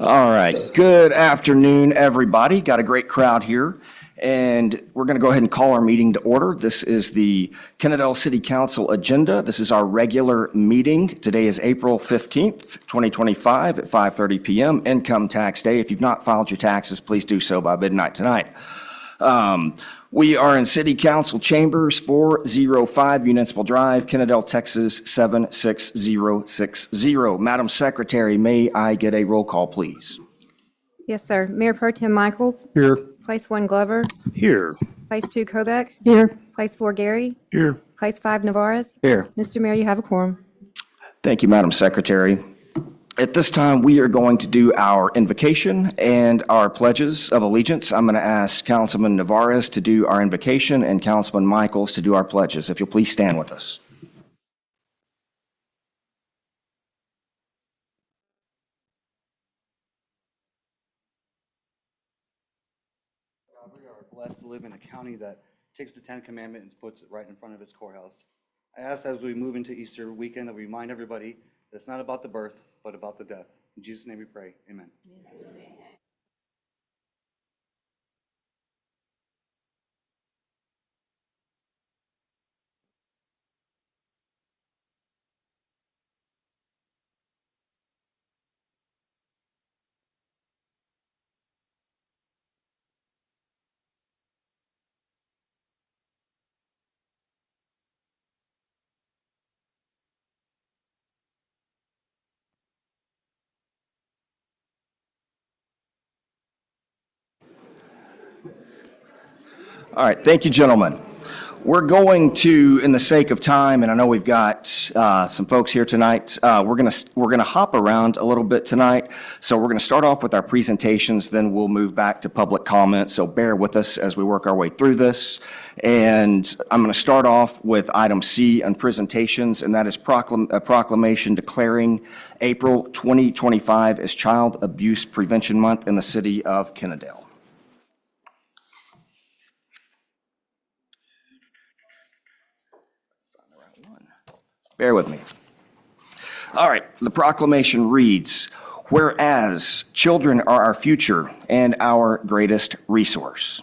All right. Good afternoon, everybody. Got a great crowd here, and we're going to go ahead and call our meeting to order. This is the Kennedale City Council agenda. This is our regular meeting. Today is April 15th, 2025 at 5:30 p.m., Income Tax Day. If you've not filed your taxes, please do so by midnight tonight. We are in City Council Chambers, 405 Municipal Drive, Kennedale, Texas, 76060. Madam Secretary, may I get a roll call, please? Yes, sir. Mayor Pro Tem Michaels. Here. Place 1 Glover. Here. Place 2 Kobeck. Here. Place 4 Gary. Here. Place 5 Navarez. Here. Mr. Mayor, you have a quorum. Thank you, Madam Secretary. At this time, we are going to do our invocation and our pledges of allegiance. I'm going to ask Councilman Navarez to do our invocation and Councilman Michaels to do our pledges. If you'll please stand with us. God, we are blessed to live in a county that takes the Ten Commandments and puts it right in front of its courthouse. I ask as we move into Easter weekend that we remind everybody that it's not about the birth, but about the death. In Jesus' name we pray, amen. All right, thank you, gentlemen. We're going to, in the sake of time, and I know we've got some folks here tonight, we're gonna hop around a little bit tonight. So we're gonna start off with our presentations, then we'll move back to public comment. So bear with us as we work our way through this. And I'm gonna start off with item C on presentations, and that is a proclamation declaring April 2025 as Child Abuse Prevention Month in the city of Kennedale. Bear with me. All right, the proclamation reads, whereas children are our future and our greatest resource,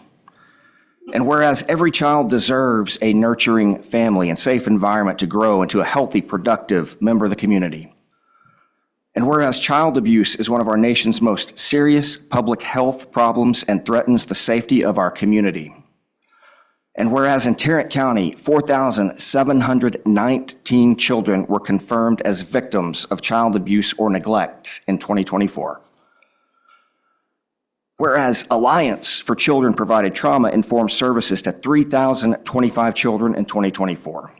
and whereas every child deserves a nurturing family and safe environment to grow into a healthy, productive member of the community, and whereas child abuse is one of our nation's most serious public health problems and threatens the safety of our community, and whereas in Tarrant County, 4,719 children were confirmed as victims of child abuse or neglect in 2024. Whereas Alliance for Children provided trauma-informed services to 3,025 children in 2024.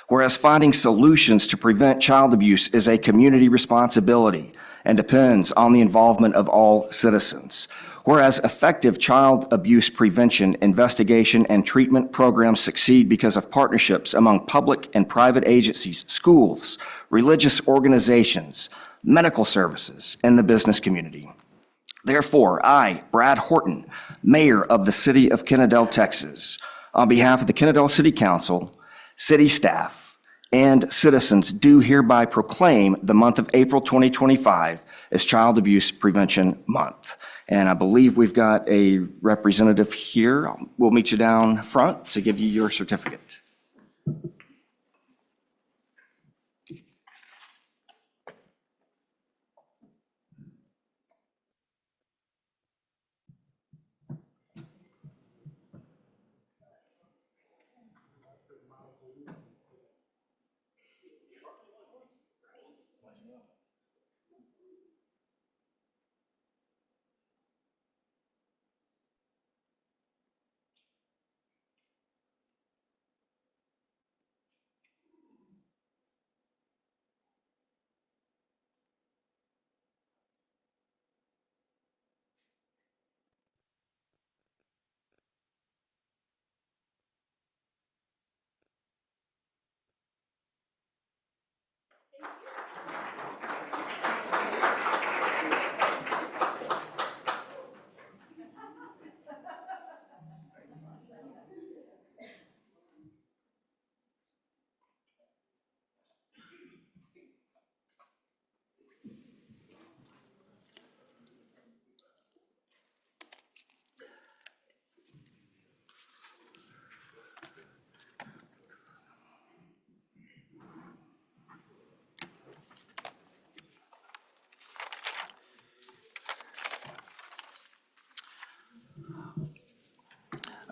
Whereas finding solutions to prevent child abuse is a community responsibility and depends on the involvement of all citizens. Whereas effective child abuse prevention, investigation, and treatment programs succeed because of partnerships among public and private agencies, schools, religious organizations, medical services, and the business community. Therefore, I, Brad Horton, Mayor of the City of Kennedale, Texas, on behalf of the Kennedale City Council, city staff, and citizens do hereby proclaim the month of April 2025 as Child Abuse Prevention Month. And I believe we've got a representative here. We'll meet you down front to give you your certificate.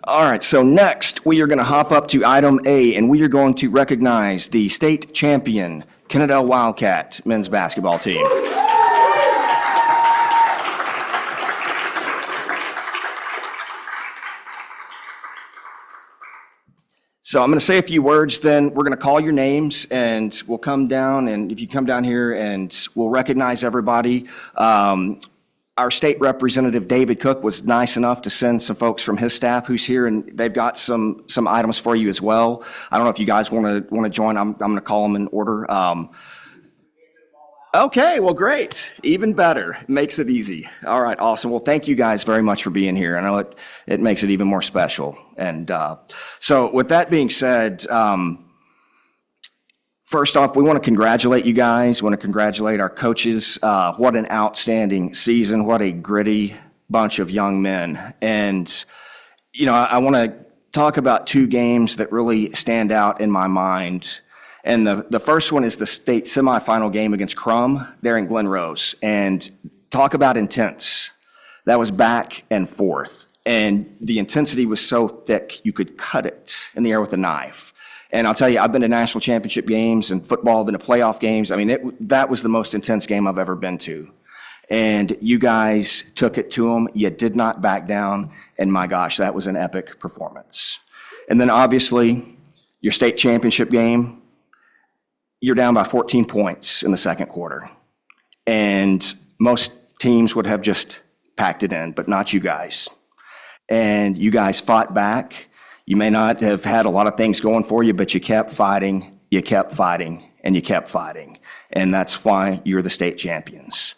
All right, so next, we are going to hop up to item A, and we are going to recognize the state champion Kennedale Wildcat men's basketball team. So I'm going to say a few words, then we're going to call your names, and we'll come down, and if you come down here, and we'll recognize everybody. Our state representative, David Cook, was nice enough to send some folks from his staff who's here, and they've got some items for you as well. I don't know if you guys want to join. I'm going to call them in order. Okay, well, great. Even better. It makes it easy. All right, awesome. Well, thank you guys very much for being here. I know it makes it even more special. And so with that being said, first off, we want to congratulate you guys. We want to congratulate our coaches. What an outstanding season. What a gritty bunch of young men. And, you know, I want to talk about two games that really stand out in my mind. And the first one is the state semifinal game against Crum there in Glen Rose. And talk about intense. That was back and forth. And the intensity was so thick, you could cut it in the air with a knife. And I'll tell you, I've been to national championship games and football, I've been to playoff games. I mean, that was the most intense game I've ever been to. And you guys took it to them. You did not back down. And my gosh, that was an epic performance. And then obviously, your state championship game, you're down by 14 points in the second quarter. And most teams would have just packed it in, but not you guys. And you guys fought back. You may not have had a lot of things going for you, but you kept fighting, and you kept fighting. And that's why you're the state champions.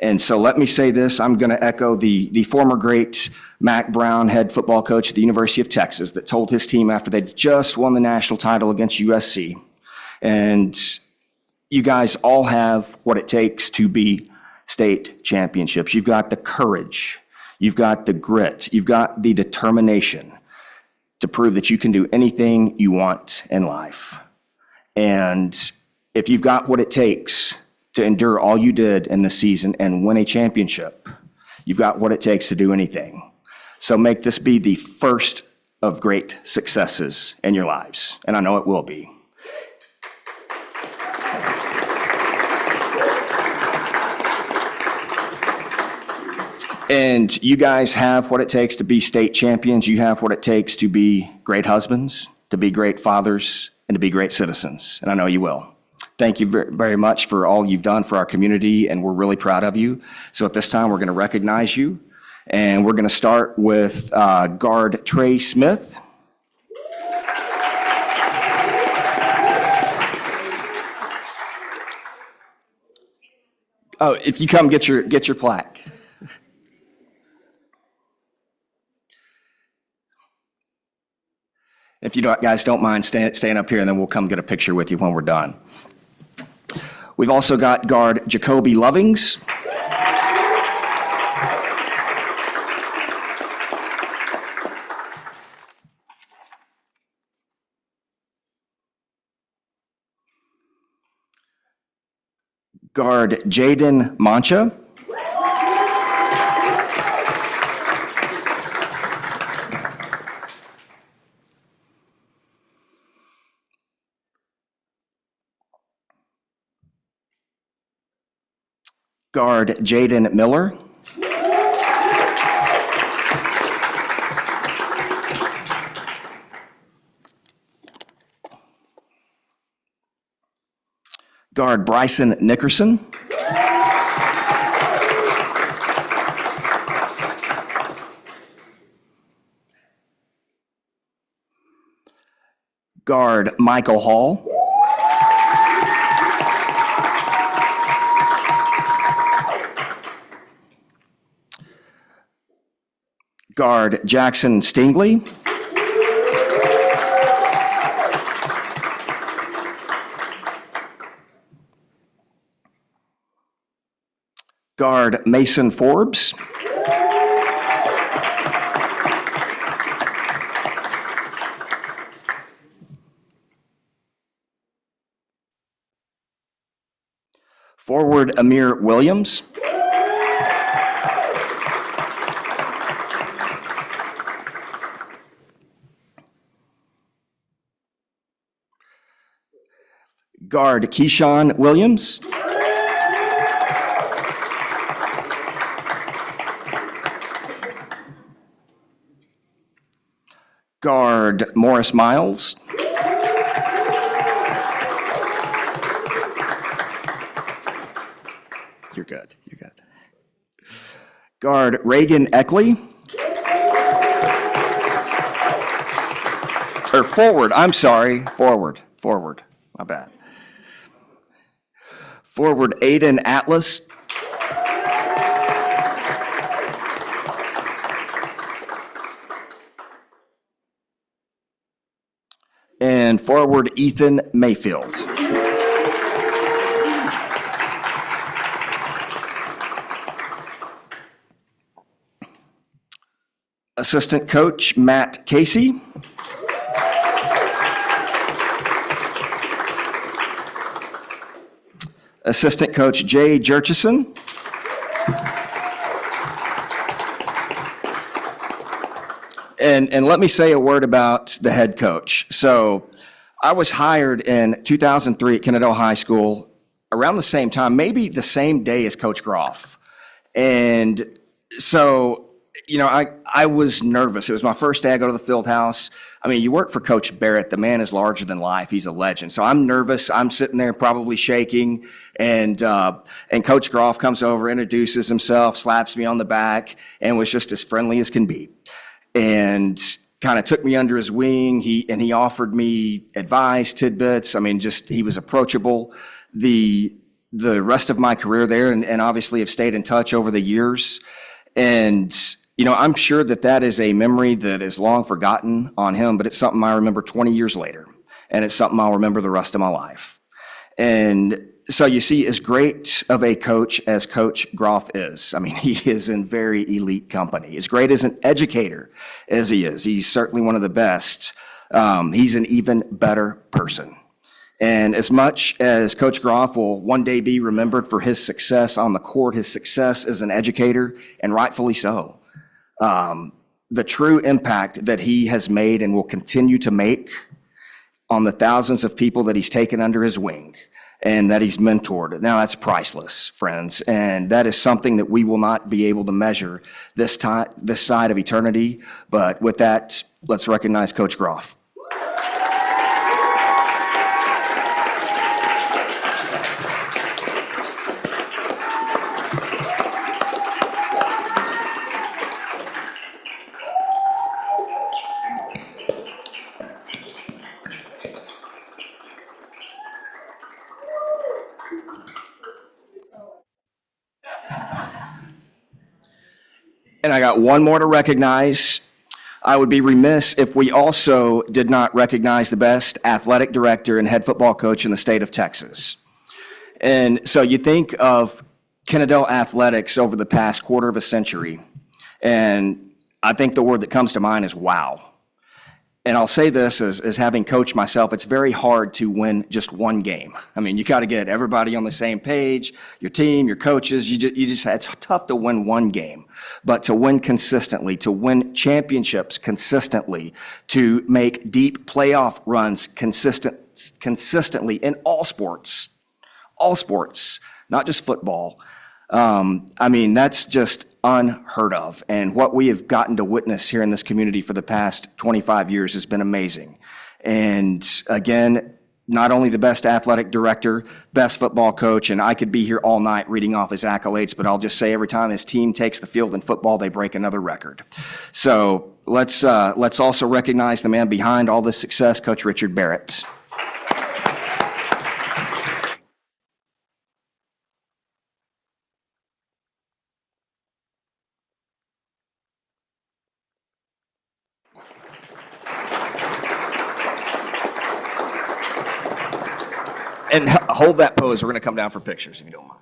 And so let me say this, I'm going to echo the former great Mac Brown, head football coach at the University of Texas, that told his team after they just won the national title against USC, and you guys all have what it takes to be state championships. You've got the courage, you've got the grit, you've got the determination to prove that you can do anything you want in life. And if you've got what it takes to endure all you did in the season and win a championship, you've got what it takes to do anything. So make this be the first of great successes in your lives, and I know it will be. And you guys have what it takes to be state champions. You have what it takes to be great husbands, to be great fathers, and to be great citizens. And I know you will. Thank you very much for all you've done for our community, and we're really proud of you. So at this time, we're going to recognize you. And we're going to start with guard Trey Smith. Oh, if you come get your plaque. If you guys don't mind staying up here, and then we'll come get a picture with you when we're done. We've also got guard Jacoby Lovings. Guard Jaden Mancha. Guard Jaden Miller. Guard Bryson Nickerson. Guard Michael Hall. Guard Jackson Stingley. Guard Mason Forbes. Forward Amir Williams. Guard Keyshawn Williams. Guard Morris Miles. You're good. You're good. Guard Reagan Eckley. Or forward, I'm sorry. Forward. My bad. Forward Aiden Atlas. And forward Ethan Mayfield. Assistant coach Matt Casey. Assistant coach Jay Jurchison. And let me say a word about the head coach. So I was hired in 2003 at Kennedale High School around the same time, maybe the same day as Coach Groff. And so, you know, I was nervous. It was my first day I go to the field house. I mean, you work for Coach Barrett. The man is larger than life. He's a legend. So I'm nervous. I'm sitting there probably shaking. And Coach Groff comes over, introduces himself, slaps me on the back, and was just as friendly as can be. And kind of took me under his wing. He offered me advice, tidbits. I mean, just he was approachable. The rest of my career there, and obviously have stayed in touch over the years. And you know, I'm sure that is a memory that is long forgotten on him, but it's something I remember 20 years later, and it's something I'll remember the rest of my life. And so you see, as great of a coach as Coach Groff is, I mean, he is in very elite company. As great as an educator as he is, he's certainly one of the best. He's an even better person. And as much as Coach Groff will one day be remembered for his success on the court, his success as an educator, and rightfully so, the true impact that he has made and will continue to make on the thousands of people that he's taken under his wing and that he's mentored. Now that's priceless, friends. And that is something that we will not be able to measure this side of eternity. But with that, let's recognize Coach Groff. And I got one more to recognize. I would be remiss if we also did not recognize the best athletic director and head football coach in the state of Texas. And so you think of Kennedale athletics over the past quarter of a century, and I think the word that comes to mind is wow. And I'll say this as having coached myself, it's very hard to win just one game. I mean, you got to get everybody on the same page, your team, your coaches. It's tough to win one game, but to win consistently, to win championships consistently, to make deep playoff runs consistently in all sports, not just football. I mean, that's just unheard of. And what we have gotten to witness here in this community for the past 25 years has been amazing. And again, not only the best athletic director, best football coach, and I could be here all night reading off his accolades, but I'll just say every time his team takes the field in football, they break another record. So let's also recognize the man behind all this success, Coach Richard Barrett. And hold that pose. We're going to come down for pictures, if you don't mind.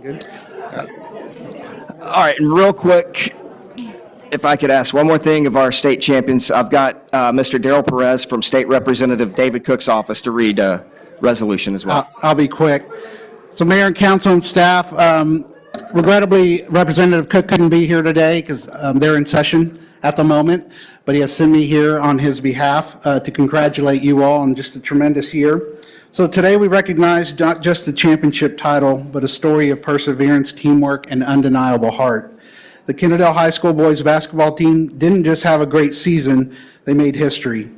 Good? All right, and real quick, if I could ask one more thing of our state champions, I've got Mr. Darrell Perez from State Representative David Cook's office to read a resolution as well. I'll be quick. So Mayor and council and staff, regrettably, Representative Cook couldn't be here today because they're in session at the moment, but he has sent me here on his behalf to congratulate you all on just a tremendous year. So today we recognize not just the championship title, but a story of perseverance, teamwork, and undeniable heart. The Kennedale High School boys basketball team didn't just have a great season, they made history.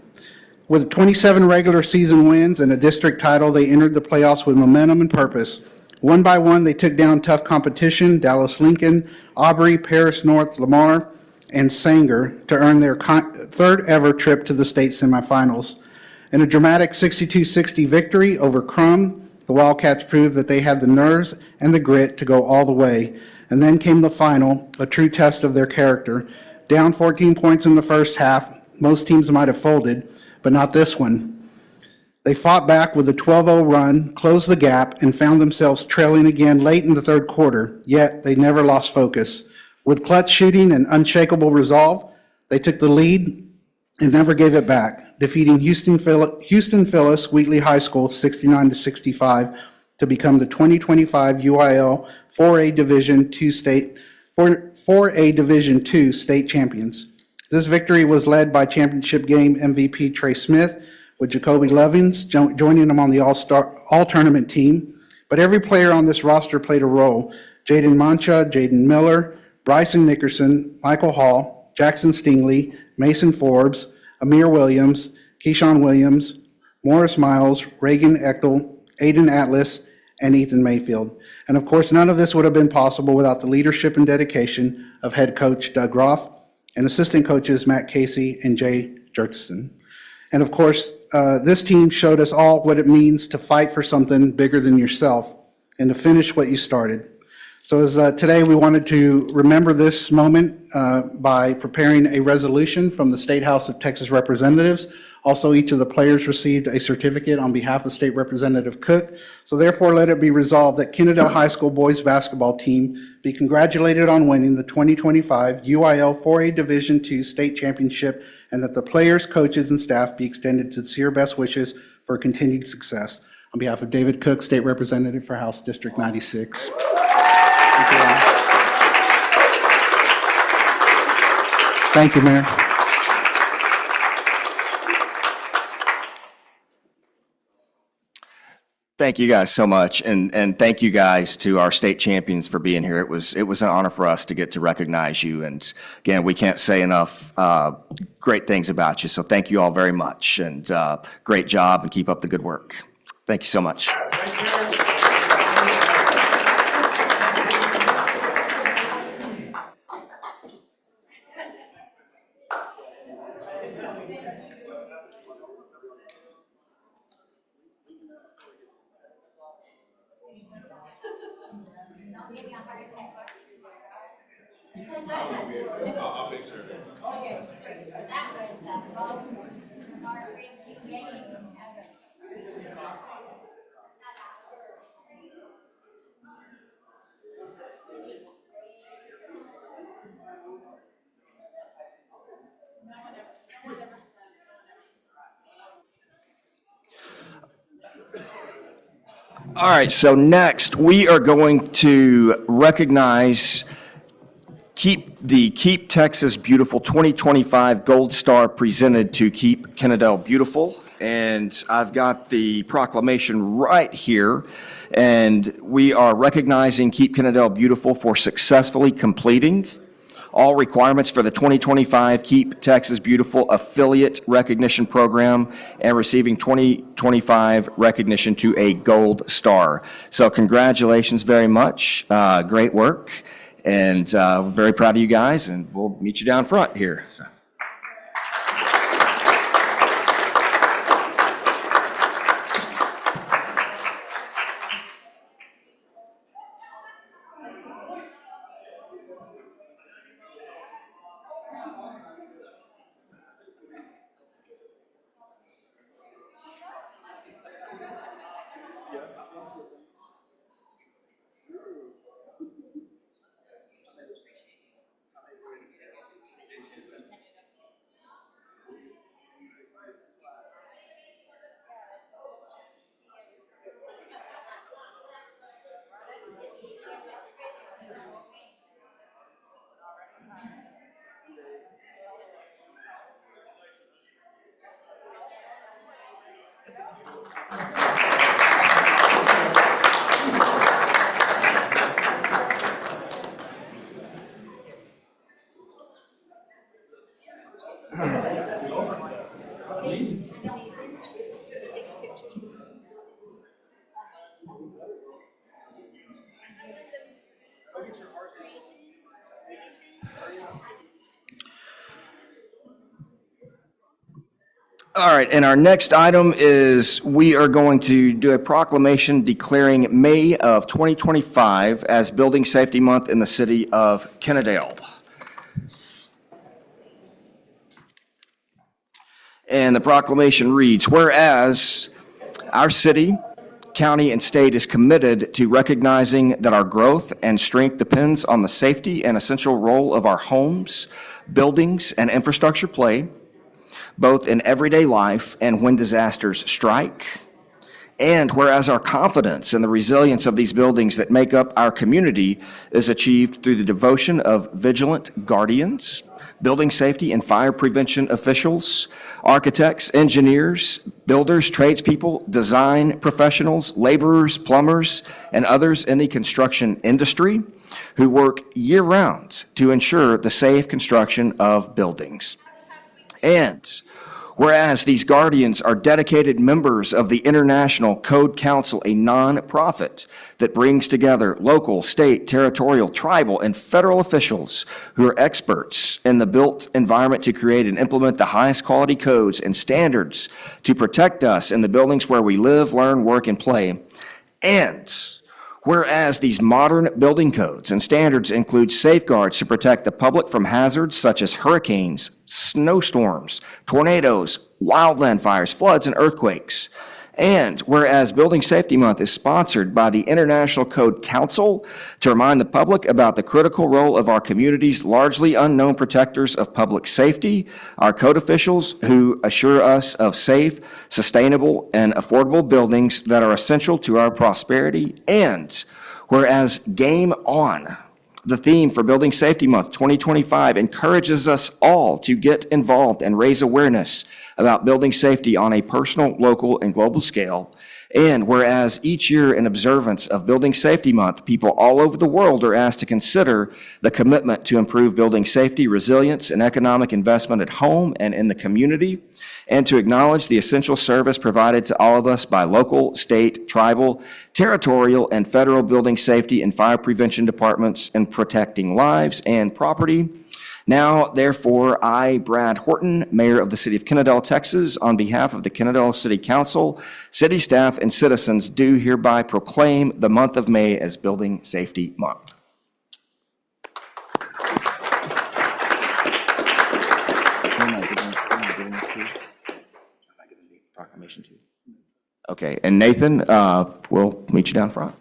With 27 regular season wins and a district title, they entered the playoffs with momentum and purpose. One by one, they took down tough competition, Dallas Lincoln, Aubrey, Paris North, Lamar, and Sanger to earn their third ever trip to the state semifinals. In a dramatic 62-60 victory over Crum, the Wildcats proved that they had the nerves and the grit to go all the way. And then came the final, a true test of their character. Down 14 points in the first half, most teams might have folded, but not this one. They fought back with a 12-0 run, closed the gap, and found themselves trailing again late in the third quarter, yet they never lost focus. With clutch shooting and unshakable resolve, they took the lead and never gave it back, defeating Houston Phyllis Wheatley High School 69-65 to become the 2025 UIL 4A Division II state champions. This victory was led by championship game MVP Trey Smith, with Jacoby Lovins joining him on the all-tournament team. But every player on this roster played a role. Jaden Mancha, Jaden Miller, Bryson Nickerson, Michael Hall, Jackson Stingley, Mason Forbes, Amir Williams, Keyshawn Williams, Morris Miles, Reagan Echtel, Aiden Atlas, and Ethan Mayfield. And of course, none of this would have been possible without the leadership and dedication of head coach Doug Groff and assistant coaches Matt Casey and Jay Jerkson. And of course, this team showed us all what it means to fight for something bigger than yourself and to finish what you started. So as today we wanted to remember this moment by preparing a resolution from the State House of Texas Representatives. Also, each of the players received a certificate on behalf of State Representative Cook. So therefore, let it be resolved that Kennedale High School boys basketball team be congratulated on winning the 2025 UIL 4A Division II state championship, and that the players, coaches, and staff be extended sincere best wishes for continued success. On behalf of David Cook, State Representative for House District 96. Thank you, Mayor. Thank you guys so much, and thank you guys to our state champions for being here. It was an honor for us to get to recognize you, and again, we can't say enough great things about you. So thank you all very much, and great job, and keep up the good work. Thank you so much. All right, so next we are going to recognize Keep Texas Beautiful 2025 Gold Star presented to Keep Kennedale Beautiful. And I've got the proclamation right here. And we are recognizing Keep Kennedale Beautiful for successfully completing all requirements for the 2025 Keep Texas Beautiful Affiliate Recognition Program and receiving 2025 recognition to a Gold Star. So congratulations very much. Great work. And we're very proud of you guys, and we'll meet you down front here. So. All right, and our next item is we are going to do a proclamation declaring May of 2025 as Building Safety Month in the city of Kennedale. And the proclamation reads, whereas our city, county, and state is committed to recognizing that our growth and strength depends on the safety and essential role of our homes, buildings, and infrastructure play, both in everyday life and when disasters strike. And whereas our confidence in the resilience of these buildings that make up our community is achieved through the devotion of vigilant guardians, building safety and fire prevention officials, architects, engineers, builders, tradespeople, design professionals, laborers, plumbers, and others in the construction industry who work year-round to ensure the safe construction of buildings. And whereas these guardians are dedicated members of the International Code Council, a nonprofit that brings together local, state, territorial, tribal, and federal officials who are experts in the built environment to create and implement the highest quality codes and standards to protect us in the buildings where we live, learn, work, and play. And whereas these modern building codes and standards include safeguards to protect the public from hazards such as hurricanes, snowstorms, tornadoes, wildland fires, floods, and earthquakes. And whereas Building Safety Month is sponsored by the International Code Council to remind the public about the critical role of our community's largely unknown protectors of public safety, our code officials who assure us of safe, sustainable, and affordable buildings that are essential to our prosperity. And whereas Game On, the theme for Building Safety Month 2025, encourages us all to get involved and raise awareness about building safety on a personal, local, and global scale. And whereas each year in observance of Building Safety Month, people all over the world are asked to consider the commitment to improve building safety, resilience, and economic investment at home and in the community, and to acknowledge the essential service provided to all of us by local, state, tribal, territorial, and federal building safety and fire prevention departments in protecting lives and property. Now, therefore, I, Brad Horton, Mayor of the City of Kennedale, Texas, on behalf of the Kennedale City Council, city staff, and citizens, do hereby proclaim the month of May as Building Safety Month. Okay, and Nathan, we'll meet you down front.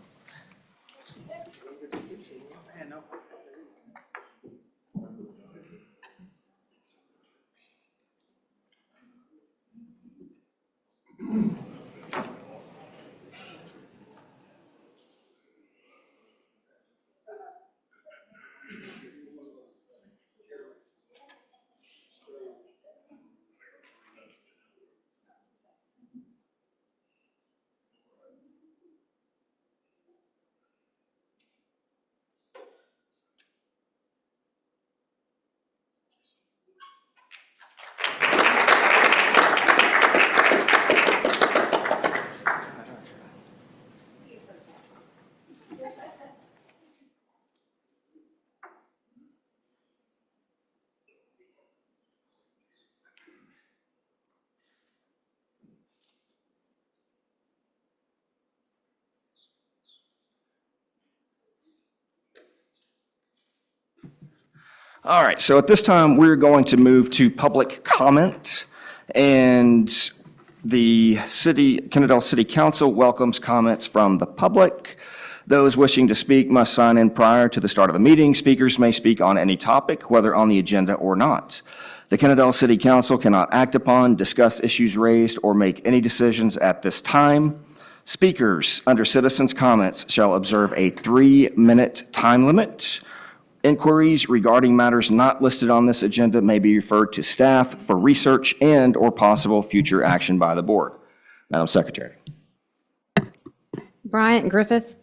All right, so at this time, we're going to move to public comment, and the Kennedale City Council welcomes comments from the public. Those wishing to speak must sign in prior to the start of the meeting. Speakers may speak on any topic, whether on the agenda or not. The Kennedale City Council cannot act upon, discuss issues raised, or make any decisions at this time. Speakers under citizens' comments shall observe a 3-minute time limit. Inquiries regarding matters not listed on this agenda may be referred to staff for research and/or possible future action by the board. Madam Secretary. Bryant Griffith.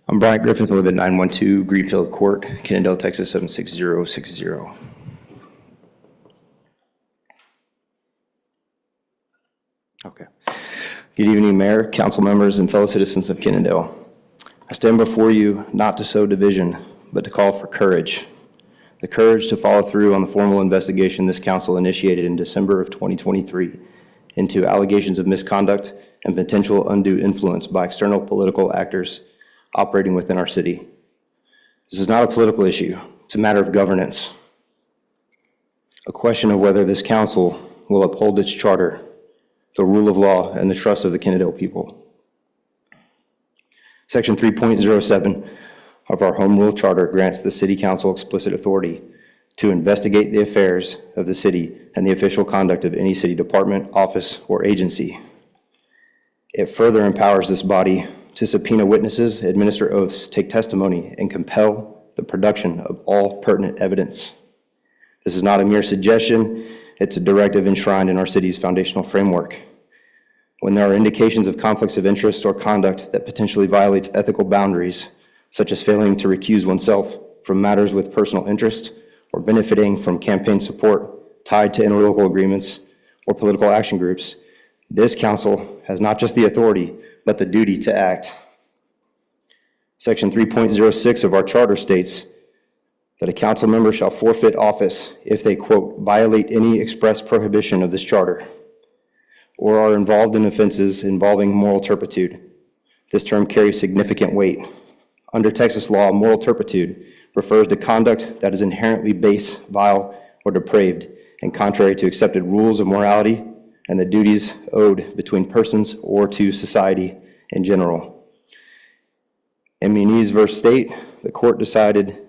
I'm Bryant Griffith. I live at 912 Greenfield Court, Kennedale, Texas 76060. Okay. Good evening, Mayor, council members, and fellow citizens of Kennedale. I stand before you not to sow division, but to call for courage. The courage to follow through on the formal investigation this council initiated in December of 2023 into allegations of misconduct and potential undue influence by external political actors operating within our city. This is not a political issue. It's a matter of governance. A question of whether this council will uphold its charter, the rule of law, and the trust of the Kennedale people. Section 3.07 of our Home Rule Charter grants the City Council explicit authority to investigate the affairs of the city and the official conduct of any city department, office, or agency. It further empowers this body to subpoena witnesses, administer oaths, take testimony, and compel the production of all pertinent evidence. This is not a mere suggestion, it's a directive enshrined in our city's foundational framework. When there are indications of conflicts of interest or conduct that potentially violates ethical boundaries, such as failing to recuse oneself from matters with personal interest or benefiting from campaign support tied to interlocal agreements or political action groups, this council has not just the authority, but the duty to act. Section 3.06 of our charter states that a council member shall forfeit office if they, quote, violate any express prohibition of this charter or are involved in offenses involving moral turpitude. This term carries significant weight. Under Texas law, moral turpitude refers to conduct that is inherently base, vile, or depraved and contrary to accepted rules of morality and the duties owed between persons or to society in general. In Muniz v. State, the court decided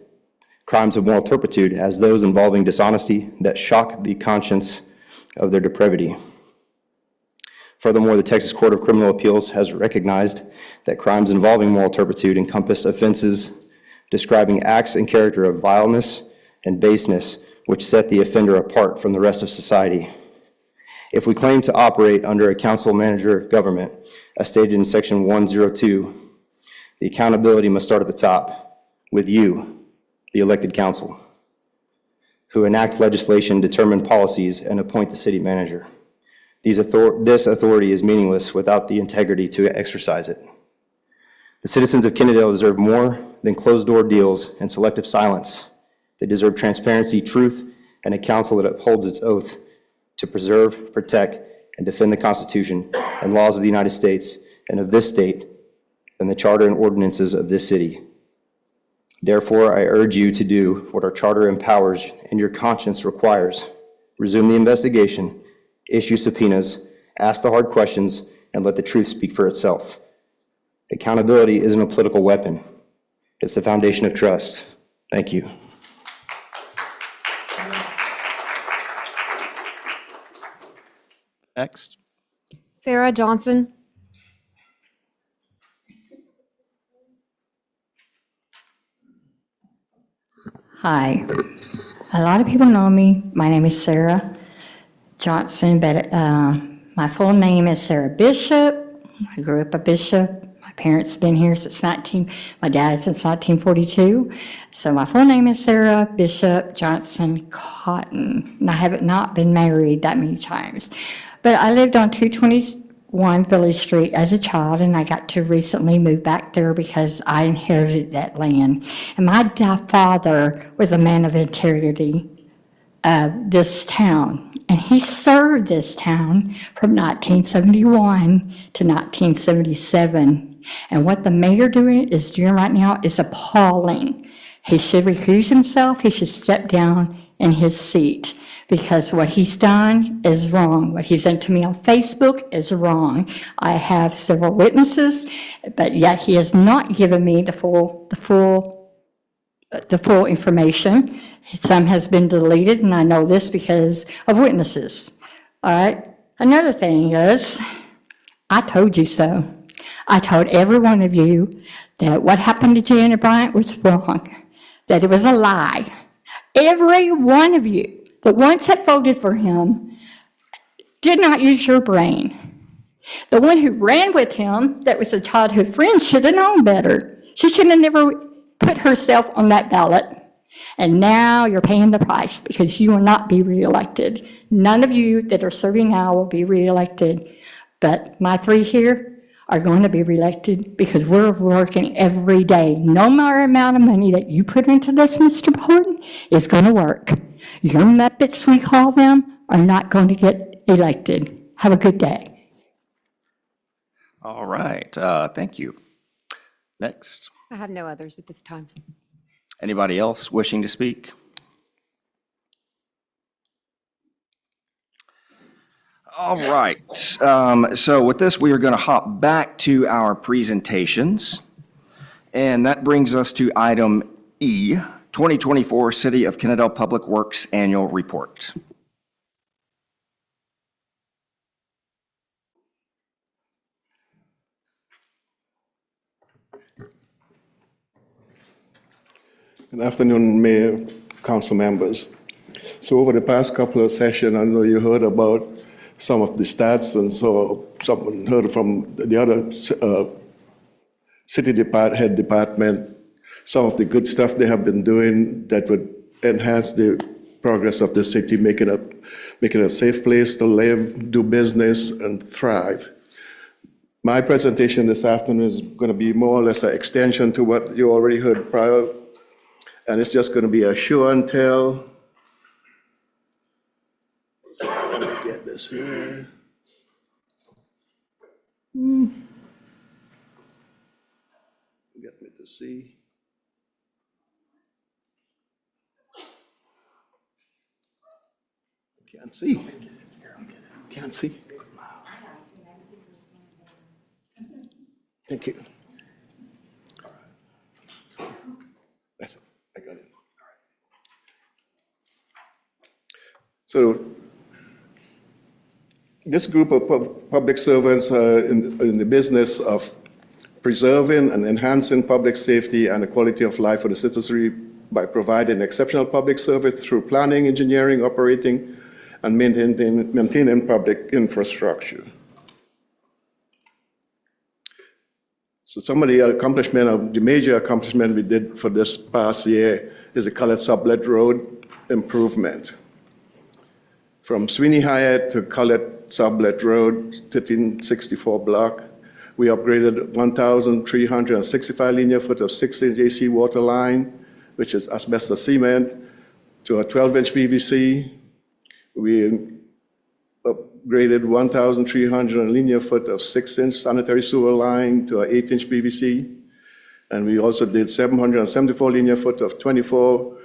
crimes of moral turpitude as those involving dishonesty that shock the conscience of their depravity. Furthermore, the Texas Court of Criminal Appeals has recognized that crimes involving moral turpitude encompass offenses describing acts and character of vileness and baseness which set the offender apart from the rest of society. If we claim to operate under a council-manager government, as stated in Section 102, the accountability must start at the top, with you, the elected council, who enact legislation, determine policies, and appoint the city manager. This authority is meaningless without the integrity to exercise it. The citizens of Kennedale deserve more than closed-door deals and selective silence. They deserve transparency, truth, and a council that upholds its oath to preserve, protect, and defend the Constitution and laws of the United States and of this state and the charter and ordinances of this city. Therefore, I urge you to do what our charter empowers and your conscience requires. Resume the investigation, issue subpoenas, ask the hard questions, and let the truth speak for itself. Accountability isn't a political weapon. It's the foundation of trust. Thank you. Next. Sarah Johnson. Hi. A lot of people know me. My name is Sarah Johnson, but my full name is Sarah Bishop. I grew up a bishop. My parents have been here since my dad since 1942. So my full name is Sarah Bishop Johnson Cotton. And I have not been married that many times. But I lived on 221 Village Street as a child, and I got to recently move back there because I inherited that land. And my father was a man of integrity of this town. And he served this town from 1971 to 1977. And what the mayor is doing right now is appalling. He should recuse himself. He should step down in his seat because what he's done is wrong. What he's done to me on Facebook is wrong. I have several witnesses, but yet he has not given me the full information. Some has been deleted, and I know this because of witnesses. All right. Another thing is, I told you so. I told every one of you that what happened to Janet Bryant was wrong. that it was a lie. Every one of you, the ones that voted for him, did not use your brain. The one who ran with him, that was a childhood friend, should have known better. She should have never put herself on that ballot. And now you're paying the price because you will not be reelected. None of you that are serving now will be reelected. But my three here are going to be reelected because we're working every day. No matter amount of money that you put into this, Mr. Borden, is going to work. Your Muppets, we call them, are not going to get elected. Have a good day. All right, thank you. Next. I have no others at this time. Anybody else wishing to speak? All right, so with this, we are going to hop back to our presentations. And that brings us to item E, 2024 City of Kennedale Public Works Annual Report. Good afternoon, Mayor, council members. So over the past couple of sessions, I know you heard about some of the stats, and so someone heard from the other city head department, some of the good stuff they have been doing that would enhance the progress of the city, make it a safe place to live, do business, and thrive. My presentation this afternoon is going to be more or less an extension to what you already heard prior. And it's just going to be a show and tell. So let me get this here. Get me to see. Can't see. Can't see. Thank you. That's it. I got it. So this group of public servants are in the business of preserving and enhancing public safety and the quality of life for the citizenry by providing exceptional public service through planning, engineering, operating, and maintaining public infrastructure. So some of the major accomplishment we did for this past year is the Collett Sublet Road improvement. From Sweeney Hyatt to Collett Sublet Road, 1364 block, we upgraded 1,365 linear foot of 6-inch AC water line, which is asbestos cement, to a 12-inch PVC. We upgraded 1,300 linear foot of 6-inch sanitary sewer line to an 8-inch PVC. And we also did 774 linear foot of 24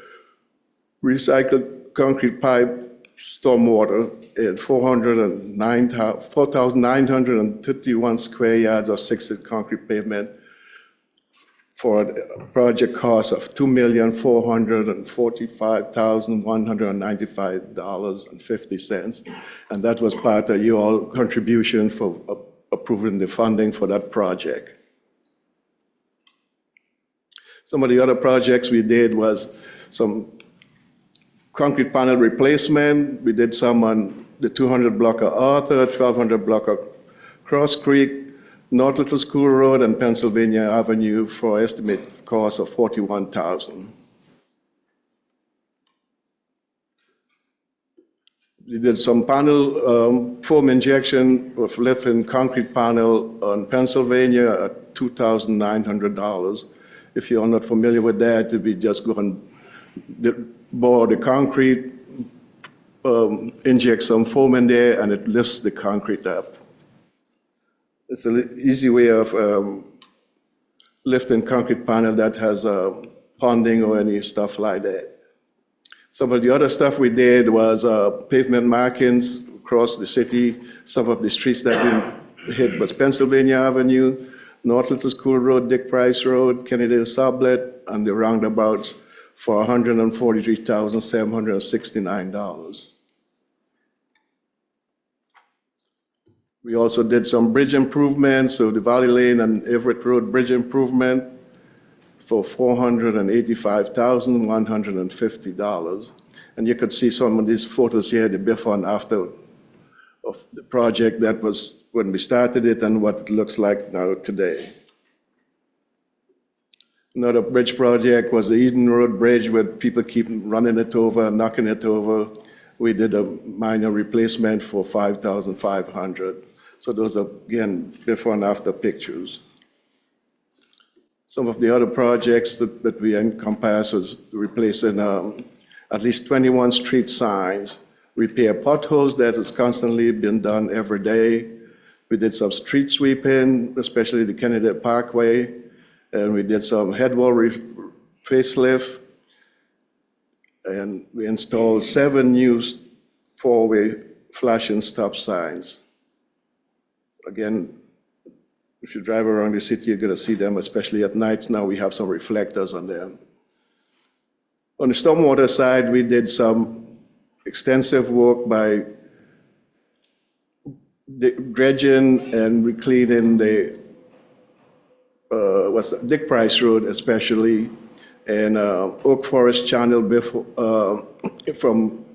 recycled concrete pipe stormwater in 4,931 square yards of 6-inch concrete pavement for a project cost of $2,445,195.50. And that was part of your contribution for approving the funding for that project. Some of the other projects we did was some concrete panel replacement. We did some on the 200 block of Arthur, 1200 block of Cross Creek, North Little School Road, and Pennsylvania Avenue for estimated cost of $41,000. We did some panel foam injection of lifting concrete panel on Pennsylvania at $2,900. If you're not familiar with that, we just go and bore the concrete, inject some foam in there, and it lifts the concrete up. It's an easy way of lifting concrete panel that has ponding or any stuff like that. Some of the other stuff we did was pavement markings across the city. Some of the streets that we hit was Pennsylvania Avenue, North Little School Road, Dick Price Road, Kennedale Sublet, and the roundabouts for $143,769. We also did some bridge improvements, so the Valley Lane and Everett Road bridge improvement for $485,150. And you could see some of these photos here, the before and after of the project that was when we started it and what it looks like now today. Another bridge project was the Eden Road Bridge where people keep running it over, knocking it over. We did a minor replacement for $5,500. So those are, again, before and after pictures. Some of the other projects that we encompass was replacing at least 21 street signs, repair potholes that has constantly been done every day. We did some street sweeping, especially the Kennedy Parkway, and we did some headwall facelift, and we installed 7 new four-way flashing stop signs. Again, if you drive around the city, you're gonna see them, especially at nights. Now we have some reflectors on them. On the stormwater side, we did some extensive work by dredging and recleaning the Dick Price Road especially, and Oak Forest Channel from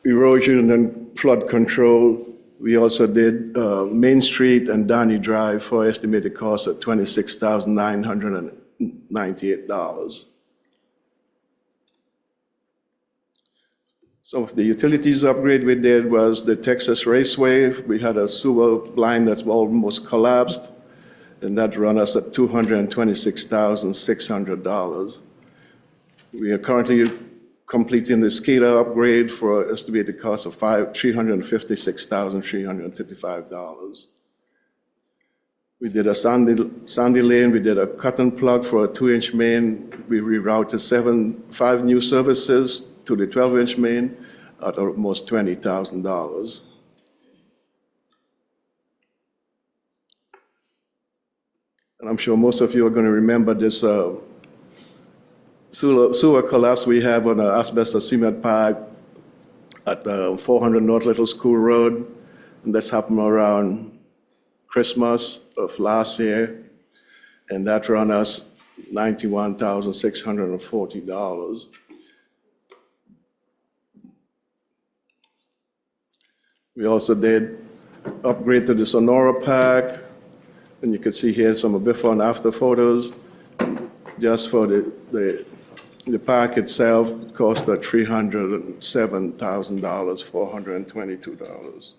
erosion and flood control. We also did Main Street and Donny Drive for estimated cost of $26,998. Some of the utilities upgrade we did was the Texas Raceway. We had a sewer line that's almost collapsed, and that run us at $226,600. We are currently completing the SCADA upgrade for an estimated cost of $356,355. We did a Sandy Lane, we did a cut and plug for a 2-inch main. We rerouted 5 new services to the 12-inch main at almost $20,000. And I'm sure most of you are going to remember this sewer collapse we have on an asbestos cement pipe at 400 North Little School Road. And that's happened around Christmas of last year. And that ran us $91,640. We also did upgrade to the Sonora Park. And you can see here some before and after photos. Just for the park itself, it cost $307,000, $422.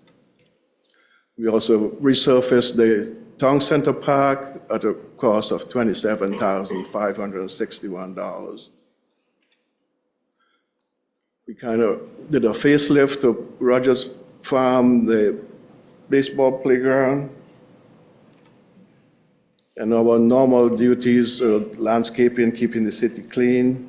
We also resurfaced the Town Center Park at a cost of $27,561. We kind of did a facelift to Rogers Farm, the baseball playground. And our normal duties, landscaping, keeping the city clean.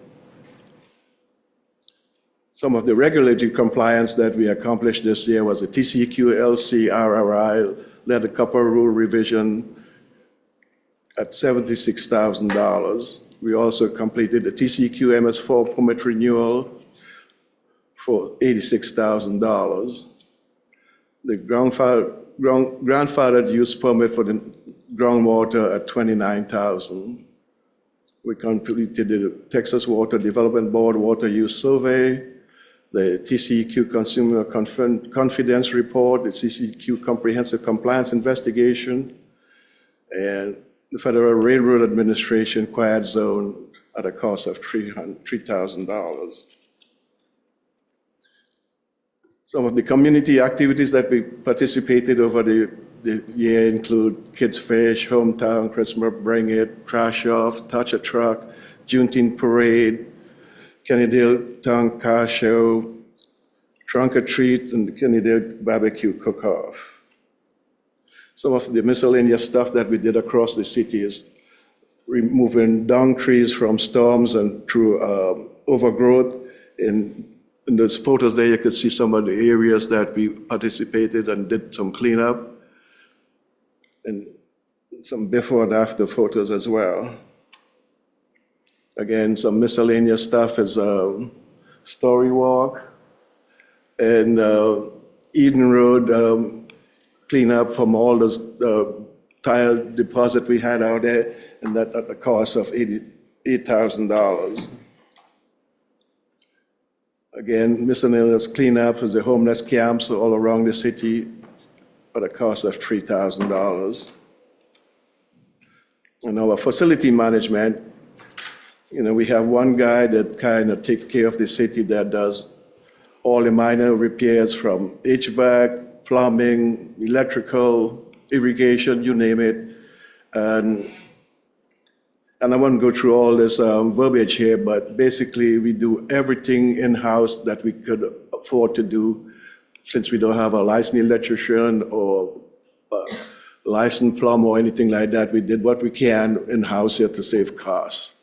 Some of the regulatory compliance that we accomplished this year was a TCEQ LC RRI lead copper rule revision at $76,000. We also completed the TCEQ MS4 permit renewal for $86,000. The grandfathered use permit for the groundwater at $29,000. We completed the Texas Water Development Board Water Use Survey, the TCEQ Consumer Confidence Report, the TCEQ Comprehensive Compliance Investigation, and the Federal Railroad Administration Quiet Zone at a cost of $3,000. Some of the community activities that we participated over the year include Kids Fish, Hometown, Christmas Bring It, Crash Off, Touch a Truck, Juneteenth Parade, Kennedale Town Car Show, Trunk or Treat, and the Kennedale Barbecue Cook-Off. Some of the miscellaneous stuff that we did across the city is removing down trees from storms and through overgrowth. In those photos there, you could see some of the areas that we participated and did some cleanup, and some before and after photos as well. Again, some miscellaneous stuff is Story Walk and Eden Road cleanup from all those tile deposit we had out there, and that at the cost of $8,000. Again, miscellaneous cleanup is the homeless camps all around the city at a cost of $3,000. And our facility management, we have one guy that kind of takes care of the city that does all the minor repairs from HVAC, plumbing, electrical, irrigation, you name it. And I won't go through all this verbiage here, but basically we do everything in-house that we could afford to do since we don't have a licensed electrician or a licensed plumber or anything like that. We did what we can in-house here to save costs.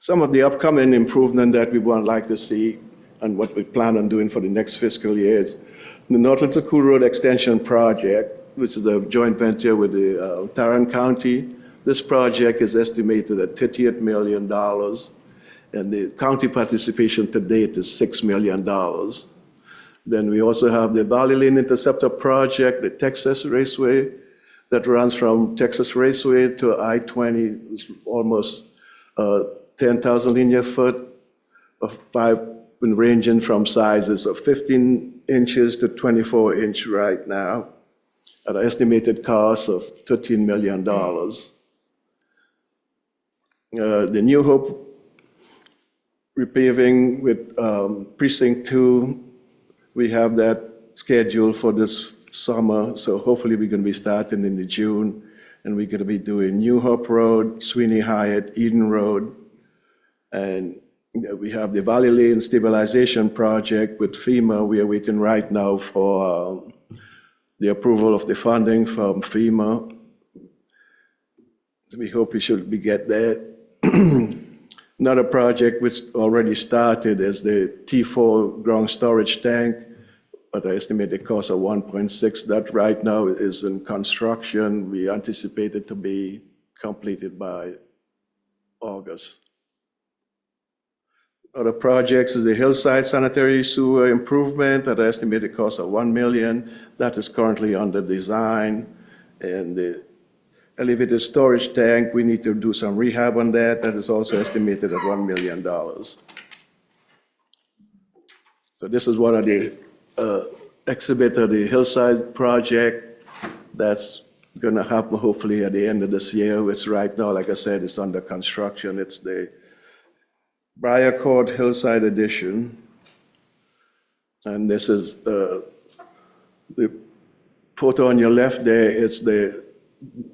Some of the upcoming improvement that we would like to see and what we plan on doing for the next fiscal year is the North Little School Road Extension Project, which is a joint venture with the Tarrant County. This project is estimated at $38 million, and the county participation to date is $6 million. Then we also have the Valley Lane Interceptor Project, the Texas Raceway, that runs from Texas Raceway to I-20, it's almost 10,000 linear foot of pipe, ranging from sizes of 15 inches to 24 inch right now, at an estimated cost of $13 million. The New Hope repaving with Precinct 2, we have that scheduled for this summer, so hopefully we're going to be starting in June, and we're going to be doing New Hope Road, Sweeney Hyatt, Eden Road, and we have the Valley Lane Stabilization Project with FEMA. We are waiting right now for the approval of the funding from FEMA. We hope we should get that. Another project which already started is the T4 ground storage tank, at an estimated cost of 1.6. That right now is in construction. We anticipate it to be completed by August. Other projects is the Hillside Sanitary Sewer Improvement at an estimated cost of $1 million. That is currently under design. And the elevated storage tank, we need to do some rehab on that. That is also estimated at $1 million. So this is one of the exhibit of the Hillside project that's going to happen hopefully at the end of this year. It's right now, like I said, it's under construction. It's the Briar Court Hillside Edition. And this is the photo on your left there. It's the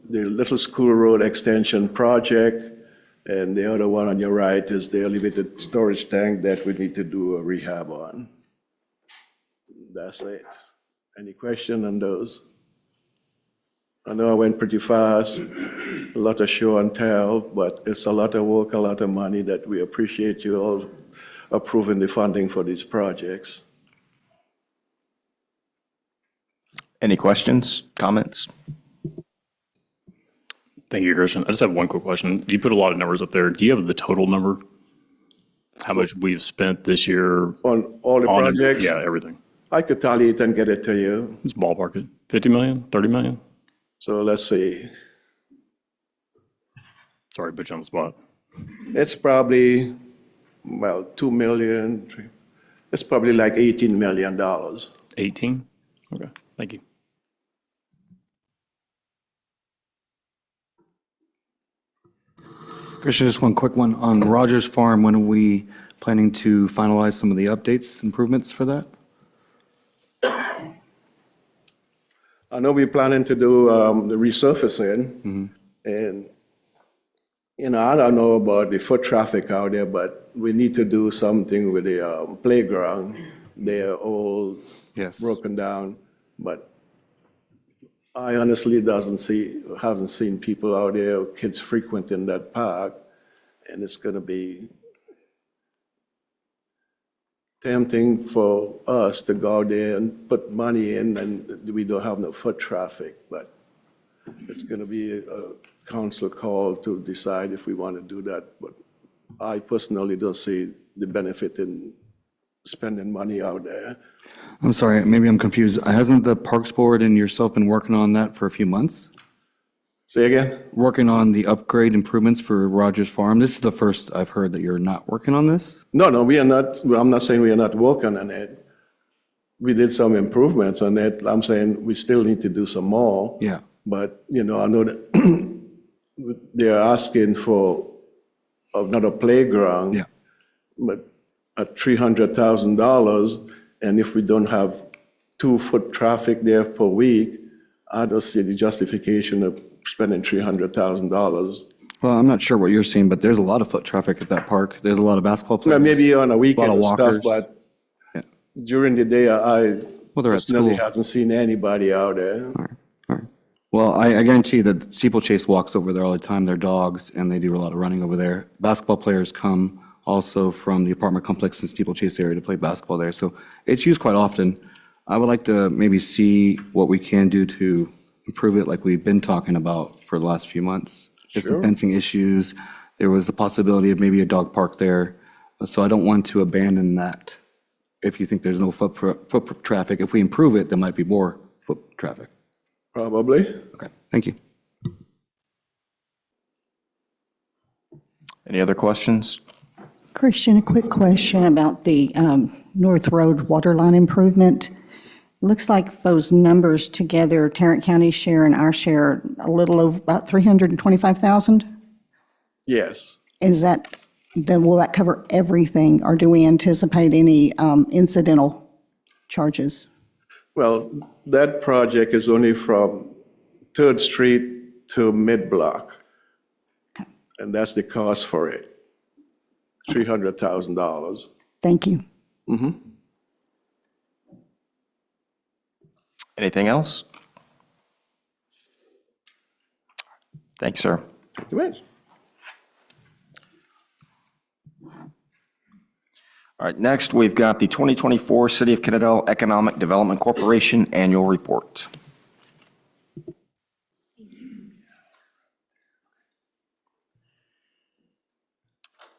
Little School Road Extension Project. And the other one on your right is the elevated storage tank that we need to do a rehab on. That's it. Any question on those? I know I went pretty fast, a lot of show and tell, but it's a lot of work, a lot of money that we appreciate you all approving the funding for these projects. Any questions, comments? Thank you, Christian. I just have one quick question. You put a lot of numbers up there. Do you have the total number? How much we've spent this year? On all the on projects? Yeah, everything. I could tally it and get it to you. Let's ballpark it. 50 million, 30 million? So let's see. Sorry, put you on the spot. It's probably, well, 2 million. It's probably like $18 million. 18? Okay, thank you. Christian, just one quick one. On Rogers Farm, when are we planning to finalize some of the updates, improvements for that? I know we're planning to do the resurfacing, and, I don't know about the foot traffic out there, but we need to do something with the playground. They're all Yes. broken down, but I honestly haven't seen people out there, kids frequenting that park, and it's gonna be tempting for us to go out there and put money in, and we don't have no foot traffic, but it's gonna be a council call to decide if we want to do that, but I personally don't see the benefit in spending money out there. I'm sorry, maybe I'm confused. Hasn't the Parks Board and yourself been working on that for a few months? Say again? Working on the upgrade improvements for Rogers Farm. This is the first I've heard that you're not working on this. No, we are not, I'm not saying we are not working on it. We did some improvements on it. I'm saying we still need to do some more. Yeah. But, I know that they're asking for another playground. Yeah. But at $300,000, and if we don't have 2-foot traffic there per week, I don't see the justification of spending $300,000. Well, I'm not sure what you're seeing, but there's a lot of foot traffic at that park. There's a lot of basketball Well, players. maybe on a weekend of and stuff, walkers. but Yeah. during the day, I Well, they're at personally school. hasn't seen anybody out there. All right. Well, I guarantee that Steeplechase walks over there all the time. They're dogs, and they do a lot of running over there. Basketball players come also from the apartment complex in Steeplechase area to play basketball there. So it's used quite often. I would like to maybe see what we can do to improve it like we've been talking about for the last few months. There's some Sure. fencing issues. There was the possibility of maybe a dog park there. So I don't want to abandon that. If you think there's no foot traffic, if we improve it, there might be more foot traffic. Probably. Okay, thank you. Any other questions? Christian, a quick question about the North Road waterline improvement. Looks like those numbers together, Tarrant County's share and our share, a little over about 325,000? Yes. Is that, then will that cover everything, or do we anticipate any incidental charges? Well, that project is only from 3rd Street to mid-block. And that's the cost for it, $300,000. Thank you. Anything else? Thanks, sir. Right. All right, next, we've got the 2024 City of Kennedale Economic Development Corporation Annual Report.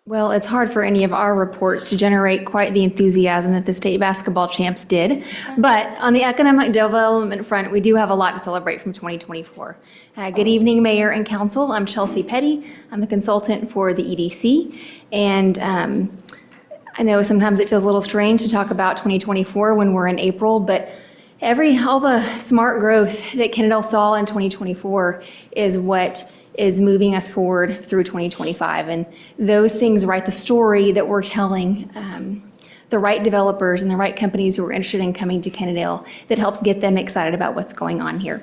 Well, it's hard for any of our reports to generate quite the enthusiasm that the state basketball champs did. But on the economic development front, we do have a lot to celebrate from 2024. Good evening, Mayor and Council. I'm Chelsea Petty. I'm the consultant for the EDC. And I know sometimes it feels a little strange to talk about 2024 when we're in April, but all the smart growth that Kennedale saw in 2024 is what is moving us forward through 2025. And those things write the story that we're telling the right developers and the right companies who are interested in coming to Kennedale that helps get them excited about what's going on here.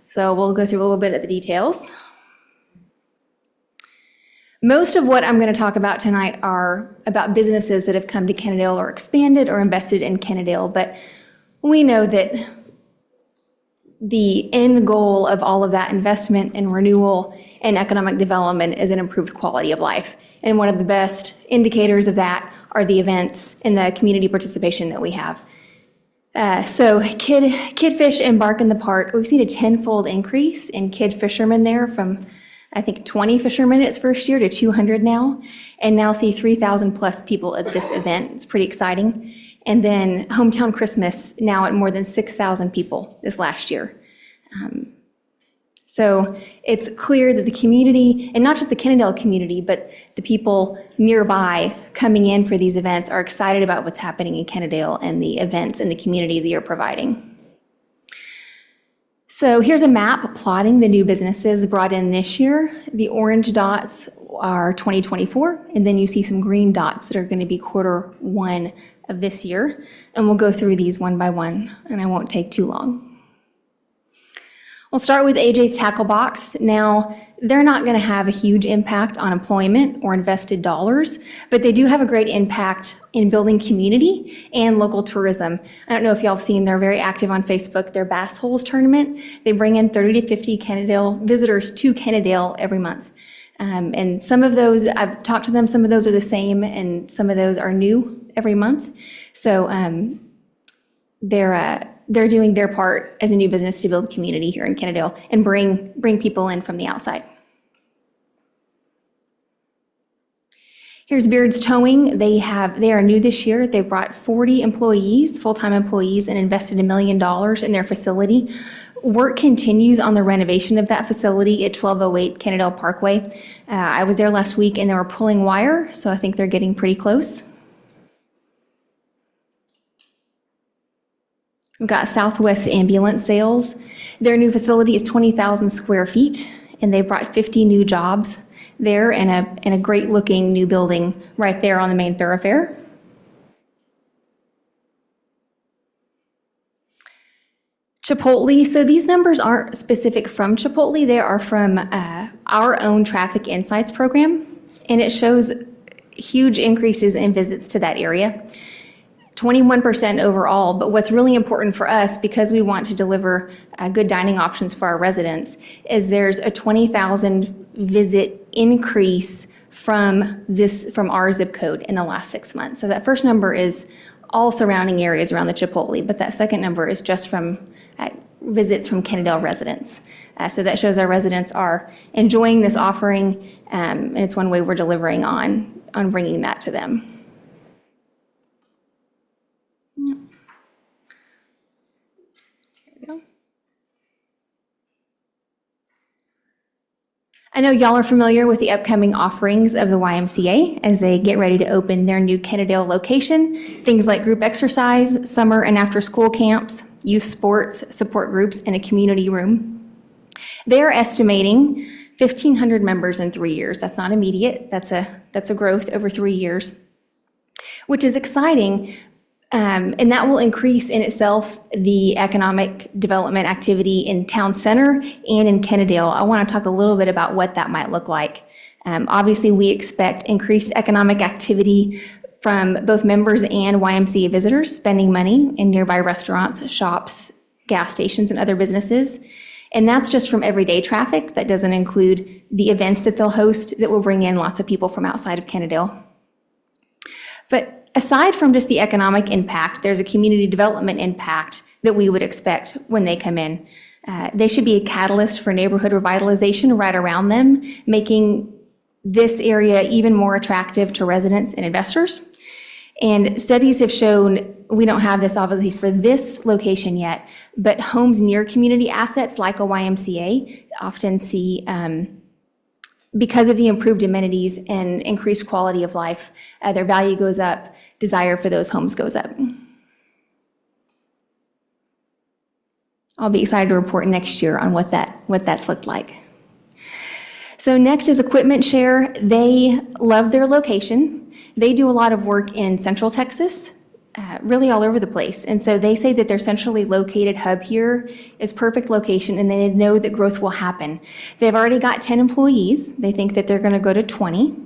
So we'll go through a little bit of the details. Most of what I'm going to talk about tonight are about businesses that have come to Kennedale or expanded or invested in Kennedale, but we know that the end goal of all of that investment and renewal and economic development is an improved quality of life. And one of the best indicators of that are the events and the community participation that we have. So Kid Fish Embark in the Park, we've seen a 10-fold increase in kid fishermen there from, I think, 20 fishermen its first year to 200 now, and now see 3,000 plus people at this event. It's pretty exciting. And then Hometown Christmas, now at more than 6,000 people this last year. So it's clear that the community, and not just the Kennedale community, but the people nearby coming in for these events are excited about what's happening in Kennedale and the events and the community that you're providing. So here's a map plotting the new businesses brought in this year. The orange dots are 2024, and then you see some green dots that are going to be Q1 of this year. And we'll go through these one by one, and I won't take too long. We'll start with AJ's Tackle Box. Now, they're not going to have a huge impact on employment or invested dollars, but they do have a great impact in building community and local tourism. I don't know if y'all have seen, they're very active on Facebook, their Bass Holes tournament. They bring in 30 to 50 Kennedale visitors to Kennedale every month. And some of those, I've talked to them, some of those are the same, and some of those are new every month. So they're doing their part as a new business to build community here in Kennedale and bring people in from the outside. Here's Beard's Towing. They are new this year. They brought 40 employees, full-time employees, and invested $1 million in their facility. Work continues on the renovation of that facility at 1208 Kennedale Parkway. I was there last week and they were pulling wire, so I think they're getting pretty close. We've got Southwest Ambulance Sales. Their new facility is 20,000 square feet, and they brought 50 new jobs there and a great-looking new building right there on the main thoroughfare. Chipotle, so these numbers aren't specific from Chipotle, they are from our own Traffic Insights program, and it shows huge increases in visits to that area. 21% overall, but what's really important for us, because we want to deliver good dining options for our residents, is there's a 20,000 visit increase from our zip code in the last 6 months. So that first number is all surrounding areas around the Chipotle, but that second number is just from visits from Kennedale residents. So that shows our residents are enjoying this offering, and it's one way we're delivering on bringing that to them. I know y'all are familiar with the upcoming offerings of the YMCA as they get ready to open their new Kennedale location. Things like group exercise, summer and after school camps, youth sports, support groups, and a community room. They're estimating 1,500 members in 3 years. That's not immediate. That's a growth over 3 years, which is exciting. And that will increase in itself the economic development activity in Town Center and in Kennedale. I want to talk a little bit about what that might look like. Obviously, we expect increased economic activity from both members and YMCA visitors spending money in nearby restaurants, shops, gas stations, and other businesses. And that's just from everyday traffic. That doesn't include the events that they'll host that will bring in lots of people from outside of Kennedale. But aside from just the economic impact, there's a community development impact that we would expect when they come in. They should be a catalyst for neighborhood revitalization right around them, making this area even more attractive to residents and investors. And studies have shown, we don't have this obviously for this location yet, but homes near community assets like a YMCA often see, because of the improved amenities and increased quality of life, their value goes up, desire for those homes goes up. I'll be excited to report next year on what that's looked like. So next is Equipment Share. They love their location. They do a lot of work in Central Texas, really all over the place. And so they say that their centrally located hub here is perfect location, and they know that growth will happen. They've already got 10 employees. They think that they're going to go to 20.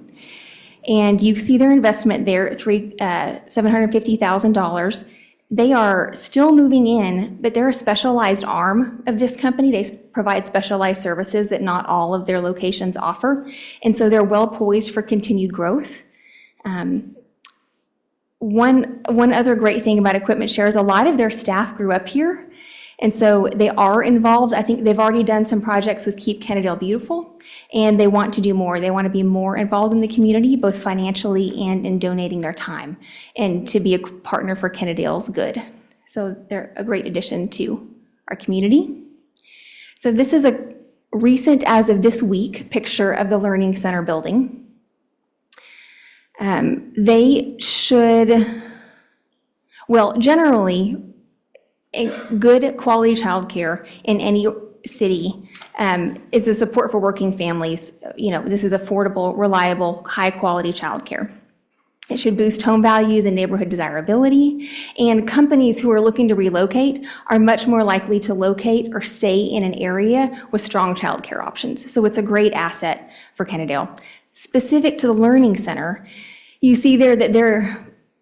And you see their investment there at $750,000. They are still moving in, but they're a specialized arm of this company. They provide specialized services that not all of their locations offer. And so they're well poised for continued growth. One other great thing about Equipment Share is a lot of their staff grew up here. And so they are involved. I think they've already done some projects with Keep Kennedale Beautiful, and they want to do more. They want to be more involved in the community, both financially and in donating their time, and to be a partner for Kennedale's good. So they're a great addition to our community. So this is a recent, as of this week, picture of the Learning Center building. They should, well, generally, a good quality childcare in any city is a support for working families. You know, this is affordable, reliable, high-quality childcare. It should boost home values and neighborhood desirability, and companies who are looking to relocate are much more likely to locate or stay in an area with strong childcare options. So it's a great asset for Kennedale. Specific to the Learning Center, you see there that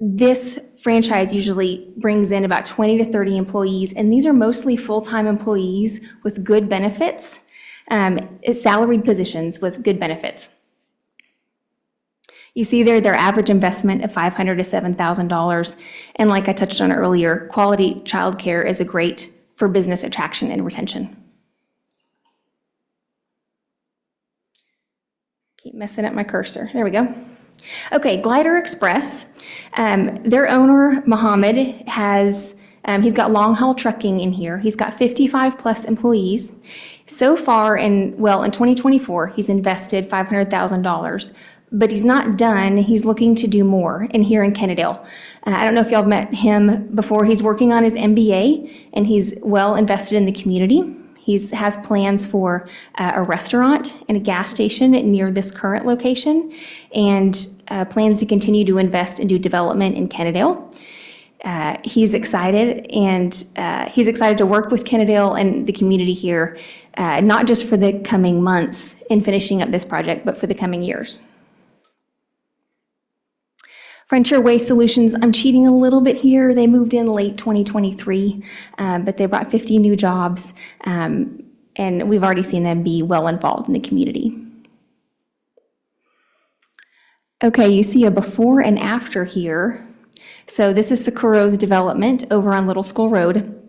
this franchise usually brings in about 20 to 30 employees, and these are mostly full-time employees with good benefits, it's salaried positions with good benefits. You see there their average investment of $500 to $7,000, and like I touched on earlier, quality childcare is a great for business attraction and retention. Keep messing up my cursor. There we go. Okay, Glider Express. Their owner, Mohammed, he's got long haul trucking in here. He's got 55 plus employees. So far in 2024, he's invested $500,000, but he's not done. He's looking to do more here in Kennedale. I don't know if y'all have met him before. He's working on his MBA, and he's well invested in the community. He has plans for a restaurant and a gas station near this current location, and plans to continue to invest and do development in Kennedale. He's excited, and he's excited to work with Kennedale and the community here, not just for the coming months in finishing up this project, but for the coming years. Frontier Waste Solutions, I'm cheating a little bit here. They moved in late 2023, but they brought 50 new jobs, and we've already seen them be well involved in the community. Okay, you see a before and after here. So this is Sakuro's development over on Little School Road.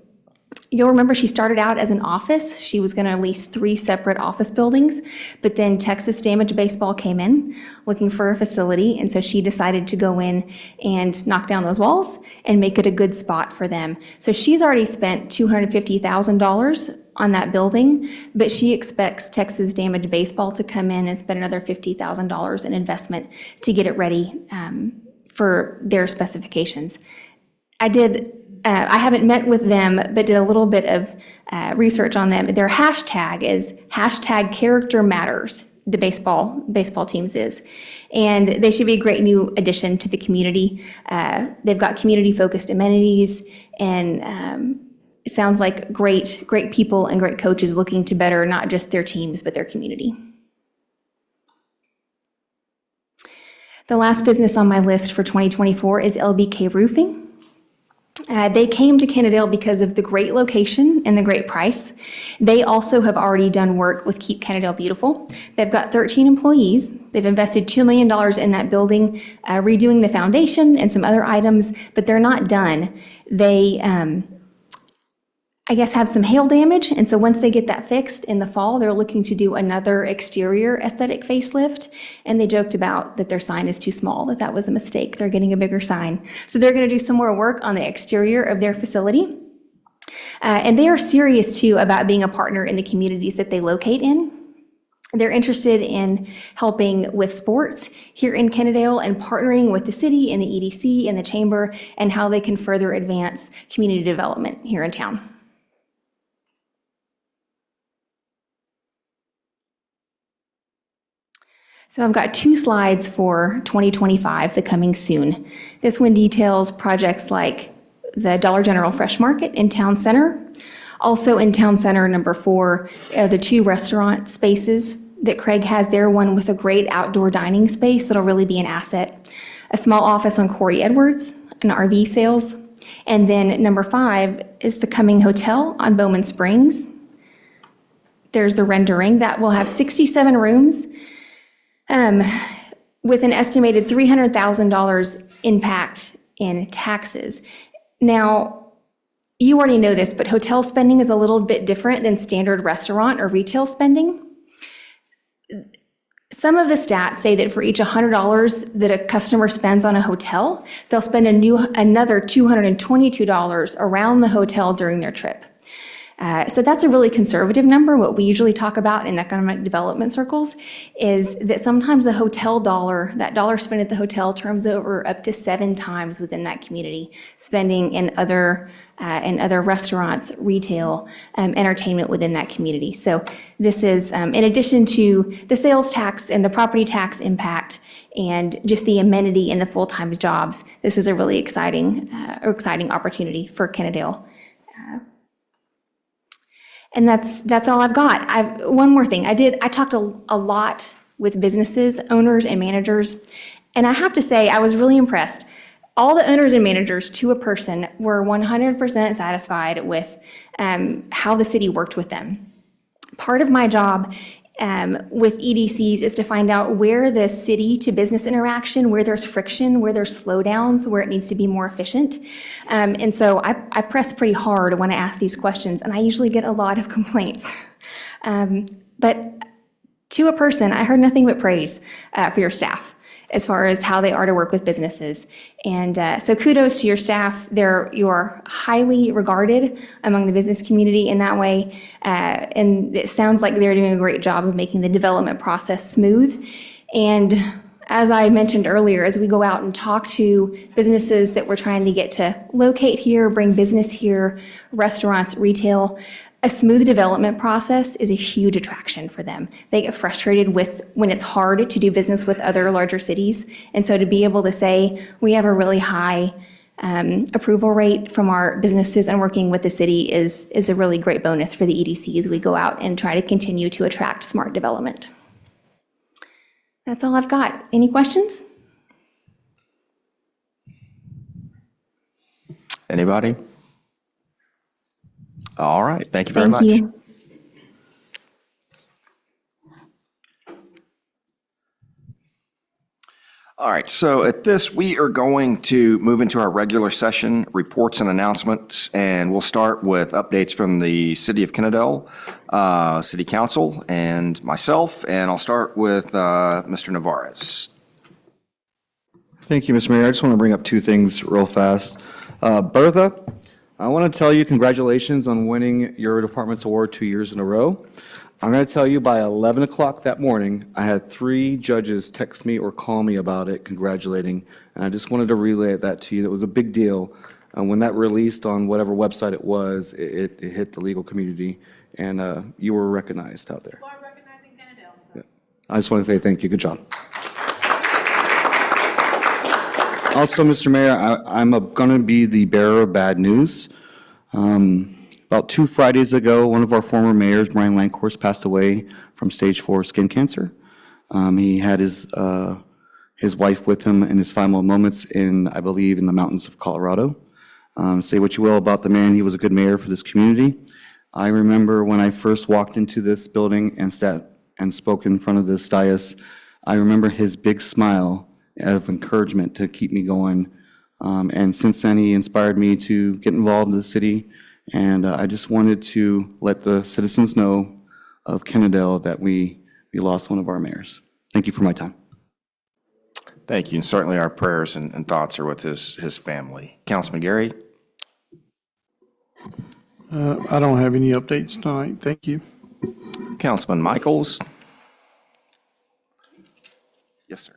You'll remember she started out as an office. She was going to lease 3 separate office buildings, but then Texas Damage Baseball came in looking for a facility, and so she decided to go in and knock down those walls and make it a good spot for them. So she's already spent $250,000 on that building, but she expects Texas Damage Baseball to come in and spend another $50,000 in investment to get it ready for their specifications. I haven't met with them, but did a little bit of research on them. Their hashtag is #CharacterMatters, the baseball teams is. And they should be a great new addition to the community. They've got community-focused amenities, and it sounds like great people and great coaches looking to better not just their teams, but their community. The last business on my list for 2024 is LBK Roofing. They came to Kennedale because of the great location and the great price. They also have already done work with Keep Kennedale Beautiful. They've got 13 employees. They've invested $2 million in that building, redoing the foundation and some other items, but they're not done. They, I guess, have some hail damage, and so once they get that fixed in the fall, they're looking to do another exterior aesthetic facelift, and they joked about that their sign is too small, that was a mistake. They're getting a bigger sign. So they're going to do some more work on the exterior of their facility. And they are serious, too, about being a partner in the communities that they locate in. They're interested in helping with sports here in Kennedale and partnering with the city and the EDC and the chamber and how they can further advance community development here in town. So I've got 2 slides for 2025, the coming soon. This one details projects like the Dollar General Fresh Market in Town Center. Also in Town Center, number 4, the 2 restaurant spaces that Craig has there, one with a great outdoor dining space that'll really be an asset. A small office on Corey Edwards, an RV sales. And then number 5 is the Cumming Hotel on Bowman Springs. There's the rendering. That will have 67 rooms. With an estimated $300,000 impact in taxes. Now, you already know this, but hotel spending is a little bit different than standard restaurant or retail spending. Some of the stats say that for each $100 that a customer spends on a hotel, they'll spend another $222 around the hotel during their trip. So that's a really conservative number. What we usually talk about in economic development circles is that sometimes a hotel dollar, that dollar spent at the hotel, turns over up to 7 times within that community, spending in other restaurants, retail, entertainment within that community. So this is, in addition to the sales tax and the property tax impact and just the amenity and the full-time jobs, this is a really exciting opportunity for Kennedale. And that's all I've got. One more thing. I talked a lot with businesses, owners, and managers, and I have to say I was really impressed. All the owners and managers, to a person, were 100% satisfied with how the city worked with them. Part of my job with EDCs is to find out where the city to business interaction, where there's friction, where there's slowdowns, where it needs to be more efficient. And so I press pretty hard when I ask these questions, and I usually get a lot of complaints. But to a person, I heard nothing but praise for your staff. as far as how they are to work with businesses. And so kudos to your staff. You are highly regarded among the business community in that way. And it sounds like they're doing a great job of making the development process smooth. And as I mentioned earlier, as we go out and talk to businesses that we're trying to get to locate here, bring business here, restaurants, retail, a smooth development process is a huge attraction for them. They get frustrated when it's hard to do business with other larger cities. And so to be able to say, we have a really high approval rate from our businesses and working with the city is a really great bonus for the EDC as we go out and try to continue to attract smart development. That's all I've got. Any questions? Anybody? All right, thank you very much. Thank you. All right, so at this, we are going to move into our regular session, reports and announcements, and we'll start with updates from the City of Kennedale, City Council, and myself, and I'll start with Mr. Navarez. Thank you, Mr. Mayor. I just want to bring up two things real fast. Bertha, I want to tell you congratulations on winning your department's award 2 years in a row. I'm going to tell you by 11 o'clock that morning, I had 3 judges text me or call me about it, congratulating. And I just wanted to relay that to you. That was a big deal. When that released on whatever website it was, it hit the legal community, and you were recognized out there. Well, recognizing Kennedale. So. Yeah. I just want to say thank you. Good job. Also, Mr. Mayor, I'm going to be the bearer of bad news. About 2 Fridays ago, one of our former mayors, Brian Lankhorst, passed away from stage 4 skin cancer. He had his wife with him in his final moments I believe, in the mountains of Colorado. Say what you will about the man, he was a good mayor for this community. I remember when I first walked into this building and spoke in front of this dais, I remember his big smile of encouragement to keep me going. And since then, he inspired me to get involved in the city. And I just wanted to let the citizens know of Kennedale that we lost one of our mayors. Thank you for my time. Thank you, and certainly our prayers and thoughts are with his family. Councilman Gary? I don't have any updates tonight. Thank you. Councilman Michaels? Yes, sir.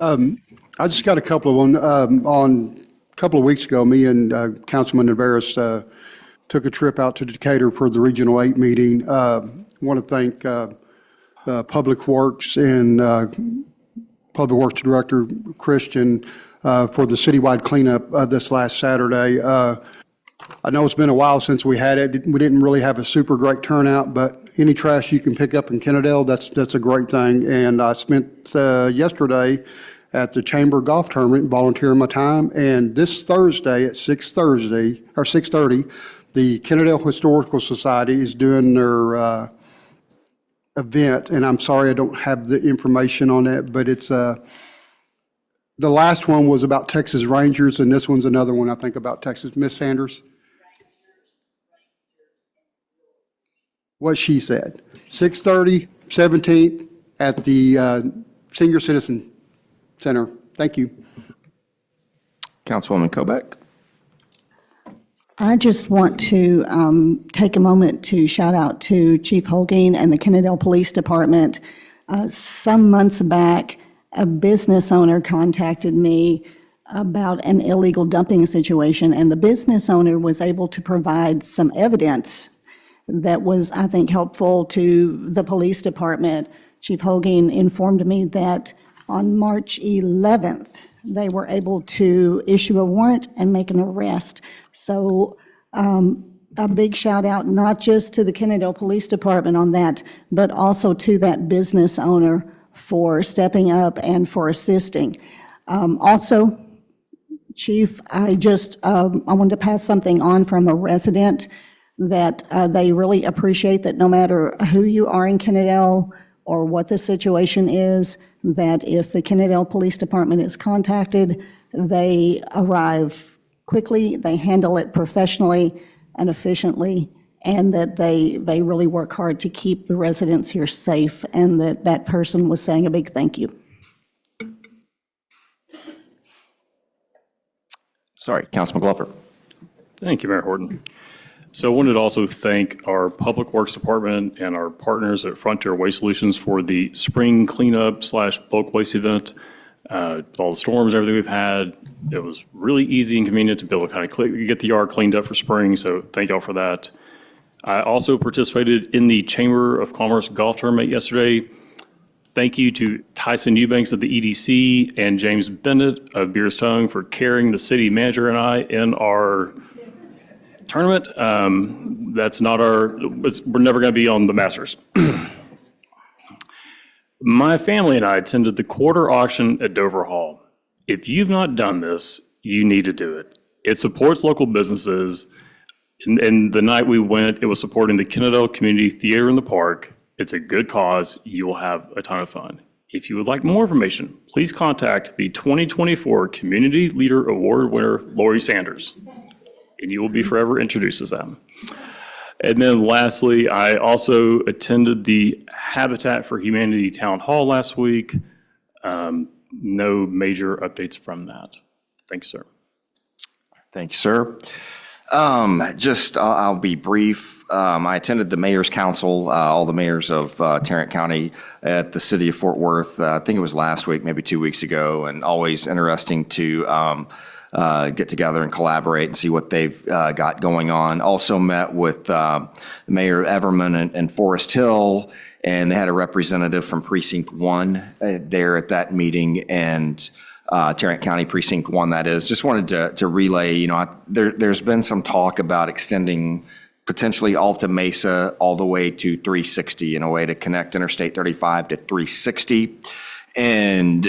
I just got a couple of them. On a couple of weeks ago, me and Councilman Navarez took a trip out to Decatur for the Regional 8 meeting. Want to thank Public Works and Public Works Director Christian for the citywide cleanup this last Saturday. I know it's been a while since we had it. We didn't really have a super great turnout, but any trash you can pick up in Kennedale, that's a great thing. And I spent yesterday at the Chamber Golf Tournament, volunteering my time. And this Thursday at 6:30, the Kennedale Historical Society is doing their event. And I'm sorry I don't have the information on it, but it's the last one was about Texas Rangers, and this one's another one, I think, about Texas. Miss Sanders? What she said. 6:30, 17th, at the Senior Citizen Center. Thank you. Councilwoman Kobeck? I just want to take a moment to shout out to Chief Holguin and the Kennedale Police Department. Some months back, a business owner contacted me about an illegal dumping situation, and the business owner was able to provide some evidence that was, I think, helpful to the police department. Chief Holguin informed me that on March 11th, they were able to issue a warrant and make an arrest. So a big shout out, not just to the Kennedale Police Department on that, but also to that business owner for stepping up and for assisting. Also, Chief, I wanted to pass something on from a resident that they really appreciate that no matter who you are in Kennedale or what the situation is, that if the Kennedale Police Department is contacted, they arrive quickly, they handle it professionally and efficiently, and that they really work hard to keep the residents here safe, and that person was saying a big thank you. Sorry, Councilman Glover. Thank you, Mayor Horton. So I wanted to also thank our Public Works Department and our partners at Frontier Waste Solutions for the spring cleanup / bulk waste event. With all the storms, everything we've had, it was really easy and convenient to be able to kind of get the yard cleaned up for spring, so thank y'all for that. I also participated in the Chamber of Commerce golf tournament yesterday. Thank you to Tyson Eubanks of the EDC and James Bennett of Beers Tongue for carrying the city manager and I in our tournament. That's not we're never going to be on the Masters. My family and I attended the quarter auction at Dover Hall. If you've not done this, you need to do it. It supports local businesses. And the night we went, it was supporting the Kennedale Community Theater in the Park. It's a good cause. You will have a ton of fun. If you would like more information, please contact the 2024 Community Leader Award winner, Lori Sanders, and you will be forever introduced as them. And then lastly, I also attended the Habitat for Humanity Town Hall last week. No major updates from that. Thank you, sir. Thank you, sir. I'll be brief. I attended the Mayor's Council, all the mayors of Tarrant County at the city of Fort Worth. I think it was last week, maybe 2 weeks ago, and always interesting to get together and collaborate and see what they've got going on. Also met with Mayor Everman and Forest Hill, and they had a representative from Precinct 1 there at that meeting, and Tarrant County Precinct 1, that is. Just wanted to relay, there's been some talk about extending potentially Alta Mesa all the way to 360 in a way to connect Interstate 35 to 360. And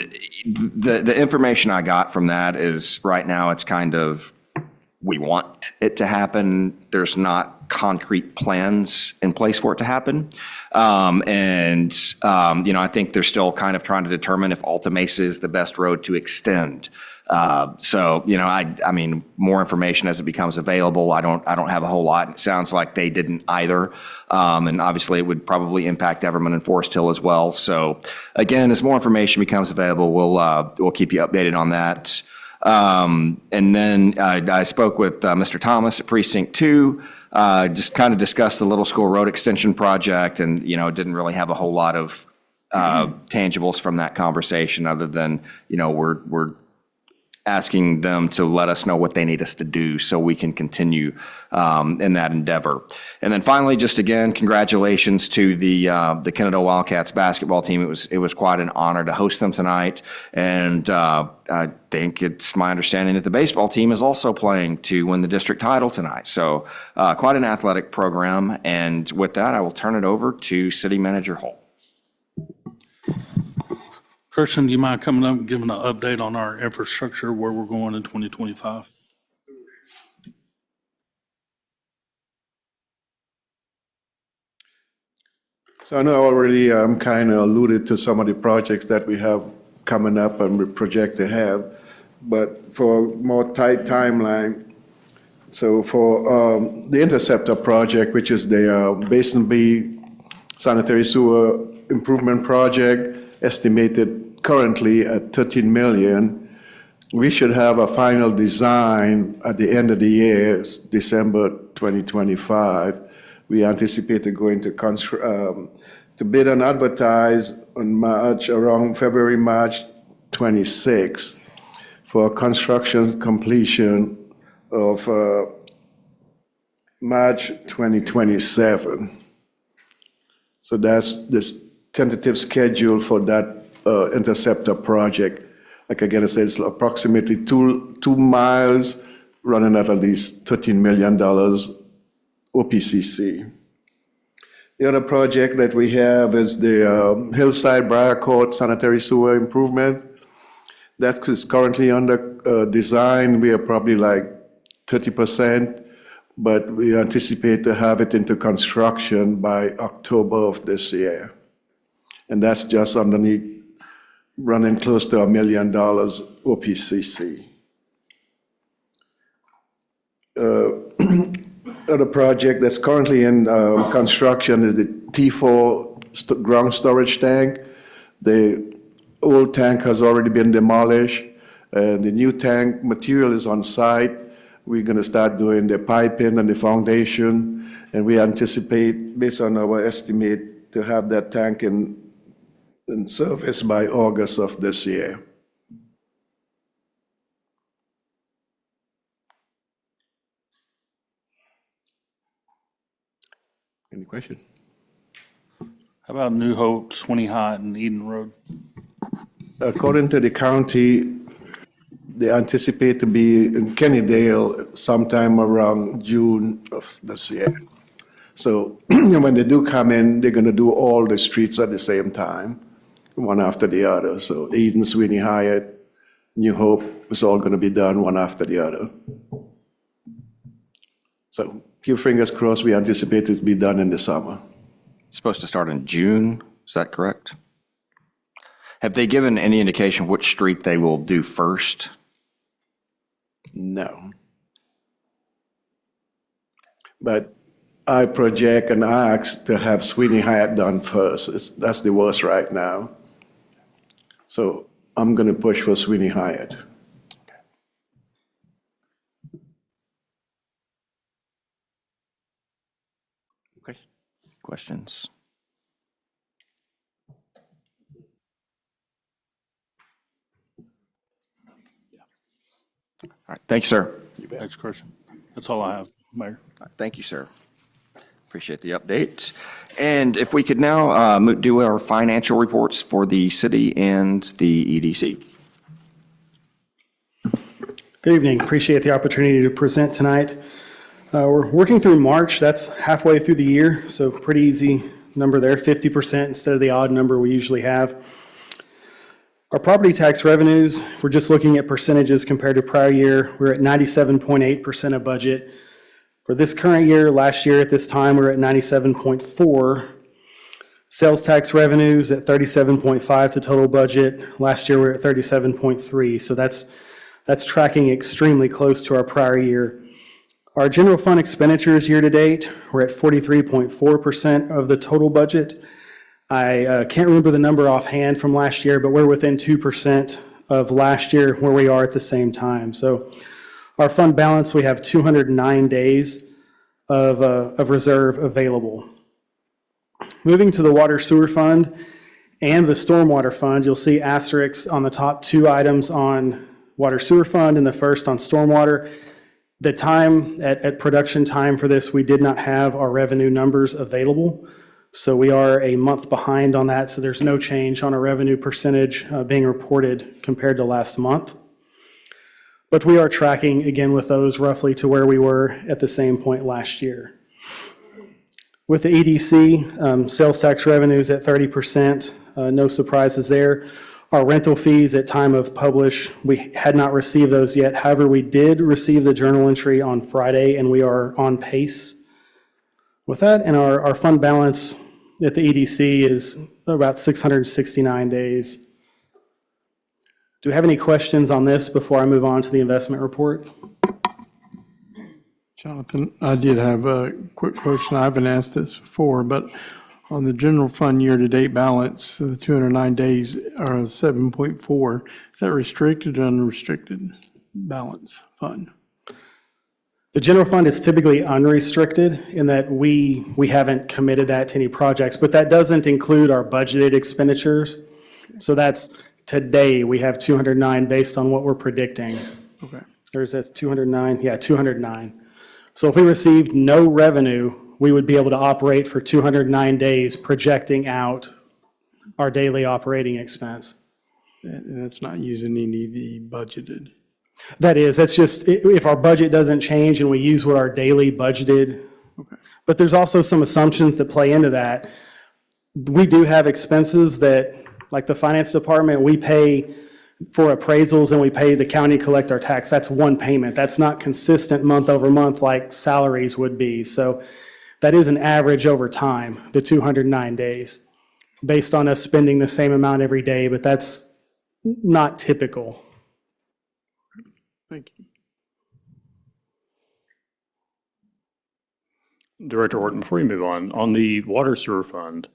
the information I got from that is right now it's kind of, we want it to happen. There's not concrete plans in place for it to happen. I think they're still kind of trying to determine if Alta Mesa is the best road to extend. I mean, more information as it becomes available. I don't have a whole lot. It sounds like they didn't either. And obviously it would probably impact Everman and Forest Hill as well. So again, as more information becomes available, we'll keep you updated on that. And then I spoke with Mr. Thomas at Precinct 2, just kind of discussed the Little School Road Extension project, and, didn't really have a whole lot of tangibles from that conversation other than, we're asking them to let us know what they need us to do so we can continue in that endeavor. And then finally, just again, congratulations to the Kennedale Wildcats basketball team. It was quite an honor to host them tonight. And I think it's my understanding that the baseball team is also playing to win the district title tonight. So quite an athletic program. And with that, I will turn it over to City Manager Holt. Christian, do you mind coming up and giving an update on our infrastructure, where we're going in 2025? So I know I already kind of alluded to some of the projects that we have coming up and we project to have, but for a more tight timeline, so for the Interceptor project, which is the Basin B sanitary sewer improvement project, estimated currently at $13 million. We should have a final design at the end of the year, December 2025. We anticipate to go into to bid and advertise on around February, March 26 for construction completion of March 2027. So that's this tentative schedule for that Interceptor project. Like again, I said, it's approximately 2 miles running at least $13 million OPCC. The other project that we have is the Hillside Briar Court sanitary sewer improvement. That is currently under design. We are probably like 30%, but we anticipate to have it into construction by October of this year. And that's just underneath, running close to $1 million OPCC. Other project that's currently in construction is the T4 ground storage tank. The old tank has already been demolished, The new tank material is on site. We're going to start doing the piping and the foundation, and we anticipate, based on our estimate, to have that tank in service by August of this year. Any question? How about New Hope, Sweeney High, and Eden Road? According to the county, they anticipate to be in Kennydale sometime around June of this year. So when they do come in, they're going to do all the streets at the same time, one after the other. So Eden, Sweeney Hyatt, New Hope is all going to be done one after the other. So keep your fingers crossed. We anticipate it to be done in the summer. It's supposed to start in June, is that correct? Have they given any indication which street they will do first? No. But I project and ask to have Sweeney Hyatt done first. That's the worst right now. So I'm going to push for Sweeney Hyatt. Okay. Questions? All right, thank you, sir. Next question. That's all I have, Mayor. All right, thank you, sir. Appreciate the update. And if we could now do our financial reports for the city and the EDC. Good evening. Appreciate the opportunity to present tonight. We're working through March. That's halfway through the year, so pretty easy number there, 50% instead of the odd number we usually have. Our property tax revenues, if we're just looking at percentages compared to prior year, we're at 97.8% of budget. For this current year, last year at this time, we're at 97.4. Sales tax revenues at 37.5 to total budget. Last year, we were at 37.3, so that's tracking extremely close to our prior year. Our general fund expenditures year-to-date, we're at 43.4% of the total budget. I can't remember the number offhand from last year, but we're within 2% of last year where we are at the same time. So our fund balance, we have 209 days of reserve available. Moving to the water sewer fund and the stormwater fund, you'll see asterisks on the top two items on water sewer fund and the first on stormwater. The time at production time for this, we did not have our revenue numbers available. So we are a month behind on that. So there's no change on a revenue percentage being reported compared to last month. But we are tracking again with those roughly to where we were at the same point last year. With the EDC, sales tax revenues at 30%, no surprises there. Our rental fees at time of publish, we had not received those yet. However, we did receive the journal entry on Friday and we are on pace with that. And our fund balance at the EDC is about 669 days. Do we have any questions on this before I move on to the investment report? Jonathan, I did have a quick question. I haven't asked this before, but on the general fund year-to-date balance, the 209 days are 7.4. Is that restricted or unrestricted balance fund? The general fund is typically unrestricted in that we haven't committed that to any projects, but that doesn't include our budgeted expenditures. So that's today, we have 209 based on what we're predicting. Okay. There's that's 209, yeah, 209. So if we received no revenue, we would be able to operate for 209 days, projecting out our daily operating expense. And that's not using any of the budgeted. That's just, if our budget doesn't change and we use what our daily budgeted. Okay. But there's also some assumptions that play into that. We do have expenses that, like the finance department, we pay for appraisals and we pay the county collect our tax. That's one payment. That's not consistent month over month like salaries would be. So that is an average over time, the 209 days, based on us spending the same amount every day, but that's not typical. Thank you. Director Horton, before you move on the water sewer fund,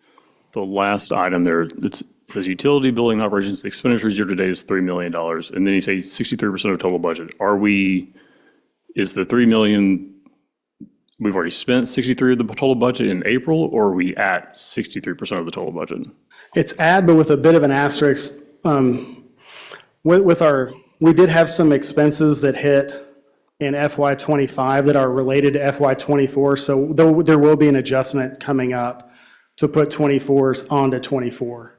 The last item there, it says utility building operations expenditures year to date is $3 million. And then you say 63% of total budget. Is the 3 million, we've already spent 63 of the total budget in April, or are we at 63% of the total budget? It's add, but with a bit of an asterisk. We did have some expenses that hit in FY '25 that are related to FY '24, so there will be an adjustment coming up to put '24s onto '24.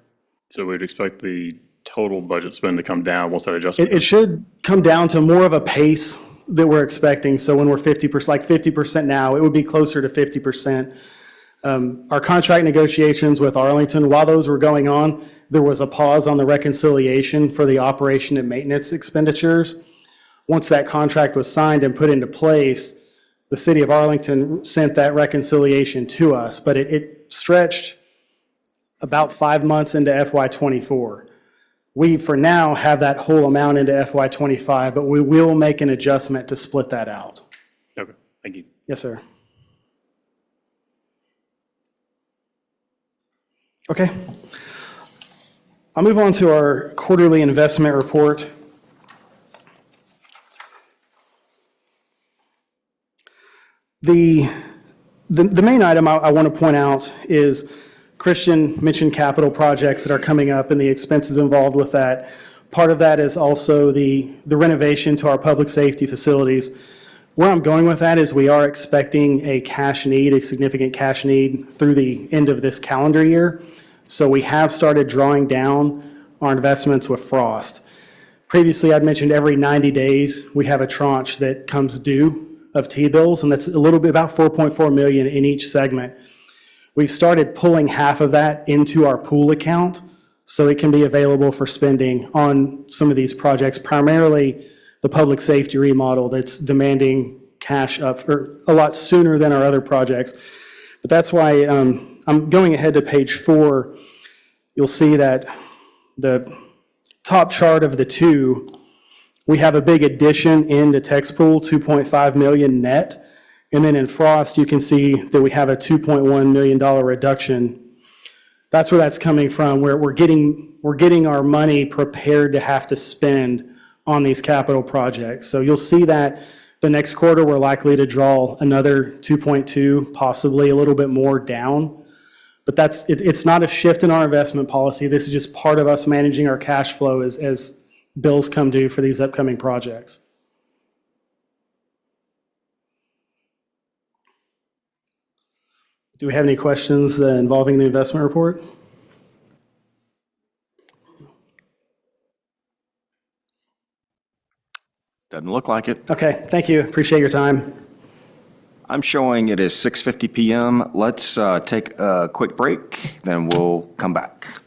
So we'd expect the total budget spend to come down once that adjustment. It should come down to more of a pace that we're expecting. So when we're 50%, like 50% now, it would be closer to 50%. Our contract negotiations with Arlington, while those were going on, there was a pause on the reconciliation for the operation and maintenance expenditures. Once that contract was signed and put into place, the city of Arlington sent that reconciliation to us, but it stretched about 5 months into FY '24. We, for now, have that whole amount into FY '25, but we will make an adjustment to split that out. Okay, thank you. Yes, sir. Okay. I'll move on to our quarterly investment report. The main item I want to point out is Christian mentioned capital projects that are coming up and the expenses involved with that. Part of that is also the renovation to our public safety facilities. Where I'm going with that is we are expecting a significant cash need through the end of this calendar year. So we have started drawing down our investments with Frost. Previously, I'd mentioned every 90 days, we have a tranche that comes due of T-bills, and that's a little bit about 4.4 million in each segment. We've started pulling half of that into our pool account so it can be available for spending on some of these projects, primarily the public safety remodel that's demanding cash up for a lot sooner than our other projects. But that's why I'm going ahead to page 4. You'll see that the top chart of the two, we have a big addition into text pool, 2.5 million net. And then in Frost, you can see that we have a $2.1 million reduction. That's where that's coming from, where we're getting our money prepared to have to spend on these capital projects. So you'll see that the next quarter, we're likely to draw another 2.2, possibly a little bit more down. But it's not a shift in our investment policy. This is just part of us managing our cash flow as bills come due for these upcoming projects. Do we have any questions involving the investment report? Doesn't look like it. Okay, thank you. Appreciate your time. I'm showing it is 6:50 PM. Let's take a quick break, then we'll come back.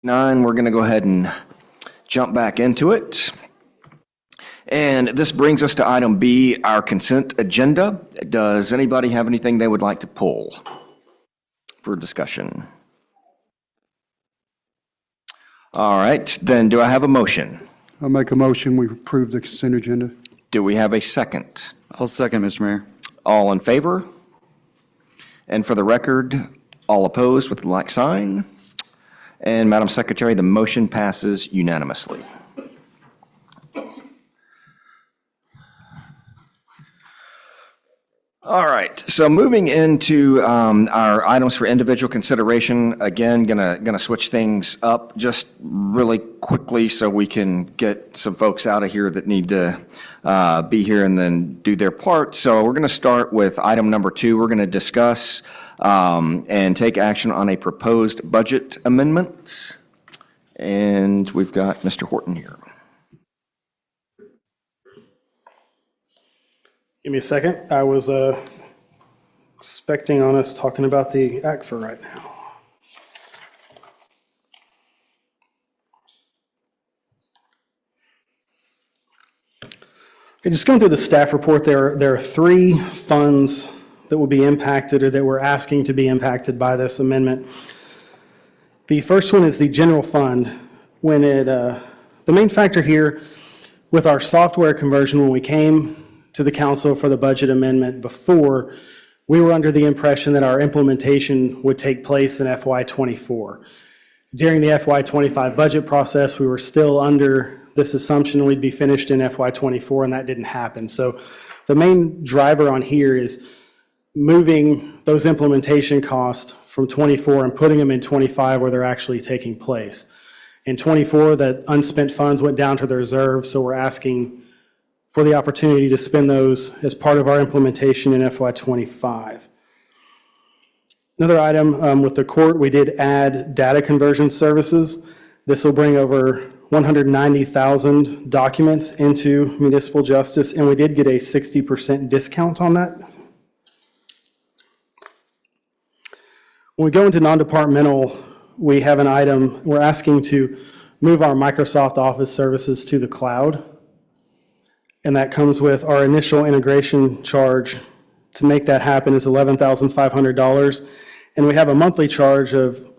9, we're going to go ahead and jump back into it. And this brings us to item B, our consent agenda. Does anybody have anything they would like to pull for discussion? All right, then do I have a motion? I'll make a motion, we approve the consent agenda. Do we have a second? I'll second, Mr. Mayor. All in favor? And for the record, all opposed with the like sign. And Madam Secretary, the motion passes unanimously. All right, so moving into our items for individual consideration, again, gonna switch things up just really quickly so we can get some folks out of here that need to be here and then do their part. So we're gonna start with item number 2. We're gonna discuss and take action on a proposed budget amendment. And we've got Mr. Horton here. Give me a second. I was expecting on us talking about the ACFA right now. Okay, just going through the staff report, there are 3 funds that will be impacted or that we're asking to be impacted by this amendment. The first one is the general fund. When the main factor here with our software conversion, when we came to the council for the budget amendment before, we were under the impression that our implementation would take place in FY24. During the FY25 budget process, we were still under this assumption we'd be finished in FY24, and that didn't happen. So the main driver on here is moving those implementation costs from 24 and putting them in 25 where they're actually taking place. In 24, the unspent funds went down to the reserve, so we're asking for the opportunity to spend those as part of our implementation in FY25. Another item with the court, we did add data conversion services. This will bring over 190,000 documents into municipal justice, and we did get a 60% discount on that. When we go into non-departmental, we have an item, we're asking to move our Microsoft Office services to the cloud. And that comes with our initial integration charge to make that happen is $11,500. And we have a monthly charge of a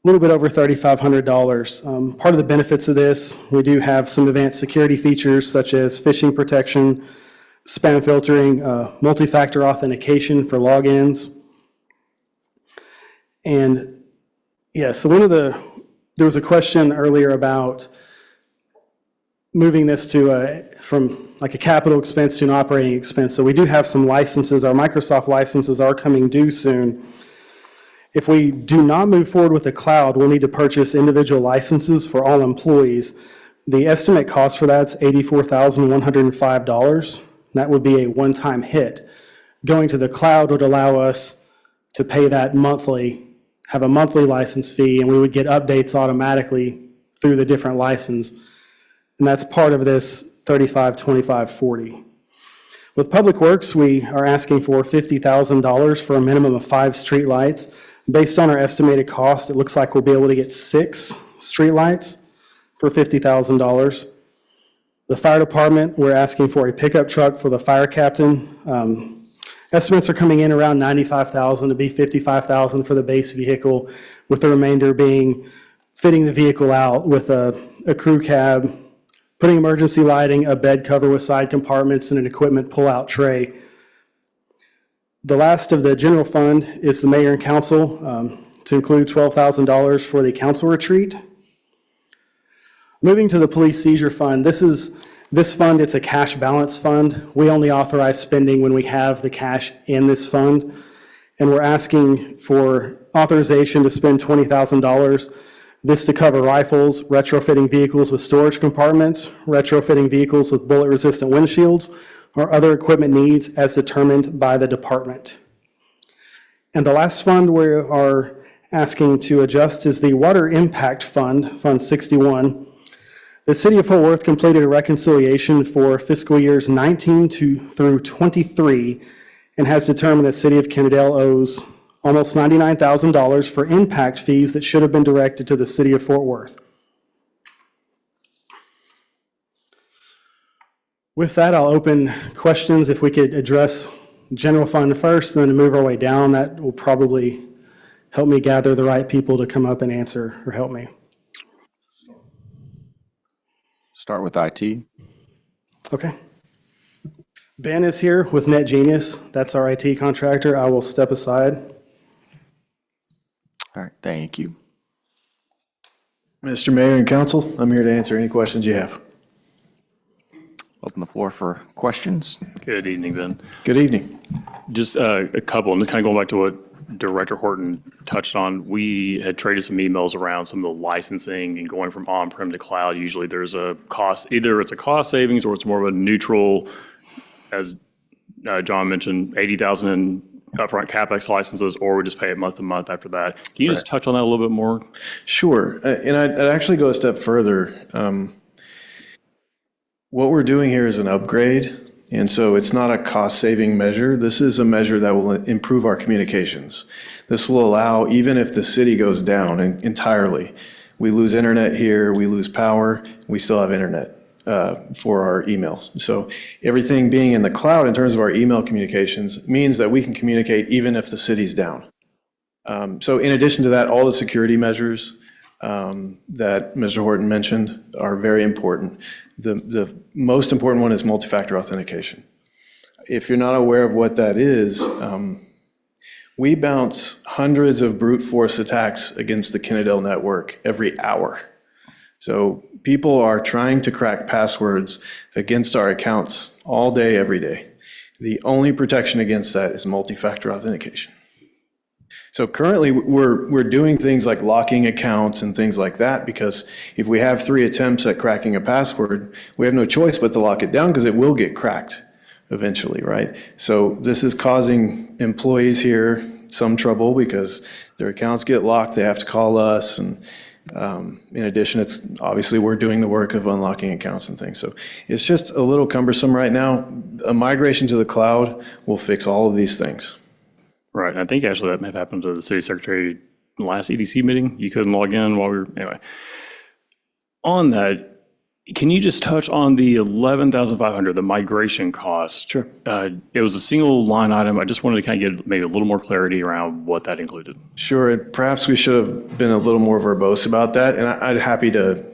little bit over $3,500. Part of the benefits of this, we do have some advanced security features such as phishing protection, spam filtering, multi-factor authentication for logins. And yeah, so there was a question earlier about moving this to from like a capital expense to an operating expense. So we do have some licenses. Our Microsoft licenses are coming due soon. If we do not move forward with the cloud, we'll need to purchase individual licenses for all employees. The estimate cost for that's $84,105. That would be a one-time hit. Going to the cloud would allow us to pay that monthly, have a monthly license fee, and we would get updates automatically through the different license. And that's part of this 35-25-40. With Public Works, we are asking for $50,000 for a minimum of 5 streetlights. Based on our estimated cost, it looks like we'll be able to get 6 streetlights for $50,000. The fire department, we're asking for a pickup truck for the fire captain. Estimates are coming in around $95,000 to be $55,000 for the base vehicle, with the remainder being fitting the vehicle out with a crew cab, putting emergency lighting, a bed cover with side compartments, and an equipment pull-out tray. The last of the general fund is the mayor and council to include $12,000 for the council retreat. Moving to the police seizure fund, this fund, it's a cash balance fund. We only authorize spending when we have the cash in this fund. And we're asking for authorization to spend $20,000. This to cover rifles, retrofitting vehicles with storage compartments, retrofitting vehicles with bullet-resistant windshields, or other equipment needs as determined by the department. And the last fund we are asking to adjust is the Water Impact Fund, Fund 61. The City of Fort Worth completed a reconciliation for fiscal years 19 through 23 and has determined that City of Kennedale owes almost $99,000 for impact fees that should have been directed to the city of Fort Worth. With that, I'll open questions. If we could address general fund first, then move our way down, that will probably help me gather the right people to come up and answer or help me. Start with IT. Okay. Ben is here with NetGenius. That's our IT contractor. I will step aside. All right, thank you. Mr. Mayor and Council, I'm here to answer any questions you have. Open the floor for questions. Good evening, Ben. Good evening. Just a couple, and just kind of going back to what Director Horton touched on. We had traded some emails around some of the licensing and going from on-prem to cloud. Usually there's a cost, either it's a cost savings or it's more of a neutral, as John mentioned, 80,000 in upfront CapEx licenses, or we just pay it month to month after that. Can you just touch on that a little bit more? Sure. And I'd actually go a step further. What we're doing here is an upgrade, and so it's not a cost-saving measure. This is a measure that will improve our communications. This will allow, even if the city goes down entirely, we lose internet here, we lose power, we still have internet for our emails. So everything being in the cloud in terms of our email communications means that we can communicate even if the city's down. So in addition to that, all the security measures that Mr. Horton mentioned are very important. The most important one is multi-factor authentication. If you're not aware of what that is, we bounce hundreds of brute force attacks against the Kennedale network every hour. So people are trying to crack passwords against our accounts all day, every day. The only protection against that is multi-factor authentication. So currently, we're doing things like locking accounts and things like that, because if we have 3 attempts at cracking a password, we have no choice but to lock it down because it will get cracked eventually, right? So this is causing employees here some trouble because their accounts get locked, they have to call us, and in addition, it's obviously we're doing the work of unlocking accounts and things. So it's just a little cumbersome right now. A migration to the cloud will fix all of these things. Right, and I think actually that may have happened to the city secretary in the last EDC meeting. You couldn't log in while we were, anyway. On that, can you just touch on the $11,500, the migration cost? Sure. It was a single line item. I just wanted to kind of get maybe a little more clarity around what that included. Sure, and perhaps we should have been a little more verbose about that, and I'd happy to,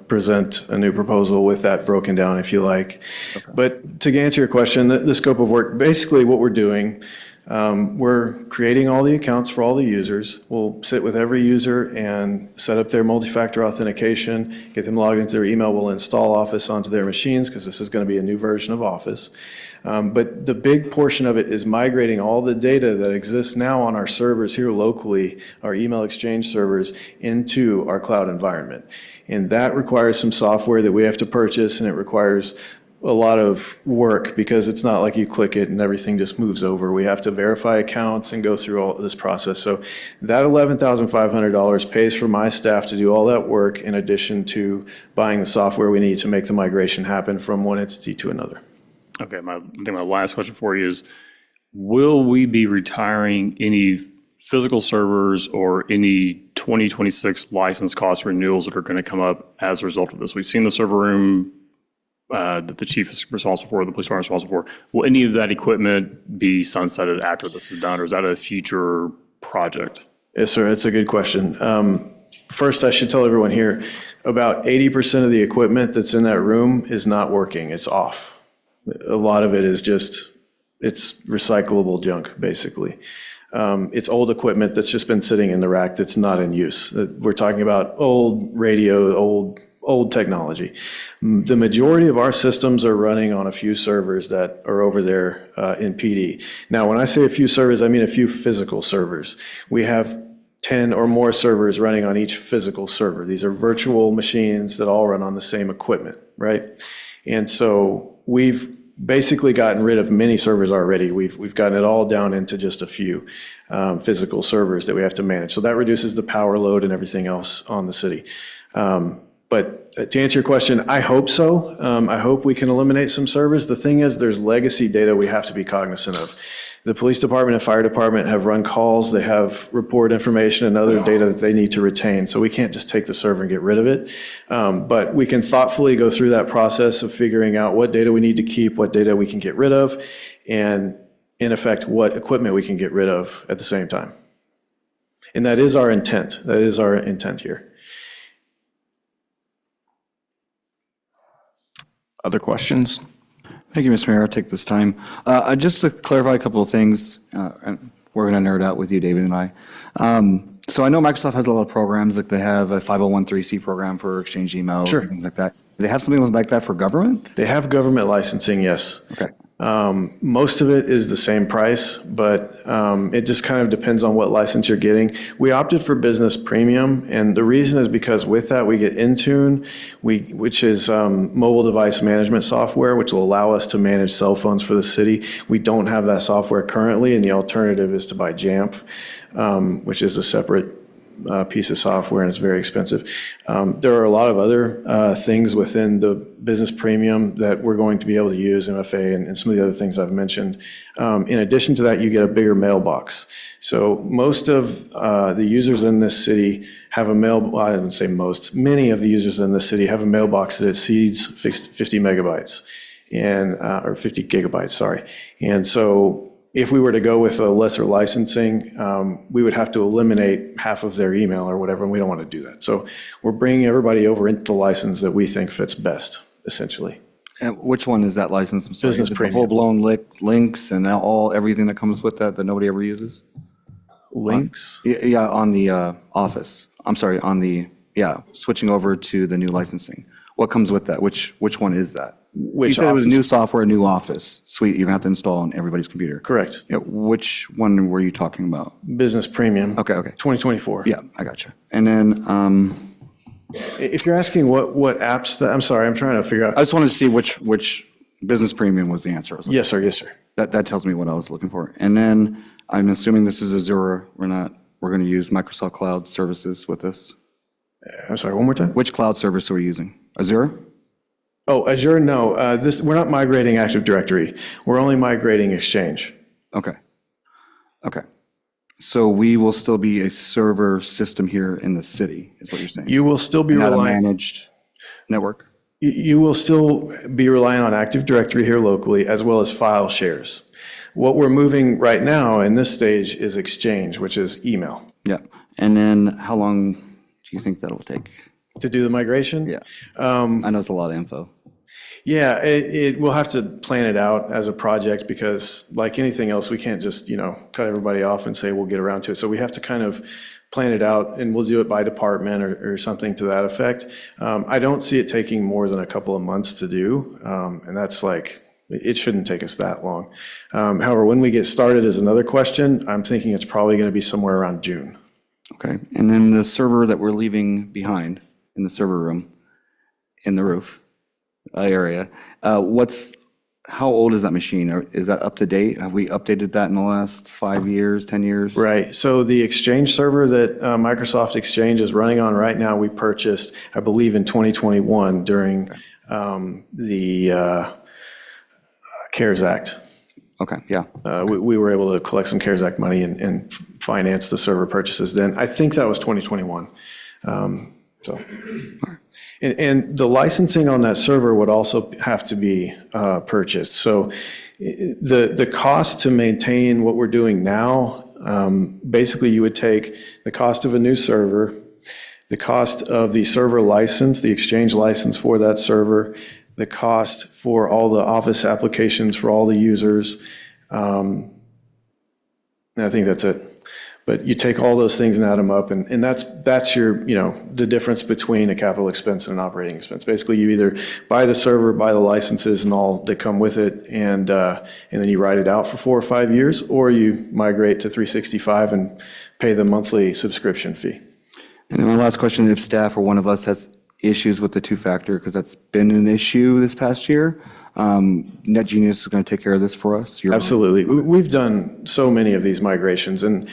present a new proposal with that broken down if you like. Okay. But to answer your question, the scope of work, basically what we're doing, we're creating all the accounts for all the users. We'll sit with every user and set up their multi-factor authentication, get them logged into their email. We'll install Office onto their machines because this is going to be a new version of Office. But the big portion of it is migrating all the data that exists now on our servers here locally, our email exchange servers, into our cloud environment. And that requires some software that we have to purchase, and it requires a lot of work because it's not like you click it and everything just moves over. We have to verify accounts and go through all this process. So that $11,500 pays for my staff to do all that work in addition to buying the software we need to make the migration happen from one entity to another. Okay, I think my last question for you is, will we be retiring any physical servers or any 2026 license cost renewals that are going to come up as a result of this? We've seen the server room that the chief is responsible for, the police department is responsible for. Will any of that equipment be sunsetted after this is done, or is that a future project? Yes, sir, that's a good question. First, I should tell everyone here, about 80% of the equipment that's in that room is not working, it's off. A lot of it is just, it's recyclable junk, basically. It's old equipment that's just been sitting in the rack that's not in use. We're talking about old radio, old technology. The majority of our systems are running on a few servers that are over there in PD. Now, when I say a few servers, I mean a few physical servers. We have 10 or more servers running on each physical server. These are virtual machines that all run on the same equipment, right? And so we've basically gotten rid of many servers already. We've gotten it all down into just a few physical servers that we have to manage. So that reduces the power load and everything else on the city. But to answer your question, I hope so. I hope we can eliminate some servers. The thing is, there's legacy data we have to be cognizant of. The police department and fire department have run calls, they have report information and other data that they need to retain. So we can't just take the server and get rid of it. But we can thoughtfully go through that process of figuring out what data we need to keep, what data we can get rid of, and in effect, what equipment we can get rid of at the same time. And that is our intent. That is our intent here. Other questions? Thank you, Mr. Mayor. I'll take this time. Just to clarify a couple of things, and we're going to nerd out with you, David and I. So I know Microsoft has a lot of programs, like they have a 501(c) program for Exchange email, Sure. things like that. Do they have something like that for government? They have government licensing, yes. Okay. Most of it is the same price, but it just kind of depends on what license you're getting. We opted for Business Premium, and the reason is because with that we get Intune, which is mobile device management software, which will allow us to manage cell phones for the city. We don't have that software currently, and the alternative is to buy Jamf, which is a separate piece of software, and it's very expensive. There are a lot of other things within the Business Premium that we're going to be able to use, MFA and some of the other things I've mentioned. In addition to that, you get a bigger mailbox. So most of the users in this city have a well, I didn't say most, many of the users in this city have a mailbox that exceeds 50 megabytes and, or 50 gigabytes, sorry. And so if we were to go with a lesser licensing, we would have to eliminate half of their email or whatever, and we don't want to do that. So we're bringing everybody over into the license that we think fits best, essentially. And which one is that license? I'm sorry. Business Is it the Premium. full-blown links and everything that comes with that nobody ever uses? Links? Yeah, on the Office. I'm sorry, on the, switching over to the new licensing. What comes with that? Which one is that? You said it was new software, new Office suite you're going to have to install on everybody's computer. Correct. Yeah, which one were you talking about? Business Premium. Okay. 2024. Yeah, I got you. And then, If you're asking what apps, I'm sorry, I'm trying to figure out. I just wanted to see which Business Premium was the answer. Yes, sir. Yes, sir. That tells me what I was looking for. And then I'm assuming this is Azure. We're going to use Microsoft Cloud Services with this. I'm sorry, one more time? Which cloud service are we using? Azure? Oh, Azure, no. We're not migrating Active Directory. We're only migrating Exchange. Okay. So we will still be a server system here in the city, is what you're saying? You will still be Not a relying. managed network? You will still be relying on Active Directory here locally, as well as file shares. What we're moving right now in this stage is Exchange, which is email. Yeah. And then how long do you think that'll take? To do the migration? Yeah. I know it's a lot of info. Yeah, we'll have to plan it out as a project because like anything else, we can't just, cut everybody off and say we'll get around to it. So we have to kind of plan it out and we'll do it by department or something to that effect. I don't see it taking more than a couple of months to do. And that's it shouldn't take us that long. However, when we get started is another question. I'm thinking it's probably going to be somewhere around June. Okay. And then the server that we're leaving behind in the server room, in the roof area, how old is that machine? Or is that up to date? Have we updated that in the last 5 years, 10 years? Right. So the Exchange server that Microsoft Exchange is running on right now, we purchased, I believe, in 2021 during the CARES Act. Okay, yeah. We were able to collect some CARES Act money and finance the server purchases then. I think that was 2021. And the licensing on that server would also have to be purchased. So the cost to maintain what we're doing now, basically you would take the cost of a new server, the cost of the server license, the Exchange license for that server, the cost for all the Office applications for all the users. And I think that's it. But you take all those things and add them up, and that's your, the difference between a capital expense and an operating expense. Basically, you either buy the server, buy the licenses and all that come with it, and then you ride it out for 4 or 5 years, or you migrate to 365 and pay the monthly subscription fee. And then my last question, if staff or one of us has issues with the two-factor, because that's been an issue this past year, NetGenius is going to take care of this for us? Absolutely. We've done so many of these migrations, and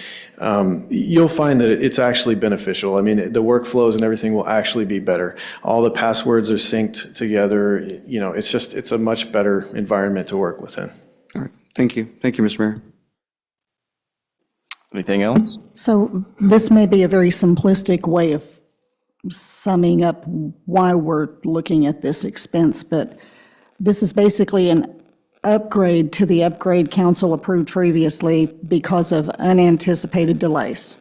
you'll find that it's actually beneficial. I mean, the workflows and everything will actually be better. All the passwords are synced together. It's a much better environment to work within. All right. Thank you. Thank you, Mr. Mayor. Anything else? So this may be a very simplistic way of summing up why we're looking at this expense, but this is basically an upgrade to the upgrade council approved previously because of unanticipated delays.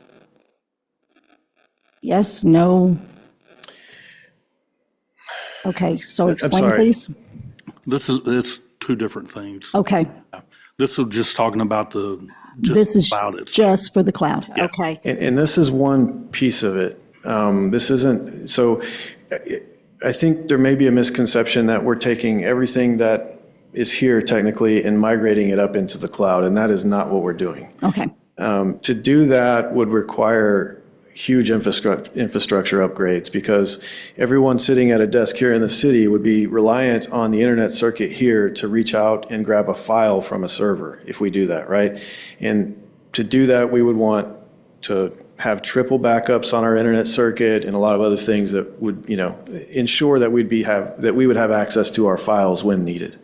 Yes, no? Okay, so explain, sorry. please. It's two different things. Okay, This is just talking about this is about it. just for the cloud. Okay. And this is one piece of it. This isn't, so I think there may be a misconception that we're taking everything that is here technically and migrating it up into the cloud, and that is not what we're doing. Okay. To do that would require huge infrastructure upgrades because everyone sitting at a desk here in the city would be reliant on the internet circuit here to reach out and grab a file from a server if we do that, right? And to do that, we would want to have triple backups on our internet circuit and a lot of other things that would, ensure that we would have access to our files when needed.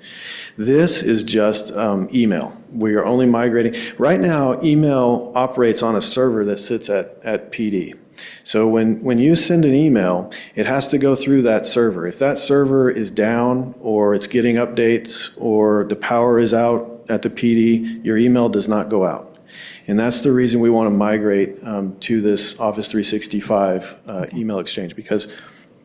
This is just email. We are only migrating. Right now, email operates on a server that sits at PD. So when you send an email, it has to go through that server. If that server is down or it's getting updates or the power is out at the PD, your email does not go out. And that's the reason we want to migrate to this Office 365 email exchange, because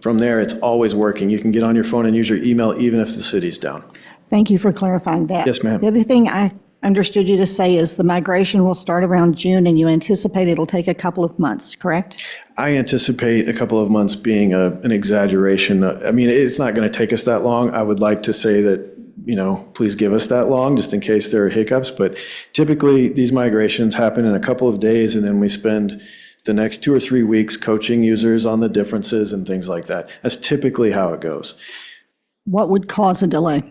from there, it's always working. You can get on your phone and use your email even if the city's down. Thank you for clarifying that. Yes, ma'am. The other thing I understood you to say is the migration will start around June, and you anticipate it'll take a couple of months, correct? I anticipate a couple of months being an exaggeration. I mean, it's not going to take us that long. I would like to say that, please give us that long just in case there are hiccups. But typically, these migrations happen in a couple of days, and then we spend the next 2 or 3 weeks coaching users on the differences and things like that. That's typically how it goes. What would cause a delay?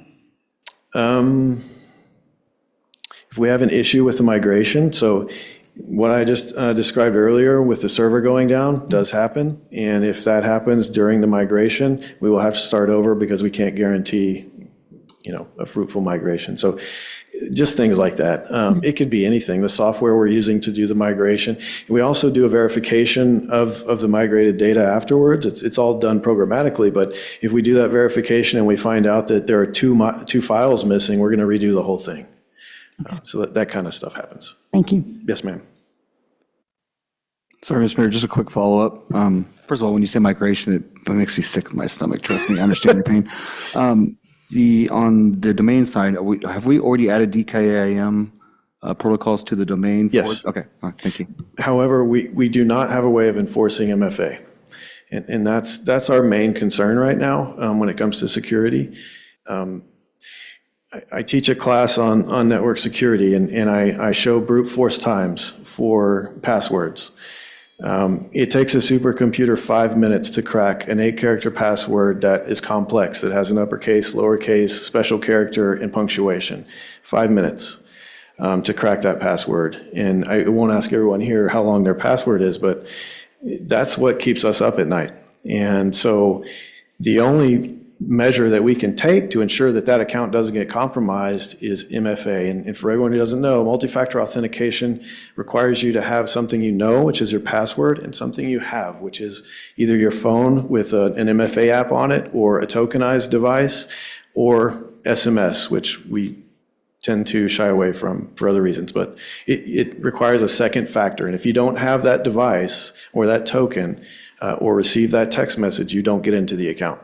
If we have an issue with the migration, so what I just described earlier with the server going down does happen. And if that happens during the migration, we will have to start over because we can't guarantee, a fruitful migration. So just things like that. It could be anything. The software we're using to do the migration. We also do a verification of the migrated data afterwards. It's all done programmatically, but if we do that verification and we find out that there are two files missing, we're going to redo the whole thing. So that kind of stuff happens. Thank you. Yes, ma'am. Sorry, Mr. Mayor, just a quick follow-up. First of all, when you say migration, it makes me sick in my stomach. Trust me, I understand your pain. On the domain side, have we already added DKIM protocols to the domain? Yes. Okay, all right, thank you. However, we do not have a way of enforcing MFA. And that's our main concern right now when it comes to security. I teach a class on network security, and I show brute force times for passwords. It takes a supercomputer 5 minutes to crack an 8-character password that is complex, that has an uppercase, lowercase, special character, and punctuation. 5 minutes to crack that password. And I won't ask everyone here how long their password is, but that's what keeps us up at night. And so the only measure that we can take to ensure that that account doesn't get compromised is MFA. And for everyone who doesn't know, multi-factor authentication requires you to have something you know, which is your password, and something you have, which is either your phone with an MFA app on it, or a tokenized device, or SMS, which we tend to shy away from for other reasons. But it requires a second factor. And if you don't have that device or that token or receive that text message, you don't get into the account.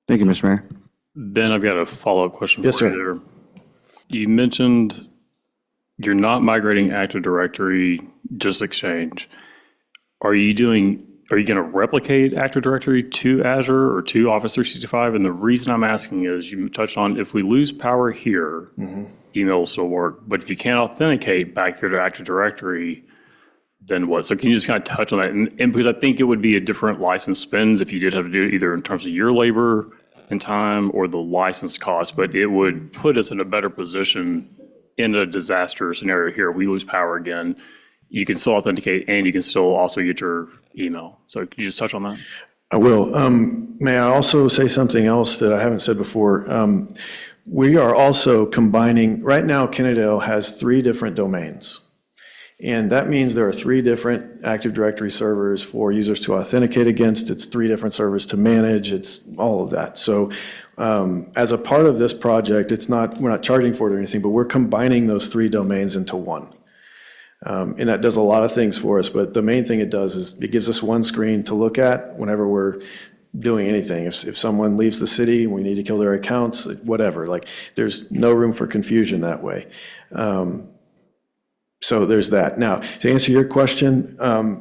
Thank you, Mr. Mayor. Ben, I've got a follow-up question Yes, for sir. you there. You mentioned you're not migrating Active Directory, just Exchange. Are you going to replicate Active Directory to Azure or to Office 365? And the reason I'm asking is you touched on if we lose power here, email will still work. But if you can't authenticate back here to Active Directory, then what? So can you just kind of touch on that? And because I think it would be a different license spend if you did have to do it either in terms of your labor and time or the license cost, but it would put us in a better position in a disaster scenario here. If we lose power again, you can still authenticate and you can still also get your email. So can you just touch on that? I will. May I also say something else that I haven't said before? We are also combining, right now, Kennedale has 3 different domains. And that means there are 3 different Active Directory servers for users to authenticate against. It's 3 different servers to manage. It's all of that. So as a part of this project, we're not charging for it or anything, but we're combining those 3 domains into one. And that does a lot of things for us, but the main thing it does is it gives us one screen to look at whenever we're doing anything. If someone leaves the city, we need to kill their accounts, whatever, like there's no room for confusion that way. So there's that. Now, to answer your question,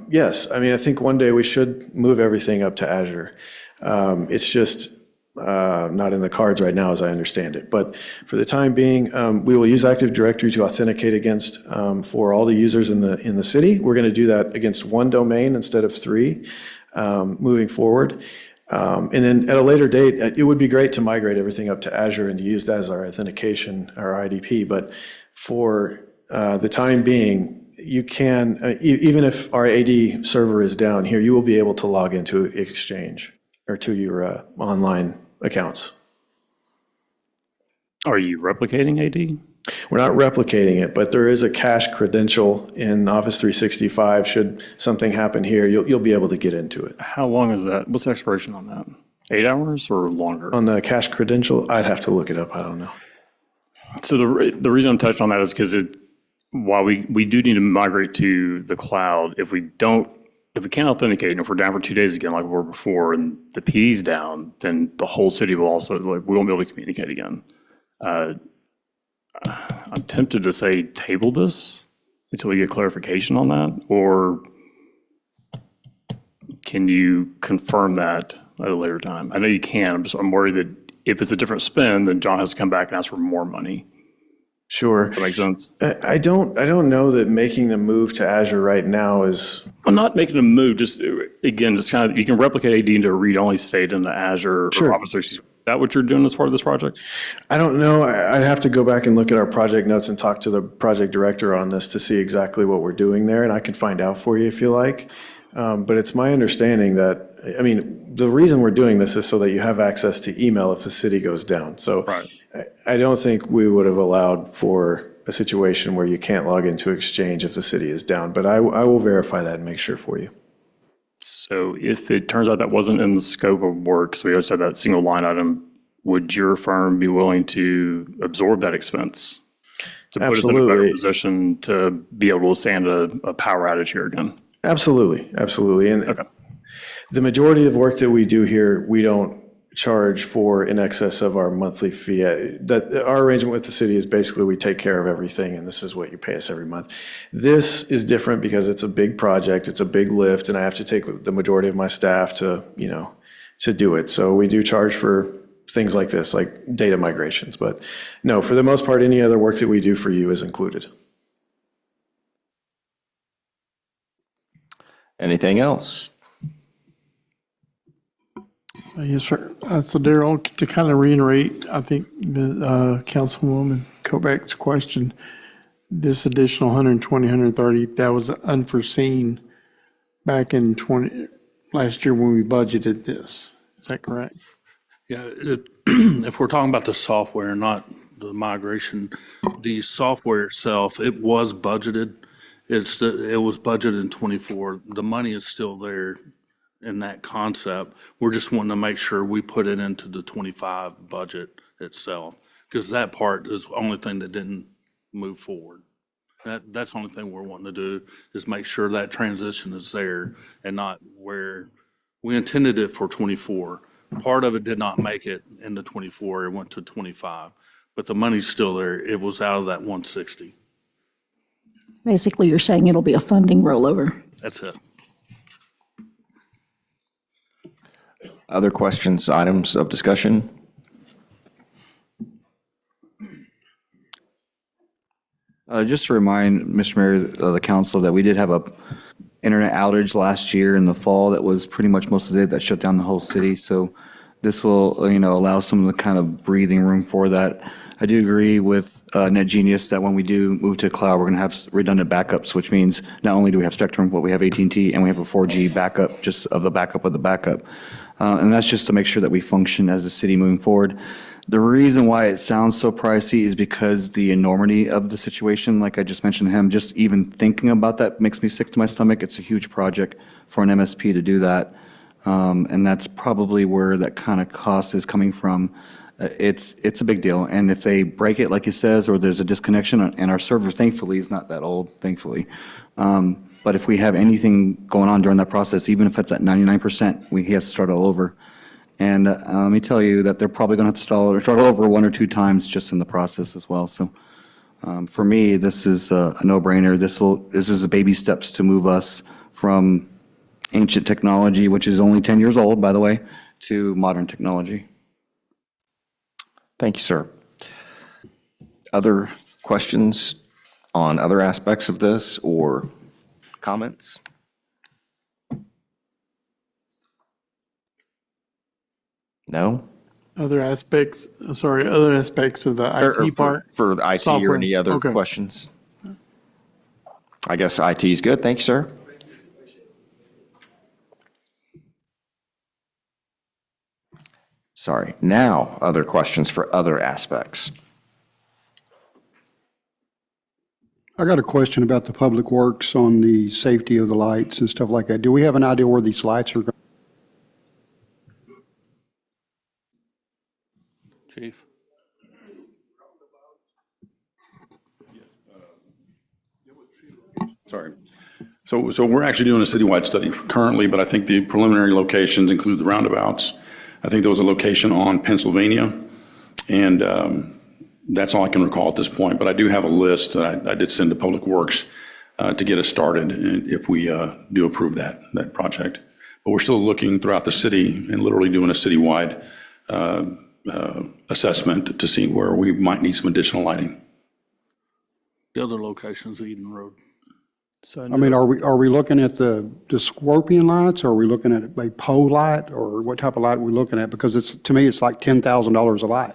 yes, I mean, I think one day we should move everything up to Azure. It's just not in the cards right now, as I understand it. But for the time being, we will use Active Directory to authenticate against for all the users in the city. We're going to do that against 1 domain instead of 3 moving forward. And then at a later date, it would be great to migrate everything up to Azure and to use that as our authentication, our IDP. But for the time being, you can, even if our AD server is down here, you will be able to log into Exchange or to your online accounts. Are you replicating AD? We're not replicating it, but there is a cache credential in Office 365. Should something happen here, you'll be able to get into it. How long is that? What's the expiration on that? 8 hours or longer? On the cache credential, I'd have to look it up. I don't know. So the reason I'm touching on that is because while we do need to migrate to the cloud, if we can't authenticate, and if we're down for 2 days again like we were before, and the PD's down, then the whole city will also, we won't be able to communicate again. I'm tempted to say table this until we get clarification on that, or can you confirm that at a later time? I know you can, I'm worried that if it's a different spend, then John has to come back and ask for more money. Sure. That makes sense. I don't know that making the move to Azure right now is. I'm not making a move, just kind of, you can replicate AD into a read-only state into Azure or Office 365. Is that what you're doing as part of this project? I don't know. I'd have to go back and look at our project notes and talk to the project director on this to see exactly what we're doing there, and I can find out for you if you like. But it's my understanding that, I mean, the reason we're doing this is so that you have access to email if the city goes down. So I don't think we would have allowed for a situation where you can't log into Exchange if the city is down, but I will verify that and make sure for you. So if it turns out that wasn't in the scope of work, so we always had that single line item, would your firm be willing to absorb that expense? To put us in a better position to be able to withstand a power outage here again? Absolutely, absolutely. And the majority of work that we do here, we don't charge for in excess of our monthly fee. Our arrangement with the city is basically we take care of everything, and this is what you pay us every month. This is different because it's a big project, it's a big lift, and I have to take the majority of my staff to do it. So we do charge for things like this, like data migrations. But no, for the most part, any other work that we do for you is included. Anything else? Yes, sir. So Darrell, to kind of reiterate, I think Councilwoman Kovacs' question, this additional 120, 130, that was unforeseen back in last year when we budgeted this. Is that correct? Yeah, if we're talking about the software, not the migration, the software itself, it was budgeted. It was budgeted in '24. The money is still there in that concept. We're just wanting to make sure we put it into the '25 budget itself, because that part is the only thing that didn't move forward. That's the only thing we're wanting to do, is make sure that transition is there and not where we intended it for '24. Part of it did not make it into '24, it went to '25, but the money's still there. It was out of that 160. Basically, you're saying it'll be a funding rollover. That's it. Other questions, items of discussion? Just to remind Mr. Mayor, the council, that we did have a internet outage last year in the fall that was pretty much most of the day, that shut down the whole city. So this will, allow some of the kind of breathing room for that. I do agree with NetGenius that when we do move to cloud, we're going to have redundant backups, which means not only do we have Spectrum, but we have AT&T, and we have a 4G backup, just of the backup of the backup. And that's just to make sure that we function as a city moving forward. The reason why it sounds so pricey is because the enormity of the situation, like I just mentioned to him, just even thinking about that makes me sick to my stomach. It's a huge project for an MSP to do that. And that's probably where that kind of cost is coming from. It's a big deal. And if they break it, like he says, or there's a disconnection, and our server, thankfully, is not that old, thankfully. But if we have anything going on during that process, even if it's at 99%, he has to start all over. And let me tell you that they're probably going to have to start over 1 or 2 times just in the process as well. So for me, this is a no-brainer. This is a baby steps to move us from ancient technology, which is only 10 years old, by the way, to modern technology. Thank you, sir. Other questions on other aspects of this or comments? No? Other aspects of the IT part? For the IT Software. or any other Okay. questions? I guess IT is good. Thank you, sir. Sorry. Now, other questions for other aspects. I got a question about the public works on the safety of the lights and stuff like that. Do we have an idea where these lights are going? Chief? Sorry. So we're actually doing a citywide study currently, but I think the preliminary locations include the roundabouts. I think there was a location on Pennsylvania, and that's all I can recall at this point. But I do have a list that I did send to Public Works to get us started if we do approve that project. But we're still looking throughout the city and literally doing a citywide assessment to see where we might need some additional lighting. The other location's Eden Road. I mean, are we looking at the scorpion lights, or are we looking at a pole light, or what type of light are we looking at? Because to me, it's like $10,000 a light.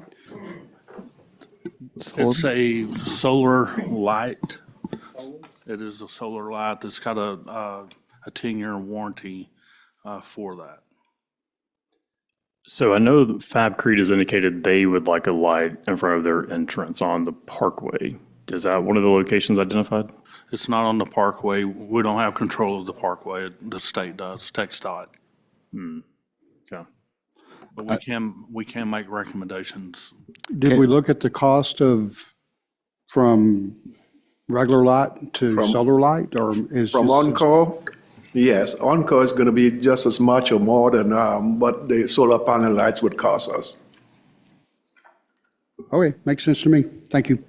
It's a solar light. It is a solar light that's got a 10-year warranty for that. So I know that Fab Creed has indicated they would like a light in front of their entrance on the Parkway. Is that one of the locations identified? It's not on the Parkway. We don't have control of the Parkway. The state does, TxDOT. Okay. But we can make recommendations. Did we look at the cost from regular light to solar light, or is From just- on-call? Yes, on-call is going to be just as much or more than what the solar panel lights would cost us. Okay, makes sense to me. Thank you.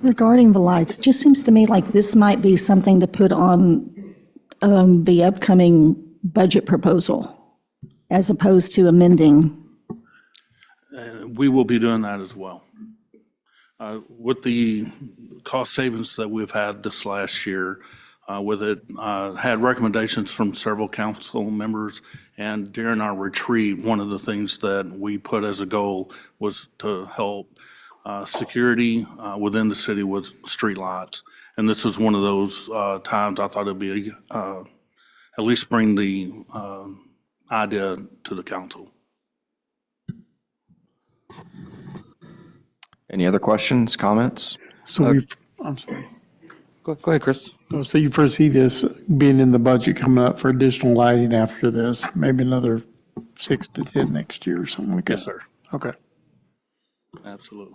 Regarding the lights, it just seems to me like this might be something to put on the upcoming budget proposal, as opposed to amending. We will be doing that as well. With the cost savings that we've had this last year, with it, had recommendations from several council members, and during our retreat, one of the things that we put as a goal was to help security within the city with streetlights. And this is one of those times I thought it'd be at least bring the idea to the council. Any other questions, comments? So I'm sorry. Go ahead, Chris. So you foresee this being in the budget coming up for additional lighting after this, maybe another 6 to 10 next year or something like that? Yes, sir. Okay. Absolutely.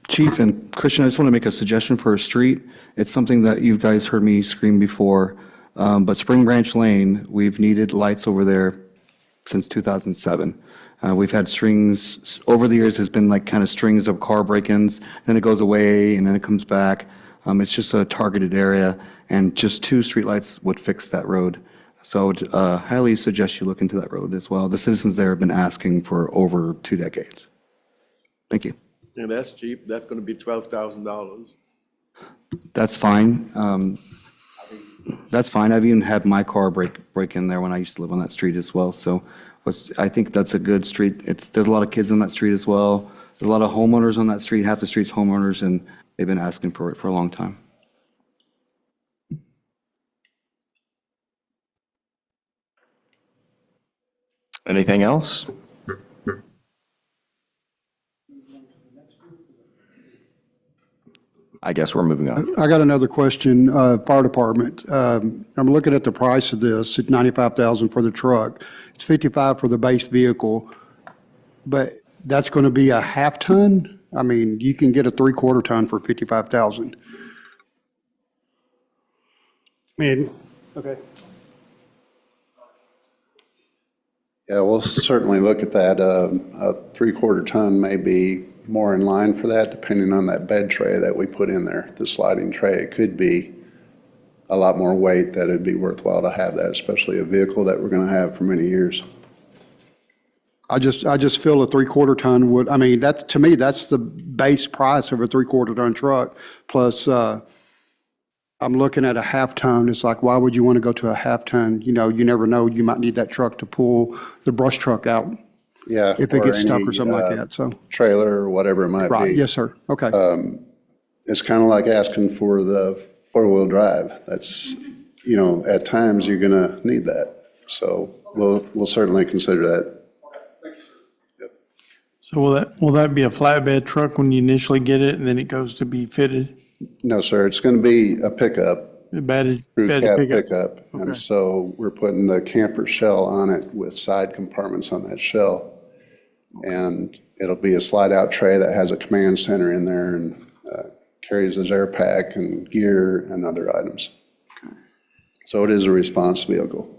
Chief and Christian, I just want to make a suggestion for a street. It's something that you guys heard me scream before, but Spring Branch Lane, we've needed lights over there since 2007. We've had strings, over the years, has been like kind of strings of car break-ins, then it goes away, and then it comes back. It's just a targeted area, and just 2 streetlights would fix that road. So I would highly suggest you look into that road as well. The citizens there have been asking for over 2 decades. Thank you. And that's cheap. That's going to be $12,000. That's fine. That's fine. I've even had my car break in there when I used to live on that street as well. So I think that's a good street. There's a lot of kids on that street as well. There's a lot of homeowners on that street. Half the street's homeowners, and they've been asking for it for a long time. Anything else? I guess we're moving on. I got another question, fire department. I'm looking at the price of this, at $95,000 for the truck. It's $55,000 for the base vehicle, but that's going to be a half ton? I mean, you can get a 3/4 ton for $55,000. Okay. Yeah, we'll certainly look at that. A 3/4 ton may be more in line for that, depending on that bed tray that we put in there, the sliding tray. It could be a lot more weight that it'd be worthwhile to have that, especially a vehicle that we're going to have for many years. I just feel a 3/4 ton would, I mean, that, to me, that's the base price of a 3/4 ton truck. Plus, I'm looking at a half ton. It's like, why would you want to go to a half ton? You know, you never know. You might need that truck to pull the brush truck out. Yeah. If it gets stuck any, or something like that, so. Trailer or whatever it might be. Right, yes, sir. Okay. It's kind of like asking for the four-wheel drive. That's, you know, at times you're going to need that. So we'll certainly consider that. So will that be a flatbed truck when you initially get it and then it goes to be fitted? No, sir, it's going to be a pickup, Batted crew cab pickup? pickup. Okay. And so we're putting the camper shell on it with side compartments on that shell. And it'll be a slide-out tray that has a command center in there and carries his air pack and gear and other items. So it is a response vehicle.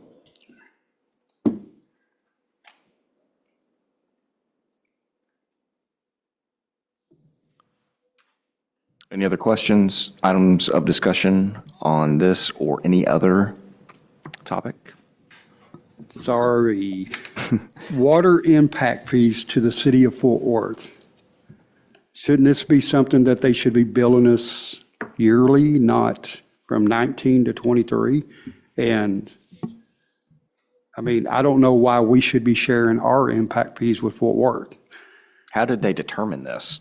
Any other questions, items of discussion on this or any other topic? Sorry. Water impact fees to the city of Fort Worth. Shouldn't this be something that they should be billing us yearly, not from 19 to 23? And, I mean, I don't know why we should be sharing our impact fees with Fort Worth. How did they determine this?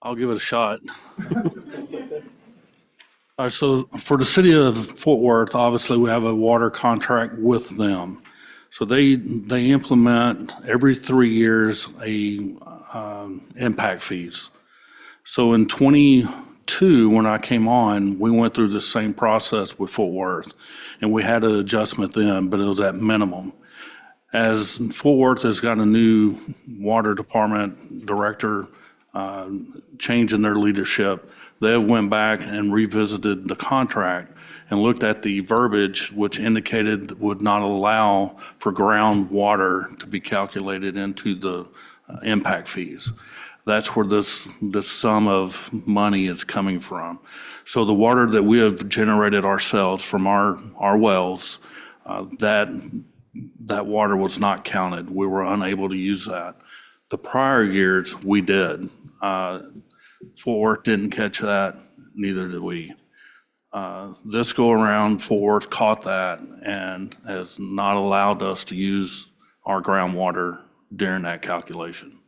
I'll give it a shot. So for the city of Fort Worth, obviously, we have a water contract with them. So they implement every 3 years impact fees. So in 22, when I came on, we went through the same process with Fort Worth, and we had an adjustment then, but it was at minimum. As Fort Worth has got a new water department director, change in their leadership, they went back and revisited the contract and looked at the verbiage, which indicated would not allow for groundwater to be calculated into the impact fees. That's where this sum of money is coming from. So the water that we have generated ourselves from our wells, that water was not counted. We were unable to use that. The prior years, we did. Fort Worth didn't catch that, neither did we. This go around, Fort Worth caught that and has not allowed us to use our groundwater during that calculation.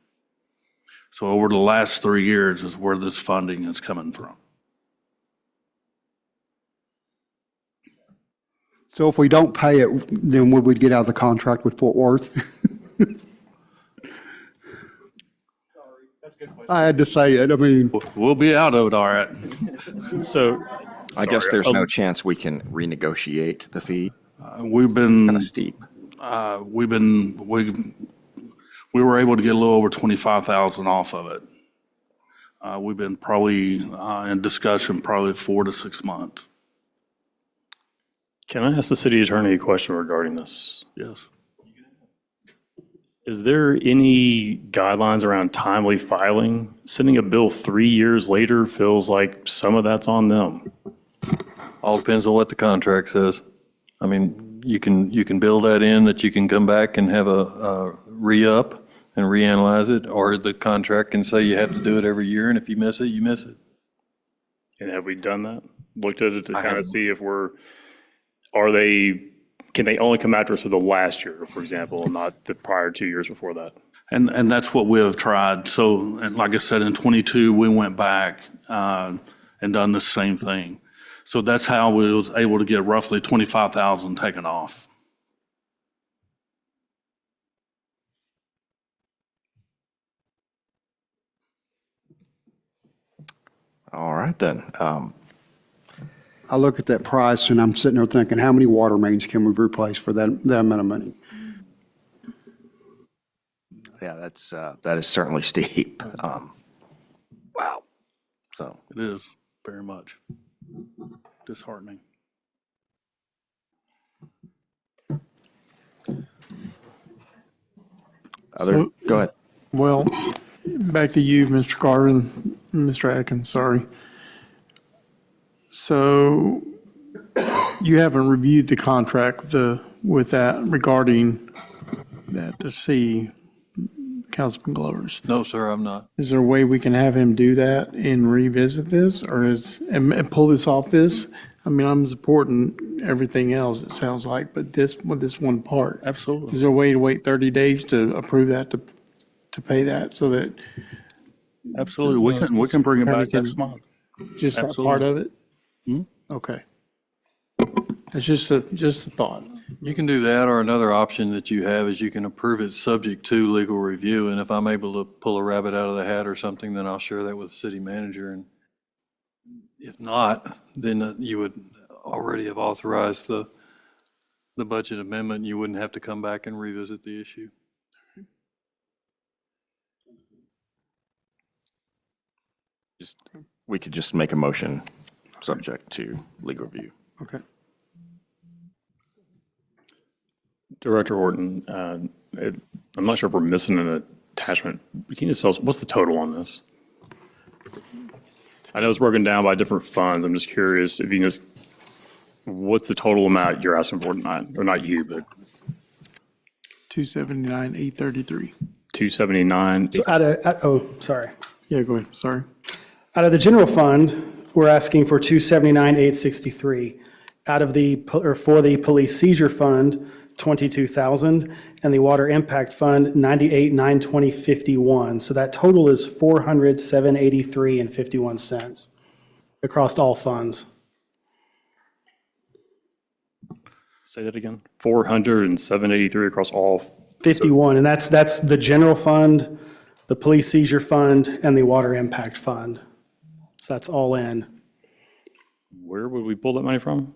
So over the last 3 years is where this funding is coming from. So if we don't pay it, then we would get out of the contract with Fort Worth? I had to say it, I mean. We'll be out of it, all right. So I guess there's no chance we can renegotiate the fee? We've been. Kind of steep. We were able to get a little over 25,000 off of it. We've been probably in discussion probably 4 to 6 months. Can I ask the city attorney a question regarding this? Yes. Is there any guidelines around timely filing? Sending a bill 3 years later feels like some of that's on them. All depends on what the contract says. I mean, you can build that in, that you can come back and have a re-up and reanalyze it, or the contract can say you have to do it every year, and if you miss it, you miss it. And have we done that? Looked at it to kind of see if can they only come after us for the last year, for example, not the prior 2 years before that? And that's what we have tried. So, and like I said, in 22, we went back and done the same thing. So that's how we was able to get roughly 25,000 taken off. All right, then. I look at that price and I'm sitting there thinking, how many water mains can we replace for that amount of money? Yeah, that is certainly steep. Wow. So, It is very much disheartening. go ahead. Well, back to you, Mr. Carter and Mr. Atkins, sorry. So you haven't reviewed the contract with that regarding that to see Councilman Glover's. No, sir, I'm not. Is there a way we can have him do that and revisit this and pull this off this? I mean, I'm supporting everything else, it sounds like, but with this one part. Absolutely. Is there a way to wait 30 days to approve that, to pay that so that? Absolutely. We can bring it back Can- next month. Just that Absolutely. part of it? Hmm? Okay. It's just a thought. You can do that, or another option that you have is you can approve it subject to legal review. And if I'm able to pull a rabbit out of the hat or something, then I'll share that with the city manager. And if not, then you would already have authorized the budget amendment. You wouldn't have to come back and revisit the issue. We could just make a motion subject to legal review. Okay. Director Horton, I'm not sure if we're missing an attachment. Can you just tell us, what's the total on this? I know it's broken down by different funds. I'm just curious if you can just, what's the total amount you're asking for tonight? Or not you, but 279, 833. 279. So sorry. Yeah, go ahead, sorry. Out of the general fund, we're asking for 279,863. Out of for the police seizure fund, 22,000, and the water impact fund, 98,920.51. So that total is 407.83 cents across all funds. Say that again. 407.83 across all. 51, and that's the general fund, the police seizure fund, and the water impact fund. So that's all in. Where would we pull that money from?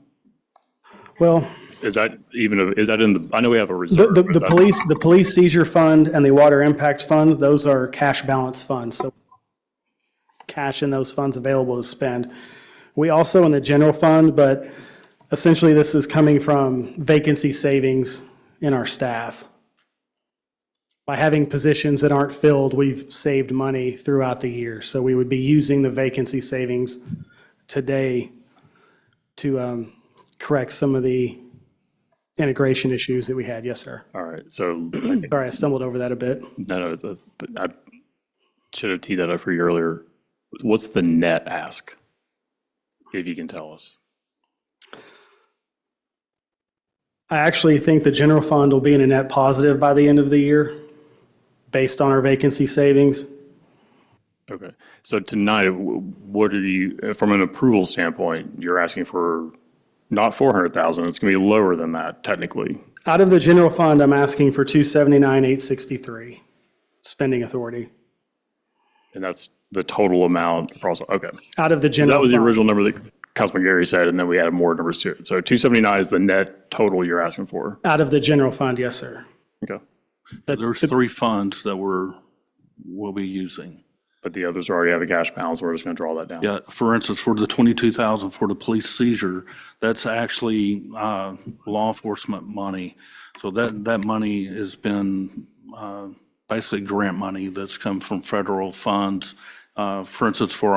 Well, Is that in the, I know we have a reserve. the but is that- police seizure fund and the water impact fund, those are cash balance funds, so cash in those funds available to spend. We also in the general fund, but essentially this is coming from vacancy savings in our staff. By having positions that aren't filled, we've saved money throughout the year. So we would be using the vacancy savings today to correct some of the integration issues that we had. Yes, sir. All right, so. Sorry, I stumbled over that a bit. No, I should have teed that up for you earlier. What's the net ask? If you can tell us. I actually think the general fund will be in a net positive by the end of the year, based on our vacancy savings. Okay, so tonight, what are you, from an approval standpoint, you're asking for not 400,000, it's going to be lower than that technically. Out of the general fund, I'm asking for 279,863 spending authority. And that's the total amount across, okay. Out of the general That was the fund. original number that Councilman Gary said, and then we added more numbers to it. So 279 is the net total you're asking for. Out of the general fund, yes, sir. Okay. There's three funds that we'll be using. But the others already have a cash balance, we're just going to draw that down. Yeah, for instance, for the 22,000 for the police seizure, that's actually law enforcement money. So that money has been basically grant money that's come from federal funds. For instance, for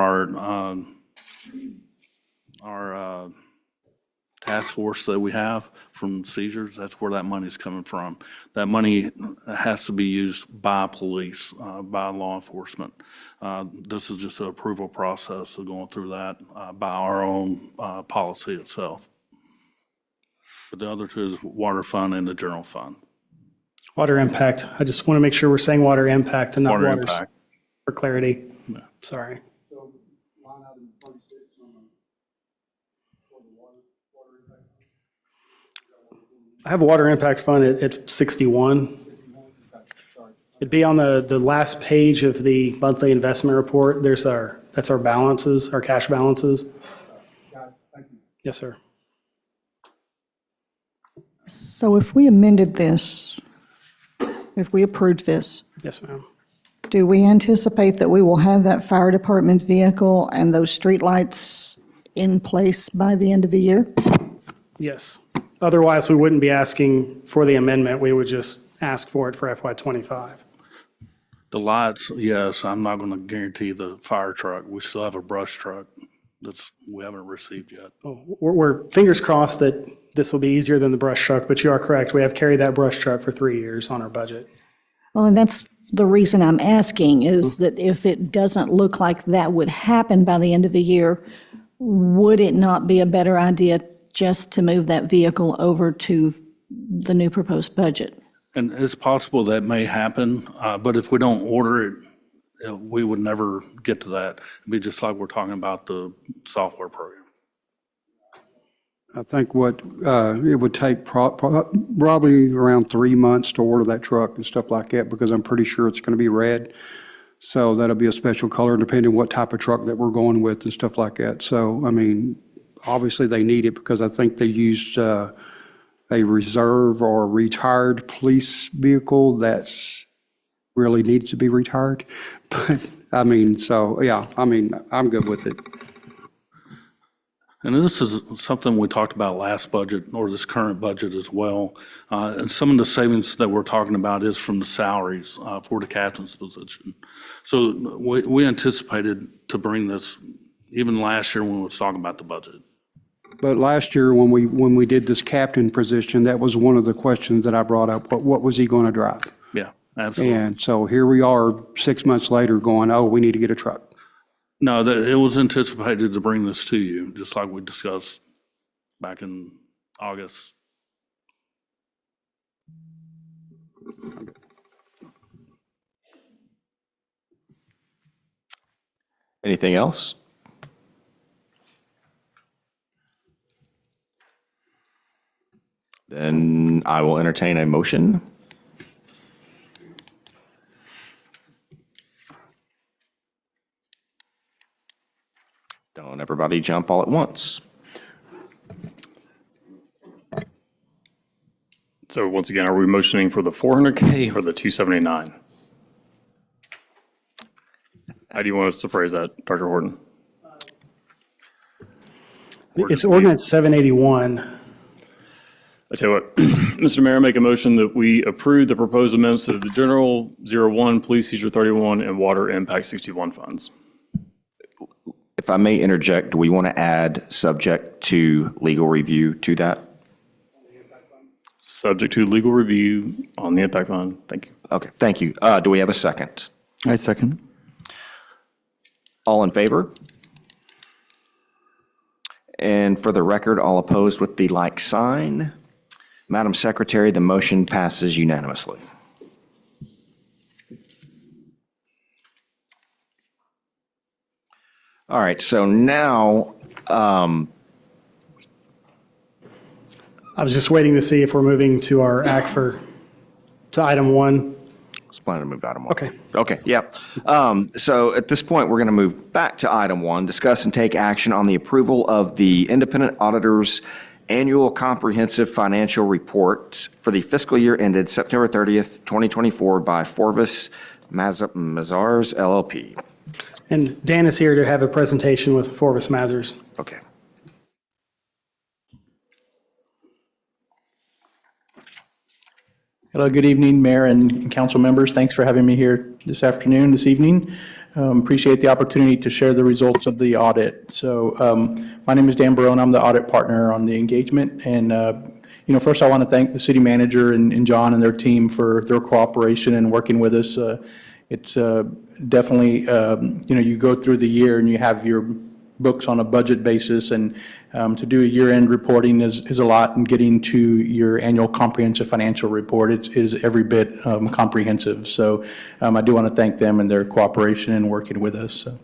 our task force that we have from seizures, that's where that money's coming from. That money has to be used by police, by law enforcement. This is just an approval process of going through that by our own policy itself. But the other two is water fund and the general fund. Water impact. I just want to make sure we're saying water impact and not Water water impact. for clarity. Sorry. I have water impact fund at 61. It'd be on the last page of the monthly investment report. That's our balances, our cash balances. Yes, sir. So if we amended this, if we approved this, Yes, ma'am. do we anticipate that we will have that fire department vehicle and those streetlights in place by the end of the year? Yes. Otherwise, we wouldn't be asking for the amendment. We would just ask for it for FY '25. The lights, yes, I'm not going to guarantee the fire truck. We still have a brush truck we haven't received yet. We're fingers crossed that this will be easier than the brush truck, but you are correct. We have carried that brush truck for 3 years on our budget. Well, and that's the reason I'm asking, is that if it doesn't look like that would happen by the end of the year, would it not be a better idea just to move that vehicle over to the new proposed budget? And it's possible that may happen, but if we don't order it, we would never get to that. It'd be just like we're talking about the software program. I think what it would take probably around 3 months to order that truck and stuff like that, because I'm pretty sure it's going to be red. So that'll be a special color depending on what type of truck that we're going with and stuff like that. So, I mean, obviously they need it because I think they used a reserve or retired police vehicle that's really needs to be retired. But, I mean, so, yeah, I mean, I'm good with it. And this is something we talked about last budget, or this current budget as well. And some of the savings that we're talking about is from the salaries for the captain's position. So we anticipated to bring this even last year when we was talking about the budget. But last year, when we did this captain position, that was one of the questions that I brought up. What was he going to drive? Yeah, absolutely. And so here we are 6 months later going, oh, we need to get a truck. No, it was anticipated to bring this to you, just like we discussed back in August. Anything else? Then I will entertain a motion. Don't everybody jump all at once. So once again, are we motioning for the 400K or the 279? How do you want us to phrase that, Dr. Horton? It's ordinance 781. I tell you what, Mr. Mayor, make a motion that we approve the proposed amendments to the General 01, Police Seizure 31, and Water Impact 61 funds. If I may interject, do we want to add subject to legal review to that? Subject to legal review on the impact fund. Thank you. Okay, thank you. Do we have a second? I second. All in favor? And for the record, all opposed with the like sign. Madam Secretary, the motion passes unanimously. All right, so now, I was just waiting to see if we're moving to our to item 1. let's plan to move to item 1. Okay. Okay, yeah. So at this point, we're going to move back to item 1, discuss and take action on the approval of the independent auditor's annual comprehensive financial report for the fiscal year ended September 30th, 2024 by Forvis Mazars LLP. And Dan is here to have a presentation with Forvis Mazars. Okay. Hello, good evening, Mayor and council members. Thanks for having me here this afternoon, this evening. Appreciate the opportunity to share the results of the audit. So my name is Dan Barone. I'm the audit partner on the engagement. And, first I want to thank the city manager and John and their team for their cooperation and working with us. It's definitely, you go through the year and you have your books on a budget basis, and to do a year-end reporting is a lot, and getting to your annual comprehensive financial report is every bit comprehensive. So I do want to thank them and their cooperation in working with us. So.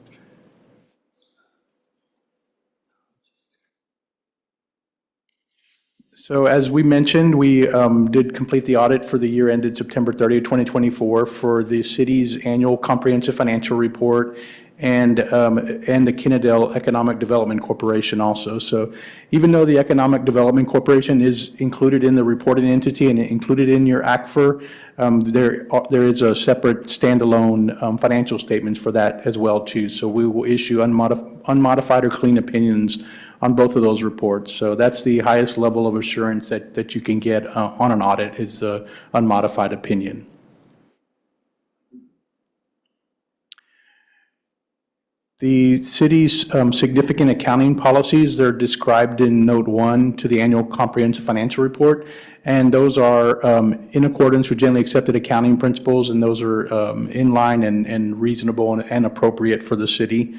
So as we mentioned, we did complete the audit for the year ended September 30th, 2024 for the city's annual comprehensive financial report and the Kennedale Economic Development Corporation also. So even though the Economic Development Corporation is included in the reporting entity and included in your ACFR, there is a separate standalone financial statements for that as well too. So we will issue unmodified or clean opinions on both of those reports. So that's the highest level of assurance that you can get on an audit is a unmodified opinion. The city's significant accounting policies, they're described in Note 1 to the Annual Comprehensive Financial Report, and those are in accordance with generally accepted accounting principles, and those are in line and reasonable and appropriate for the city.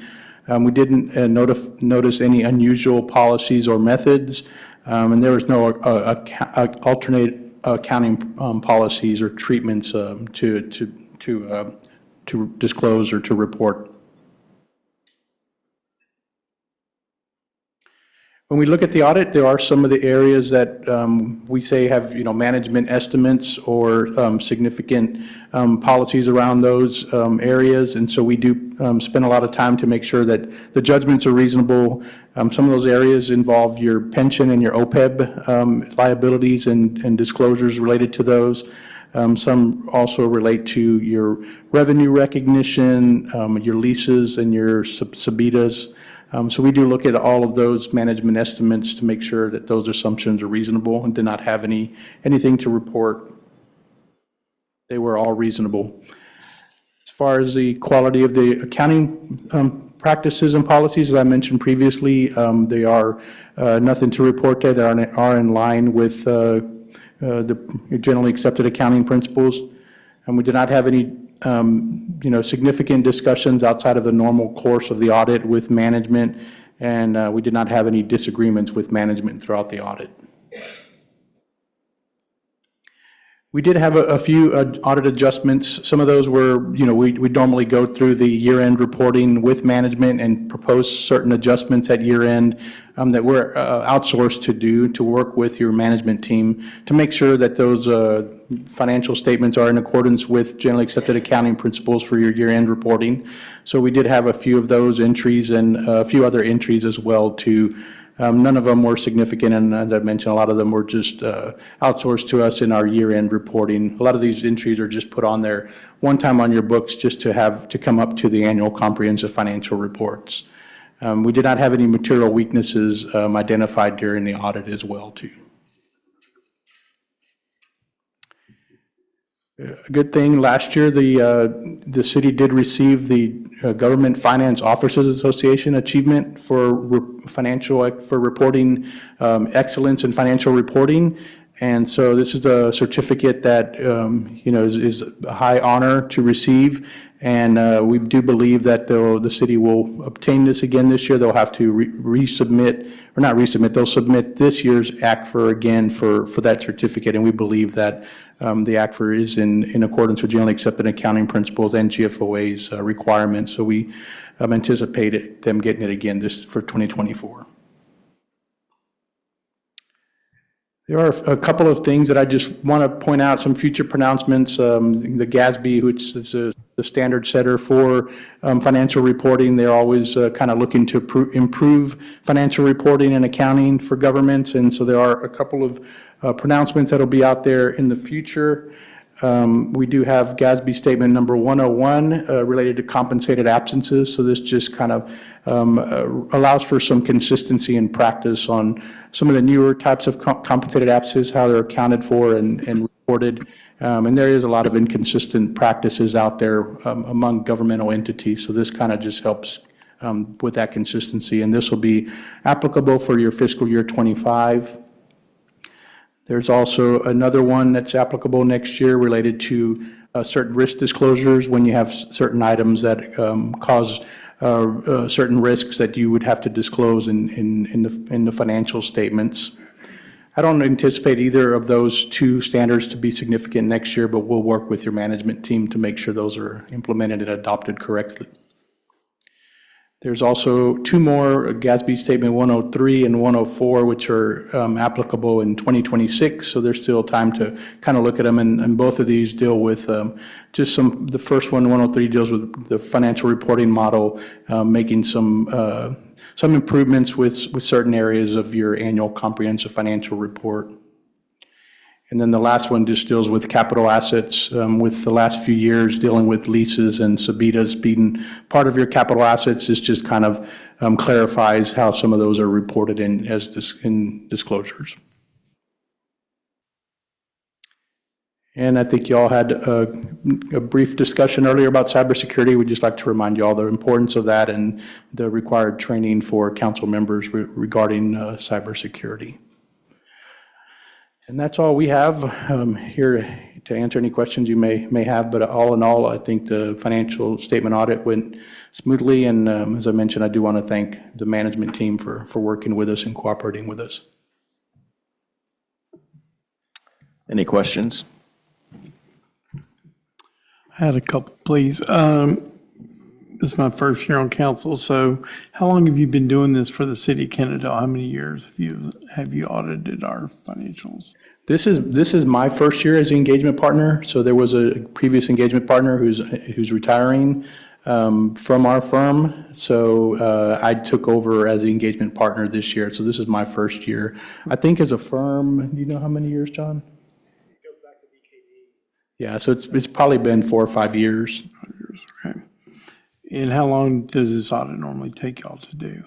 We didn't notice any unusual policies or methods, and there was no alternate accounting policies or treatments to disclose or to report. When we look at the audit, there are some of the areas that we say have, management estimates or significant policies around those areas. And so we do spend a lot of time to make sure that the judgments are reasonable. Some of those areas involve your pension and your OPEB liabilities and disclosures related to those. Some also relate to your revenue recognition, your leases and your subitas. So we do look at all of those management estimates to make sure that those assumptions are reasonable and did not have anything to report. They were all reasonable. As far as the quality of the accounting practices and policies, as I mentioned previously, they are nothing to report there. They are in line with the generally accepted accounting principles. And we did not have any significant discussions outside of the normal course of the audit with management, and we did not have any disagreements with management throughout the audit. We did have a few audit adjustments. Some of those were, we normally go through the year-end reporting with management and propose certain adjustments at year-end that we're outsourced to work with your management team to make sure that those financial statements are in accordance with generally accepted accounting principles for your year-end reporting. So we did have a few of those entries and a few other entries as well too. None of them were significant, and as I mentioned, a lot of them were just outsourced to us in our year-end reporting. A lot of these entries are just put on there one time on your books just to come up to the annual comprehensive financial reports. We did not have any material weaknesses identified during the audit as well too. A good thing, last year the city did receive the Government Finance Officers Association Achievement for reporting excellence in financial reporting. And so this is a certificate that is a high honor to receive. And we do believe that the city will obtain this again this year. They'll have to resubmit, or not resubmit, they'll submit this year's ACFR again for that certificate. And we believe that the ACFR is in accordance with generally accepted accounting principles and GFOA's requirements. So we anticipate them getting it again for 2024. There are a couple of things that I just want to point out, some future pronouncements. The GASB, which is the standard setter for financial reporting, they're always kind of looking to improve financial reporting and accounting for governments. And so there are a couple of pronouncements that will be out there in the future. We do have GASB statement number 101 related to compensated absences. So this just kind of allows for some consistency in practice on some of the newer types of compensated absences, how they're accounted for and reported. And there is a lot of inconsistent practices out there among governmental entities. So this kind of just helps with that consistency. And this will be applicable for your fiscal year 25. There's also another one that's applicable next year related to certain risk disclosures when you have certain items that cause certain risks that you would have to disclose in the financial statements. I don't anticipate either of those two standards to be significant next year, but we'll work with your management team to make sure those are implemented and adopted correctly. There's also two more, Gatsby Statement 103 and 104, which are applicable in 2026, so there's still time to kind of look at them, and both of these deal with just the first one, 103, deals with the financial reporting model, making some improvements with certain areas of your annual comprehensive financial report. And then the last one just deals with capital assets, with the last few years dealing with leases and Sabitas being part of your capital assets. This just kind of clarifies how some of those are reported in disclosures. And I think you all had a brief discussion earlier about cybersecurity. We'd just like to remind you all the importance of that and the required training for council members regarding cybersecurity. And that's all we have here to answer any questions you may have. But all in all, I think the financial statement audit went smoothly. And as I mentioned, I do want to thank the management team for working with us and cooperating with us. Any questions? I had a couple, please. This is my first year on council, so how long have you been doing this for the city of Kennedale? How many years have you audited our financials? This is my first year as the engagement partner. So there was a previous engagement partner who's retiring from our firm. So I took over as the engagement partner this year. So this is my first year. I think as a firm, do you know how many years, John? It goes back to BKD. Yeah, so it's probably been 4 or 5 years. 5 years, okay. And how long does this audit normally take y'all to do?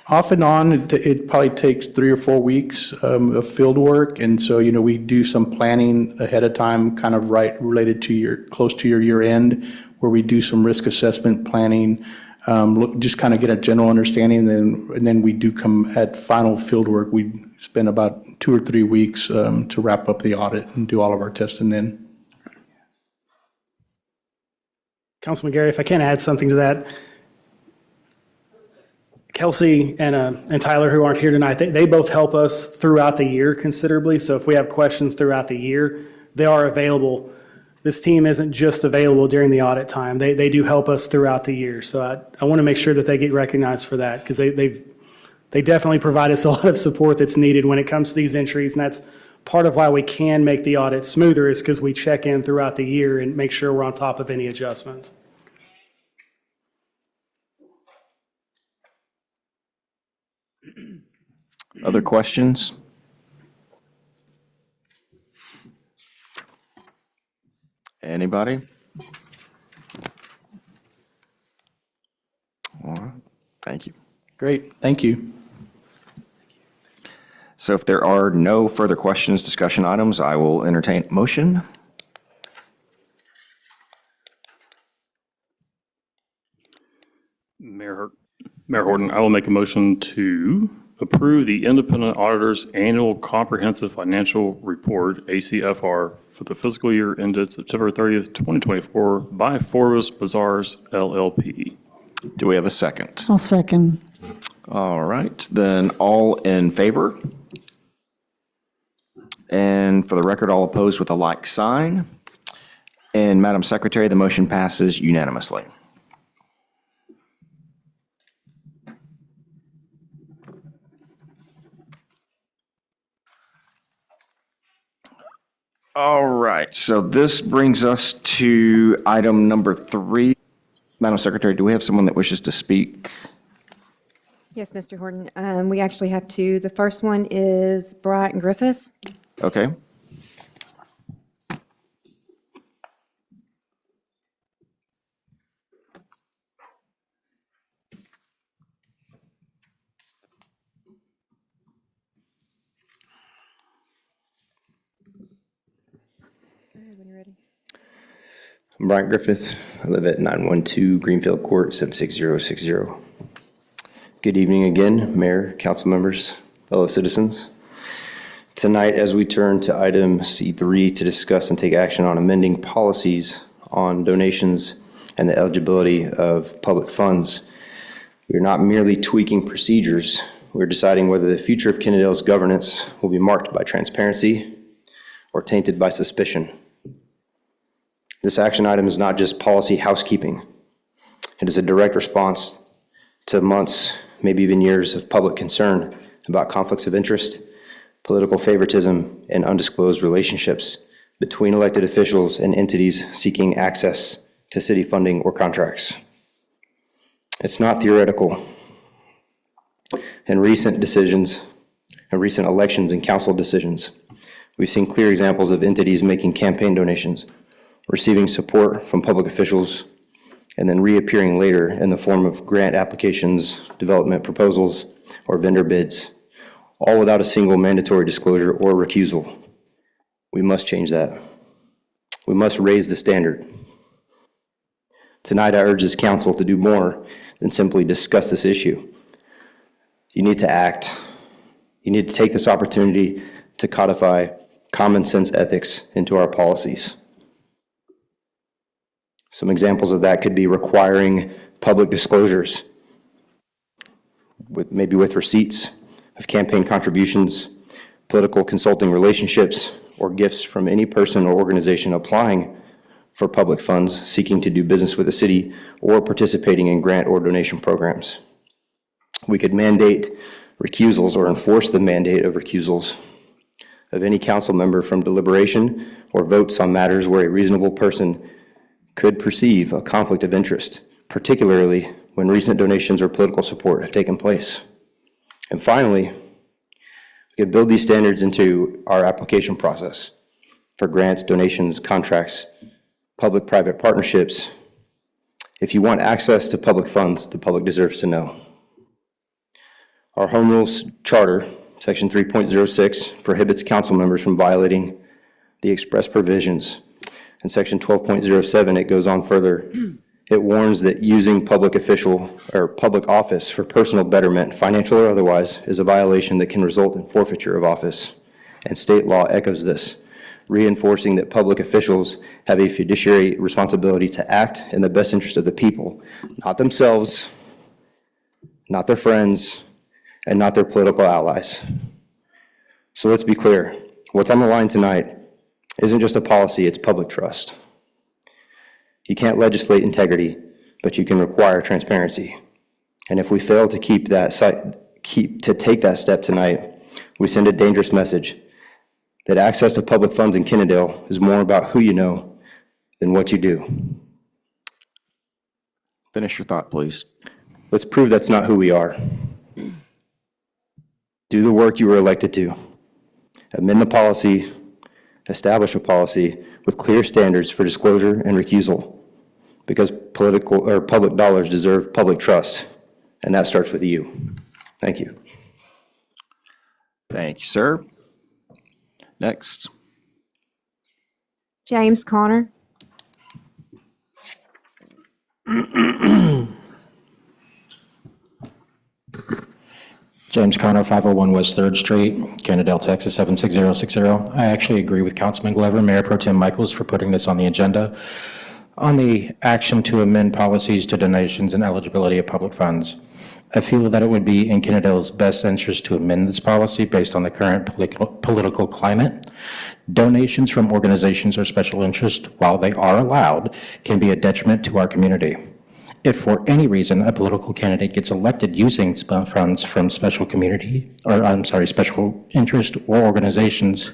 Off and on, it probably takes 3 or 4 weeks of field work. And so, we do some planning ahead of time, kind of related to close to your year end, where we do some risk assessment planning, just kind of get a general understanding. And then we do come at final field work. We spend about 2 or 3 weeks to wrap up the audit and do all of our testing then. Councilman Gary, if I can add something to that. Kelsey and Tyler, who aren't here tonight, they both help us throughout the year considerably. So if we have questions throughout the year, they are available. This team isn't just available during the audit time. They do help us throughout the year. So I want to make sure that they get recognized for that, because they definitely provide us a lot of support that's needed when it comes to these entries. And that's part of why we can make the audit smoother, is because we check in throughout the year and make sure we're on top of any adjustments. Other questions? Anybody? All right, thank you. Great, thank you. So if there are no further questions, discussion items, I will entertain a motion. Mayor Horton, I will make a motion to approve the Independent Auditor's Annual Comprehensive Financial Report, ACFR, for the fiscal year ended September 30th, 2024 by Forbes Bazaars LLP. Do we have a second? I'll second. All right, then all in favor? And for the record, all opposed with a like sign. And Madam Secretary, the motion passes unanimously. All right, so this brings us to item number 3. Madam Secretary, do we have someone that wishes to speak? Yes, Mr. Horton. We actually have 2. The first one is Bryant Griffith. Okay. When you're ready. I'm Bryant Griffith. I live at 912 Greenfield Court, 76060. Good evening again, Mayor, council members, fellow citizens. Tonight, as we turn to item C3 to discuss and take action on amending policies on donations and the eligibility of public funds, we are not merely tweaking procedures. We're deciding whether the future of Kennedale's governance will be marked by transparency or tainted by suspicion. This action item is not just policy housekeeping. It is a direct response to months, maybe even years of public concern about conflicts of interest, political favoritism, and undisclosed relationships between elected officials and entities seeking access to city funding or contracts. It's not theoretical. In recent decisions, in recent elections and council decisions, we've seen clear examples of entities making campaign donations, receiving support from public officials, and then reappearing later in the form of grant applications, development proposals, or vendor bids, all without a single mandatory disclosure or recusal. We must change that. We must raise the standard. Tonight, I urge this council to do more than simply discuss this issue. You need to act. You need to take this opportunity to codify common sense ethics into our policies. Some examples of that could be requiring public disclosures, maybe with receipts of campaign contributions, political consulting relationships, or gifts from any person or organization applying for public funds seeking to do business with the city or participating in grant or donation programs. We could mandate recusals or enforce the mandate of recusals of any council member from deliberation or votes on matters where a reasonable person could perceive a conflict of interest, particularly when recent donations or political support have taken place. And finally, we can build these standards into our application process for grants, donations, contracts, public-private partnerships. If you want access to public funds, the public deserves to know. Our Home Rules Charter, Section 3.06, prohibits council members from violating the express provisions. In Section 12.07, it goes on further. It warns that using public official or public office for personal betterment, financial or otherwise, is a violation that can result in forfeiture of office. And state law echoes this, reinforcing that public officials have a fiduciary responsibility to act in the best interest of the people, not themselves, not their friends, and not their political allies. So let's be clear. What's on the line tonight isn't just a policy, it's public trust. You can't legislate integrity, but you can require transparency. And if we fail to take that step tonight, we send a dangerous message that access to public funds in Kennedale is more about who you know than what you do. Finish your thought, please. Let's prove that's not who we are. Do the work you were elected to. Amend the policy, establish a policy with clear standards for disclosure and recusal, because political or public dollars deserve public trust, and that starts with you. Thank you. Thank you, sir. Next. James Connor. James Connor, 501 West 3rd Street, Kennedale, Texas, 76060. I actually agree with Councilman Glover, Mayor Pro Tem Michaels for putting this on the agenda. On the action to amend policies to donations and eligibility of public funds, I feel that it would be in Kennedale's best interest to amend this policy based on the current political climate. Donations from organizations or special interest, while they are allowed, can be a detriment to our community. If for any reason a political candidate gets elected using funds from special interest or organizations,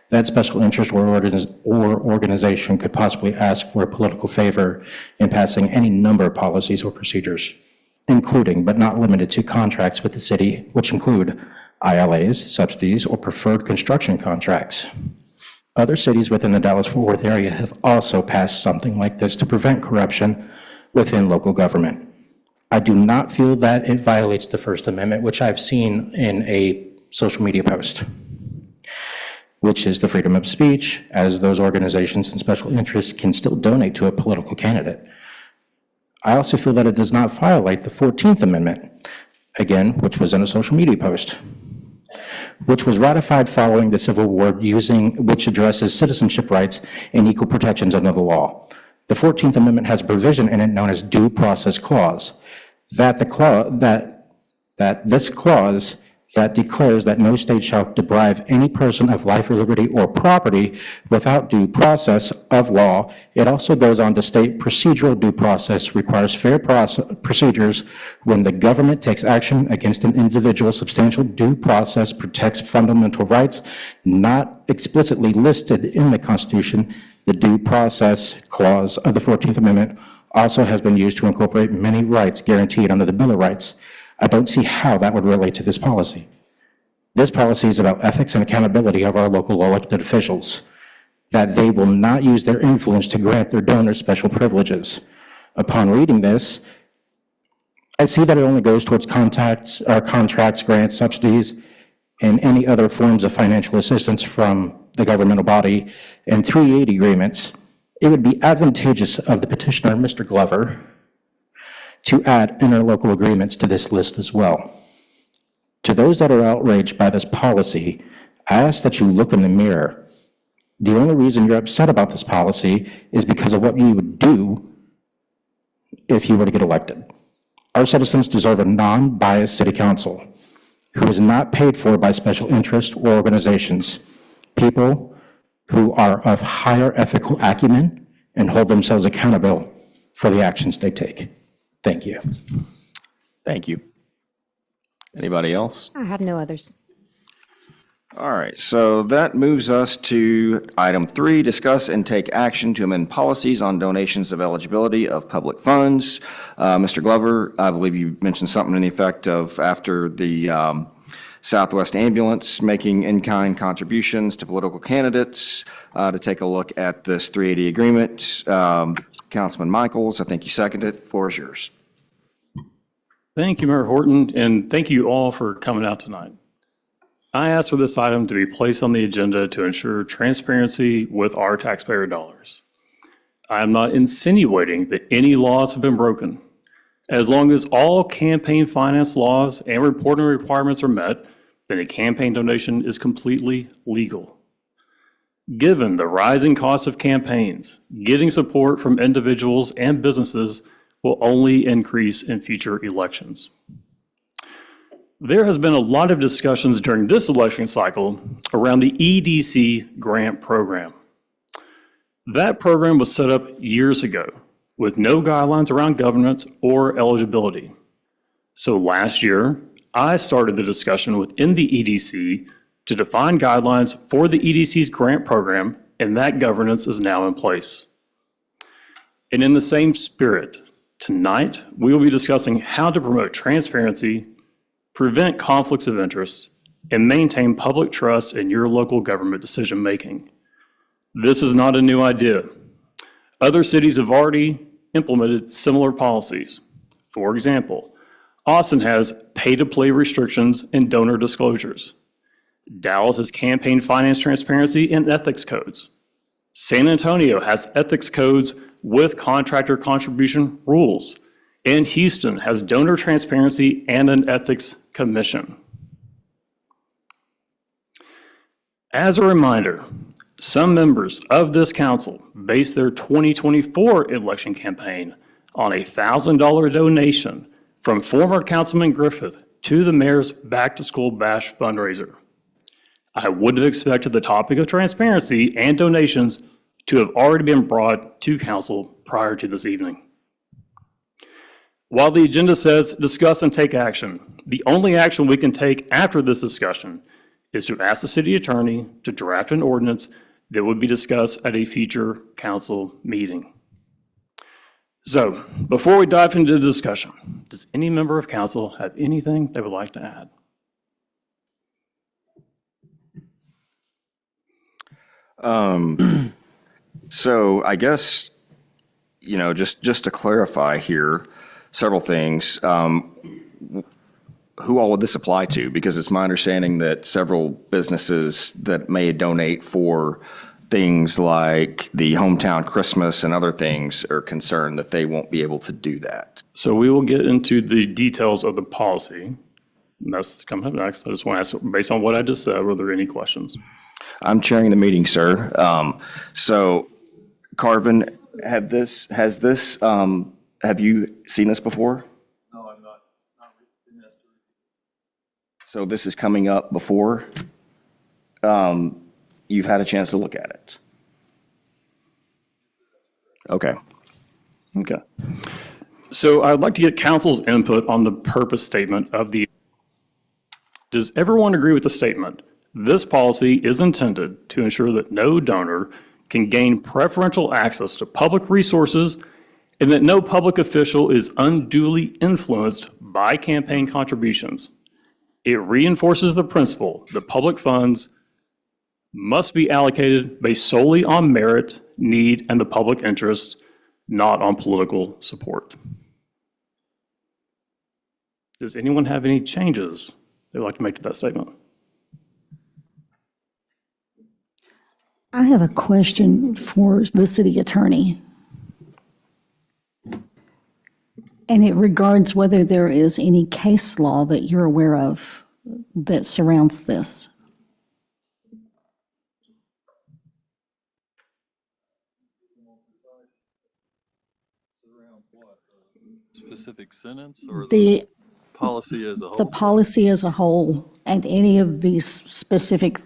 that special interest or organization could possibly ask for a political favor in passing any number of policies or procedures, including but not limited to contracts with the city, which include ILAs, subsidies, or preferred construction contracts. Other cities within the Dallas-Fort Worth area have also passed something like this to prevent corruption within local government. I do not feel that it violates the First Amendment, which I've seen in a social media post, which is the freedom of speech, as those organizations and special interests can still donate to a political candidate. I also feel that it does not violate the 14th Amendment, again, which was in a social media post, which was ratified following the Civil War, which addresses citizenship rights and equal protections under the law. The 14th Amendment has a provision in it known as due process clause, that this clause that declares that no state shall deprive any person of life or liberty or property without due process of law. It also goes on to state procedural due process requires fair procedures when the government takes action against an individual. Substantial due process protects fundamental rights not explicitly listed in the Constitution. The due process clause of the 14th Amendment also has been used to incorporate many rights guaranteed under the Bill of Rights. I don't see how that would relate to this policy. This policy is about ethics and accountability of our local elected officials, that they will not use their influence to grant their donors special privileges. Upon reading this, I see that it only goes towards contracts, grants, subsidies, and any other forms of financial assistance from the governmental body and 380 agreements. It would be advantageous of the petitioner, Mr. Glover, to add interlocal agreements to this list as well. To those that are outraged by this policy, I ask that you look in the mirror. The only reason you're upset about this policy is because of what you would do if you were to get elected. Our citizens deserve a non-biased city council who is not paid for by special interests or organizations, people who are of higher ethical acumen and hold themselves accountable for the actions they take. Thank you. Thank you. Anybody else? I have no others. All right, so that moves us to item 3, discuss and take action to amend policies on donations of eligibility of public funds. Mr. Glover, I believe you mentioned something in the effect of after the Southwest Ambulance making in-kind contributions to political candidates to take a look at this 380 agreement. Councilman Michaels, I think you seconded it. The floor is yours. Thank you, Mayor Horton, and thank you all for coming out tonight. I asked for this item to be placed on the agenda to ensure transparency with our taxpayer dollars. I am not insinuating that any laws have been broken. As long as all campaign finance laws and reporting requirements are met, then a campaign donation is completely legal. Given the rising cost of campaigns, getting support from individuals and businesses will only increase in future elections. There has been a lot of discussions during this election cycle around the EDC grant program. That program was set up years ago with no guidelines around governance or eligibility. So last year, I started the discussion within the EDC to define guidelines for the EDC's grant program, and that governance is now in place. And in the same spirit, tonight, we will be discussing how to promote transparency, prevent conflicts of interest, and maintain public trust in your local government decision-making. This is not a new idea. Other cities have already implemented similar policies. For example, Austin has pay-to-play restrictions and donor disclosures. Dallas has campaign finance transparency and ethics codes. San Antonio has ethics codes with contractor contribution rules. And Houston has donor transparency and an ethics commission. As a reminder, some members of this council based their 2024 election campaign on a $1,000 donation from former Councilman Griffith to the mayor's Back to School Bash fundraiser. I would have expected the topic of transparency and donations to have already been brought to council prior to this evening. While the agenda says discuss and take action, the only action we can take after this discussion is to ask the city attorney to draft an ordinance that would be discussed at a future council meeting. So, before we dive into the discussion, does any member of council have anything they would like to add? So I guess, just to clarify here, several things. Who all would this apply to? Because it's my understanding that several businesses that may donate for things like the hometown Christmas and other things are concerned that they won't be able to do that. So we will get into the details of the policy. That's coming up next. I just want to ask, based on what I just said, were there any questions? I'm chairing the meeting, sir. So Carvin, have you seen this before? No, I'm not. So this is coming up before you've had a chance to look at it. Okay. Okay. So I'd like to get council's input on the purpose statement of the, does everyone agree with the statement? This policy is intended to ensure that no donor can gain preferential access to public resources and that no public official is unduly influenced by campaign contributions. It reinforces the principle that public funds must be allocated based solely on merit, need, and the public interest, not on political support. Does anyone have any changes they'd like to make to that statement? I have a question for the city attorney. And it regards whether there is any case law that you're aware of that surrounds this. Specific sentence or The policy as a The whole? policy as a whole and any of these specific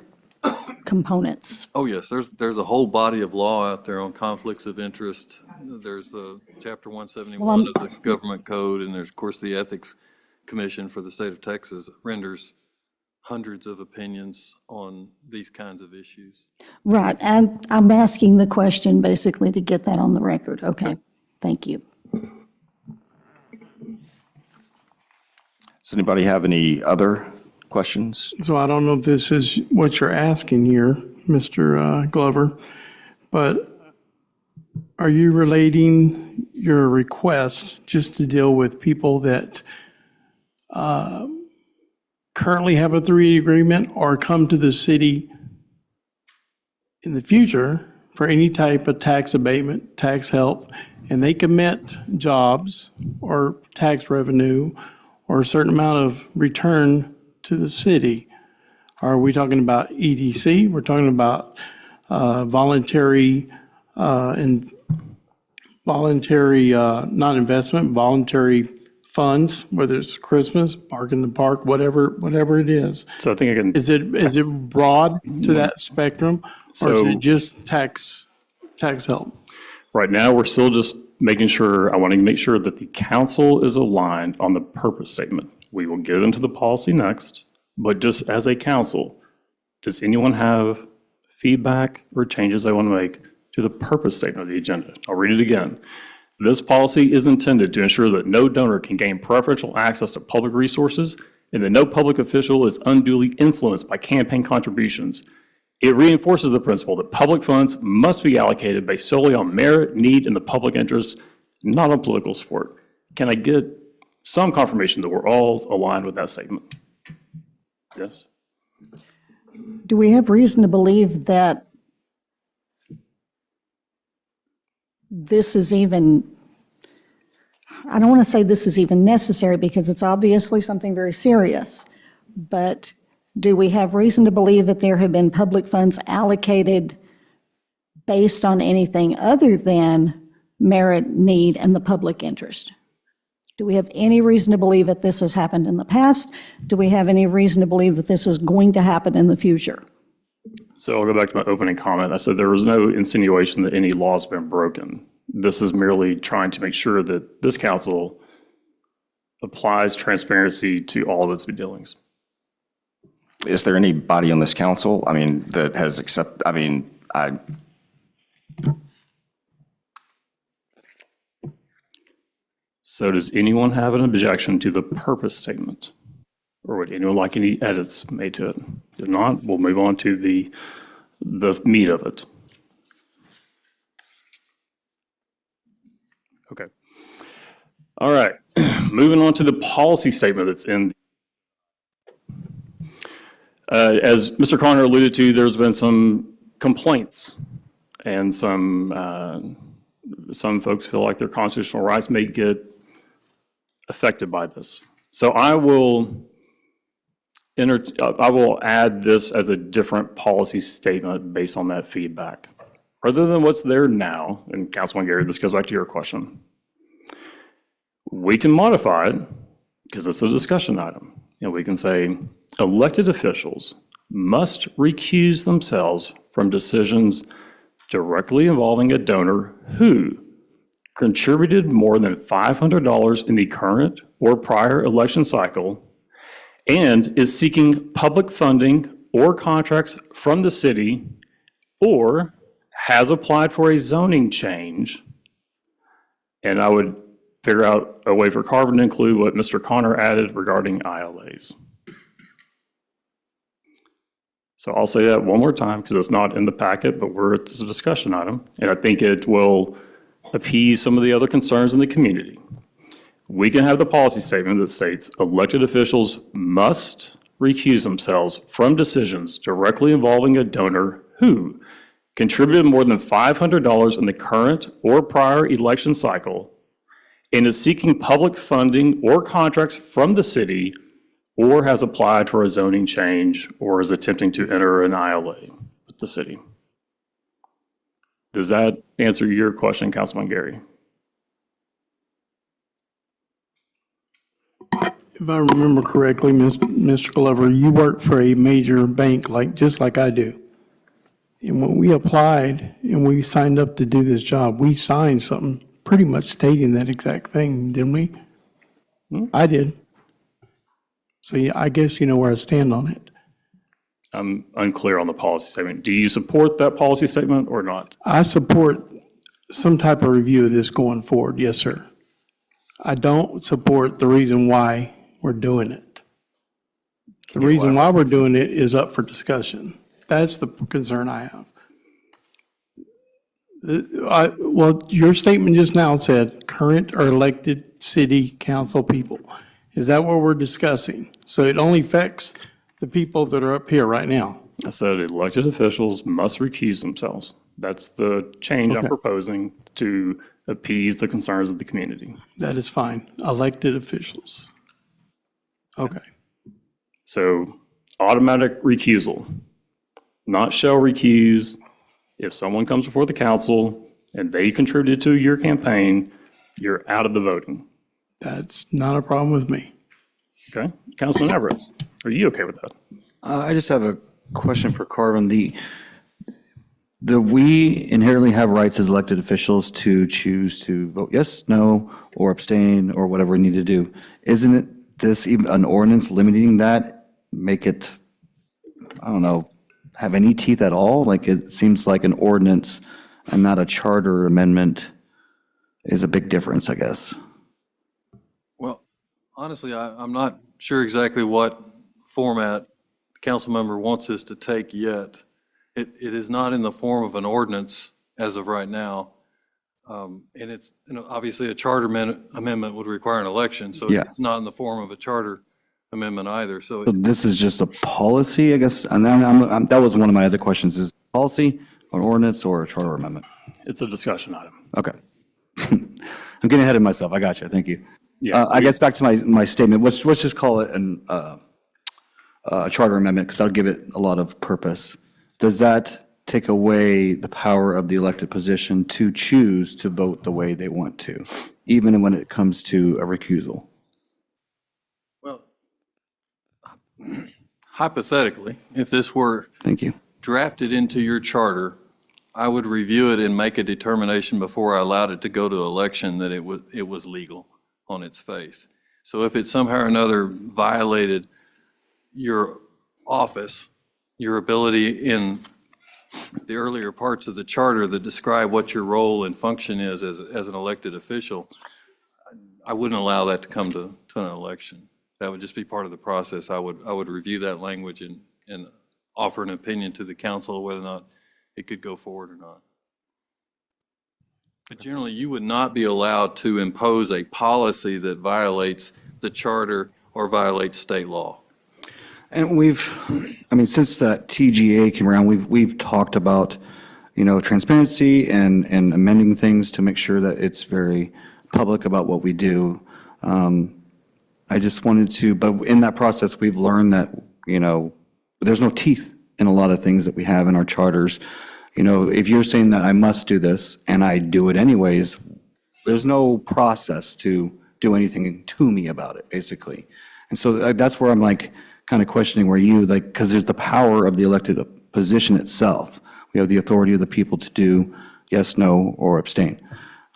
components. Oh, yes, there's a whole body of law out there on conflicts of interest. There's the Chapter 171 of the Government Code, and there's, of course, the Ethics Commission for the state of Texas renders hundreds of opinions on these kinds of issues. Right, and I'm asking the question basically to get that on the record. Okay, thank you. Does anybody have any other questions? So I don't know if this is what you're asking here, Mr. Glover, but are you relating your request just to deal with people that currently have a 3 agreement or come to the city in the future for any type of tax abatement, tax help, and they commit jobs or tax revenue or a certain amount of return to the city? Are we talking about EDC? We're talking about voluntary and voluntary, not investment, voluntary funds, whether it's Christmas, Park in the Park, whatever it is. So I think I can. Is it broad to that spectrum, or is So- it just tax help? Right now, we're still just making sure, I want to make sure that the council is aligned on the purpose statement. We will get into the policy next, but just as a council, does anyone have feedback or changes they want to make to the purpose statement of the agenda? I'll read it again. This policy is intended to ensure that no donor can gain preferential access to public resources and that no public official is unduly influenced by campaign contributions. It reinforces the principle that public funds must be allocated based solely on merit, need, and the public interest, not on political support. Can I get some confirmation that we're all aligned with that statement? Yes? Do we have reason to believe that this is even, I don't want to say this is even necessary because it's obviously something very serious, but do we have reason to believe that there have been public funds allocated based on anything other than merit, need, and the public interest? Do we have any reason to believe that this has happened in the past? Do we have any reason to believe that this is going to happen in the future? So I'll go back to my opening comment. I said there was no insinuation that any law's been broken. This is merely trying to make sure that this council applies transparency to all of its dealings. Is there anybody on this council, that has So does anyone have an objection to the purpose statement? Or would anyone like any edits made to it? If not, we'll move on to the meat of it. Okay. All right. Moving on to the policy statement that's in. As Mr. Connor alluded to, there's been some complaints and some folks feel like their constitutional rights may get affected by this. So I will add this as a different policy statement based on that feedback. Rather than what's there now, and Councilman Gary, this goes back to your question, we can modify it because it's a discussion item. And we can say, elected officials must recuse themselves from decisions directly involving a donor who contributed more than $500 in the current or prior election cycle and is seeking public funding or contracts from the city or has applied for a zoning change. And I would figure out a way for Carvin to include what Mr. Connor added regarding ILAs. So I'll say that one more time because it's not in the packet, but it's a discussion item. And I think it will appease some of the other concerns in the community. We can have the policy statement that states elected officials must recuse themselves from decisions directly involving a donor who contributed more than $500 in the current or prior election cycle and is seeking public funding or contracts from the city or has applied for a zoning change or is attempting to enter an ILA with the city. Does that answer your question, Councilman Gary? If I remember correctly, Mr. Glover, you work for a major bank just like I do. And when we applied and we signed up to do this job, we signed something pretty much stating that exact thing, didn't we? I did. So yeah, I guess you know where I stand on it. I'm unclear on the policy statement. Do you support that policy statement or not? I support some type of review of this going forward, yes, sir. I don't support the reason why we're doing it. The reason why we're doing it is up for discussion. That's the concern I have. Well, your statement just now said current or elected city council people. Is that what we're discussing? So it only affects the people that are up here right now? I said elected officials must recuse themselves. That's the change I'm proposing to appease the concerns of the community. That is fine. Elected officials. Okay. So automatic recusal, not shall recuse. If someone comes before the council and they contributed to your campaign, you're out of the voting. That's not a problem with me. Okay. Councilman Everett, are you okay with that? I just have a question for Carvin. We inherently have rights as elected officials to choose to vote yes, no, or abstain, or whatever we need to do. Isn't it this even an ordinance limiting that, make it, I don't know, have any teeth at all? Like, it seems like an ordinance and not a charter amendment is a big difference, I guess. Well, honestly, I'm not sure exactly what format the council member wants this to take yet. It is not in the form of an ordinance as of right now. And it's, obviously a charter amendment would require an election, so Yeah. it's not in the form of a charter amendment either. So So this is just a policy, I guess, and then that was one of my other questions, is policy, an ordinance, or a charter amendment? It's a discussion item. Okay. I'm getting ahead of myself. I got you. Thank you. Yeah, I guess back to my statement. Let's just call it a charter amendment because that'll give it a lot of purpose. Does that take away the power of the elected position to choose to vote the way they want to, even when it comes to a recusal? Well, hypothetically, if this were Thank you. drafted into your charter, I would review it and make a determination before I allowed it to go to election that it was legal on its face. So if it somehow or another violated your office, your ability in the earlier parts of the charter that describe what your role and function is as an elected official, I wouldn't allow that to come to an election. That would just be part of the process. I would review that language and offer an opinion to the council whether or not it could go forward or not. But generally, you would not be allowed to impose a policy that violates the charter or violates state law. And since that TGA came around, we've talked about, transparency and amending things to make sure that it's very public about what we do. I just wanted to, but in that process, we've learned that, there's no teeth in a lot of things that we have in our charters. If you're saying that I must do this and I do it anyways, there's no process to do anything to me about it, basically. And so that's where I'm like, kind of questioning where you, like, because there's the power of the elected position itself. We have the authority of the people to do yes, no, or abstain.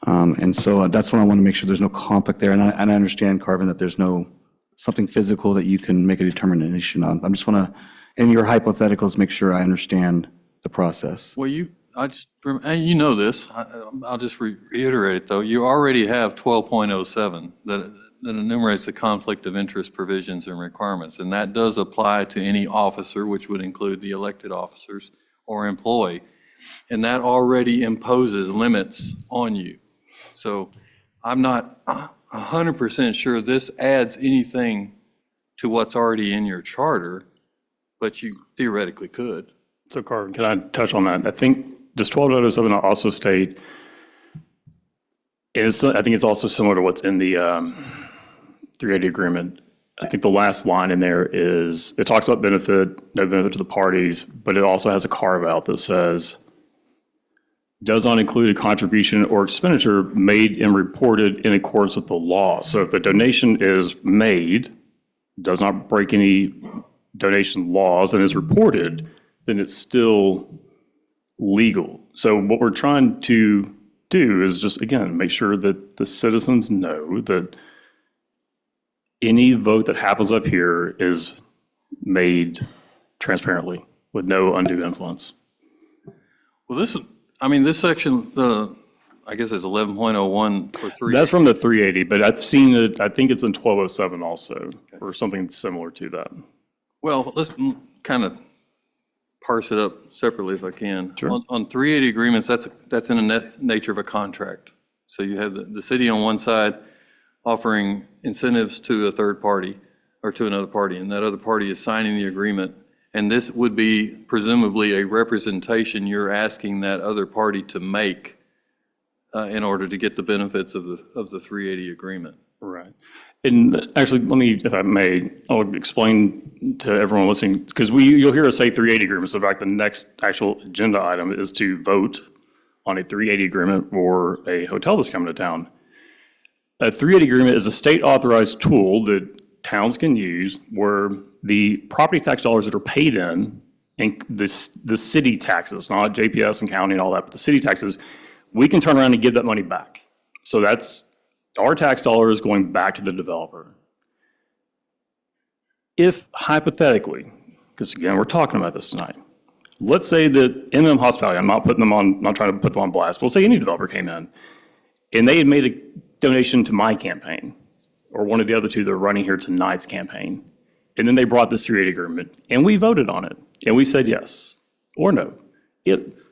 And so that's when I want to make sure there's no conflict there. And I understand, Carvin, that there's no something physical that you can make a determination on. I just want to, in your hypotheticals, make sure I understand the process. Well, you know this, I'll just reiterate it, though. You already have 12.07 that enumerates the conflict of interest provisions and requirements, and that does apply to any officer, which would include the elected officers or employee, and that already imposes limits on you. So I'm not 100% sure this adds anything to what's already in your charter, but you theoretically could. So Carvin, can I touch on that? I think, does 12.07 also state, I think it's also similar to what's in the 380 agreement. I think the last line in there is, it talks about benefit, no benefit to the parties, but it also has a carve out that says, does not include a contribution or expenditure made and reported in accordance with the law. So if the donation is made, does not break any donation laws, and is reported, then it's still legal. So what we're trying to do is just, again, make sure that the citizens know that any vote that happens up here is made transparently with no undue influence. Well, this section, I guess it's 11.01 for 3. That's from the 380, but I've seen it, I think it's in 1207 also, or something similar to that. Well, let's kind of parse it up separately if I can. Sure. On 380 agreements, that's in the nature of a contract. So you have the city on one side offering incentives to a third party or to another party, and that other party is signing the agreement. And this would be presumably a representation you're asking that other party to make in order to get the benefits of the 380 agreement. Right. And actually, let me, if I may, I'll explain to everyone listening, because you'll hear us say 380 agreement. So in fact, the next actual agenda item is to vote on a 380 agreement for a hotel that's coming to town. A 380 agreement is a state authorized tool that towns can use where the property tax dollars that are paid in the city taxes, not JPS and county and all that, but the city taxes, we can turn around and give that money back. So that's our tax dollars going back to the developer. If hypothetically, because again, we're talking about this tonight, let's say that MM Hospitality, I'm not trying to put them on blast, but let's say any developer came in and they had made a donation to my campaign or one of the other two that are running here tonight's campaign. And then they brought this 380 agreement and we voted on it and we said yes or no.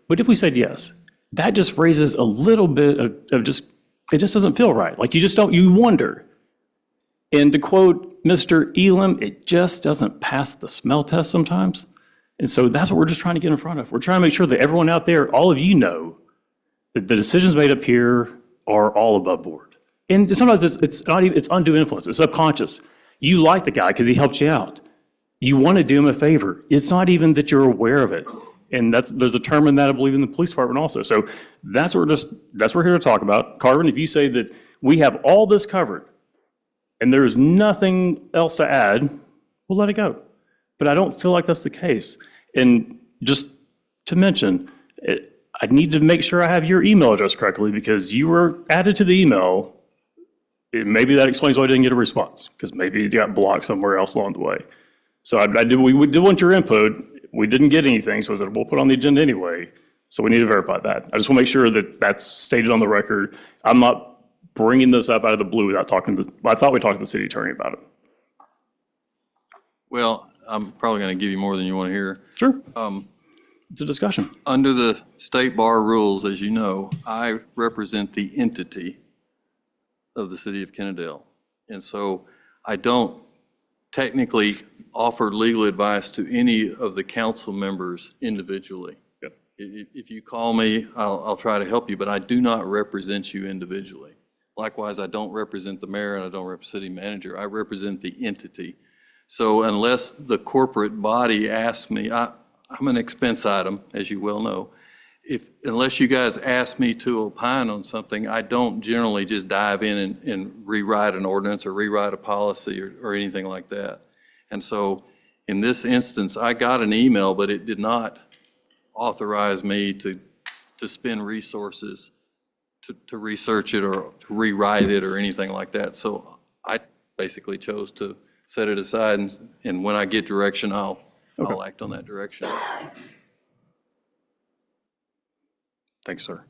But if we said yes, that just raises a little bit of just, it just doesn't feel right. Like you wonder. And to quote Mr. Elam, it just doesn't pass the smell test sometimes. And so that's what we're just trying to get in front of. We're trying to make sure that everyone out there, all of you know, that the decisions made up here are all above board. And sometimes it's not even, it's undue influence, it's subconscious. You like the guy because he helped you out. You want to do him a favor. It's not even that you're aware of it. And there's a term in that, I believe, in the police department also. So that's what we're here to talk about. Carvin, if you say that we have all this covered and there's nothing else to add, we'll let it go. But I don't feel like that's the case. And just to mention, I need to make sure I have your email address correctly because you were added to the email. Maybe that explains why I didn't get a response, because maybe you got blocked somewhere else along the way. So we did want your input. We didn't get anything, so I said, we'll put it on the agenda anyway. So we need to verify that. I just want to make sure that that's stated on the record. I'm not bringing this up out of the blue without talking to, I thought we talked to the city attorney about it. Well, I'm probably going to give you more than you want to hear. Sure. It's a discussion. Under the state bar rules, as you know, I represent the entity of the city of Kennedale. And so I don't technically offer legal advice to any of the council members individually. Yep. If you call me, I'll try to help you, but I do not represent you individually. Likewise, I don't represent the mayor and I don't represent city manager. I represent the entity. So unless the corporate body asks me, I'm an expense item, as you well know, unless you guys ask me to opine on something, I don't generally just dive in and rewrite an ordinance or rewrite a policy or anything like that. And so in this instance, I got an email, but it did not authorize me to spend resources to research it or to rewrite it or anything like that. So I basically chose to set it aside, and when I get direction, I'll act on that direction. Thanks, sir.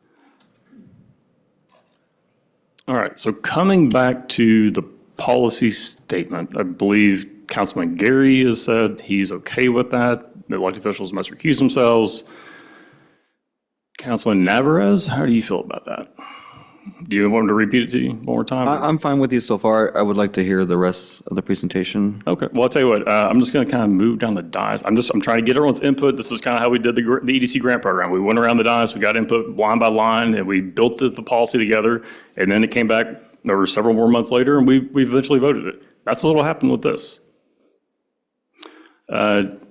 All right, so coming back to the policy statement, I believe Councilman Gary has said he's okay with that. The elected officials must recuse themselves. Councilman Navarez, how do you feel about that? Do you want me to repeat it to you one more time? I'm fine with you so far. I would like to hear the rest of the presentation. Okay, well, I'll tell you what, I'm just going to kind of move down the dais. I'm trying to get everyone's input. This is kind of how we did the EDC grant program. We went around the dais, we got input line by line, and we built the policy together, and then it came back over several more months later, and we eventually voted it. That's what will happen with this.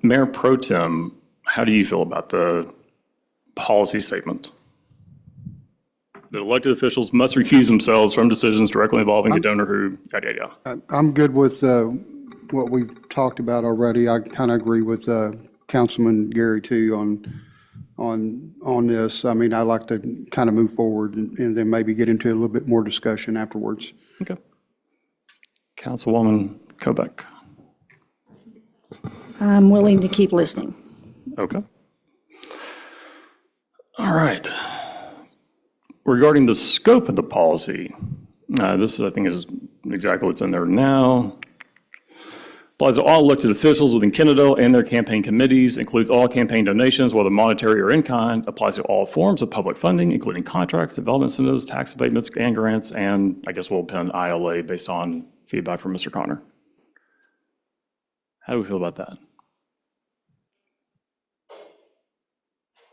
Mayor Pro Tem, how do you feel about the policy statement? The elected officials must recuse themselves from decisions directly involving a donor who, yada, yada, yada. I'm good with what we've talked about already. I kind of agree with Councilman Gary too on this. I mean, I like to kind of move forward and then maybe get into a little bit more discussion afterwards. Okay. Councilwoman Kobeck. I'm willing to keep listening. Okay. All right. Regarding the scope of the policy, this I think is exactly what's in there now. Applies to all elected officials within Kennedale and their campaign committees, includes all campaign donations, whether monetary or in kind, applies to all forms of public funding, including contracts, development incentives, tax abatements, and grants, and I guess we'll pen ILA based on feedback from Mr. Connor. How do we feel about that?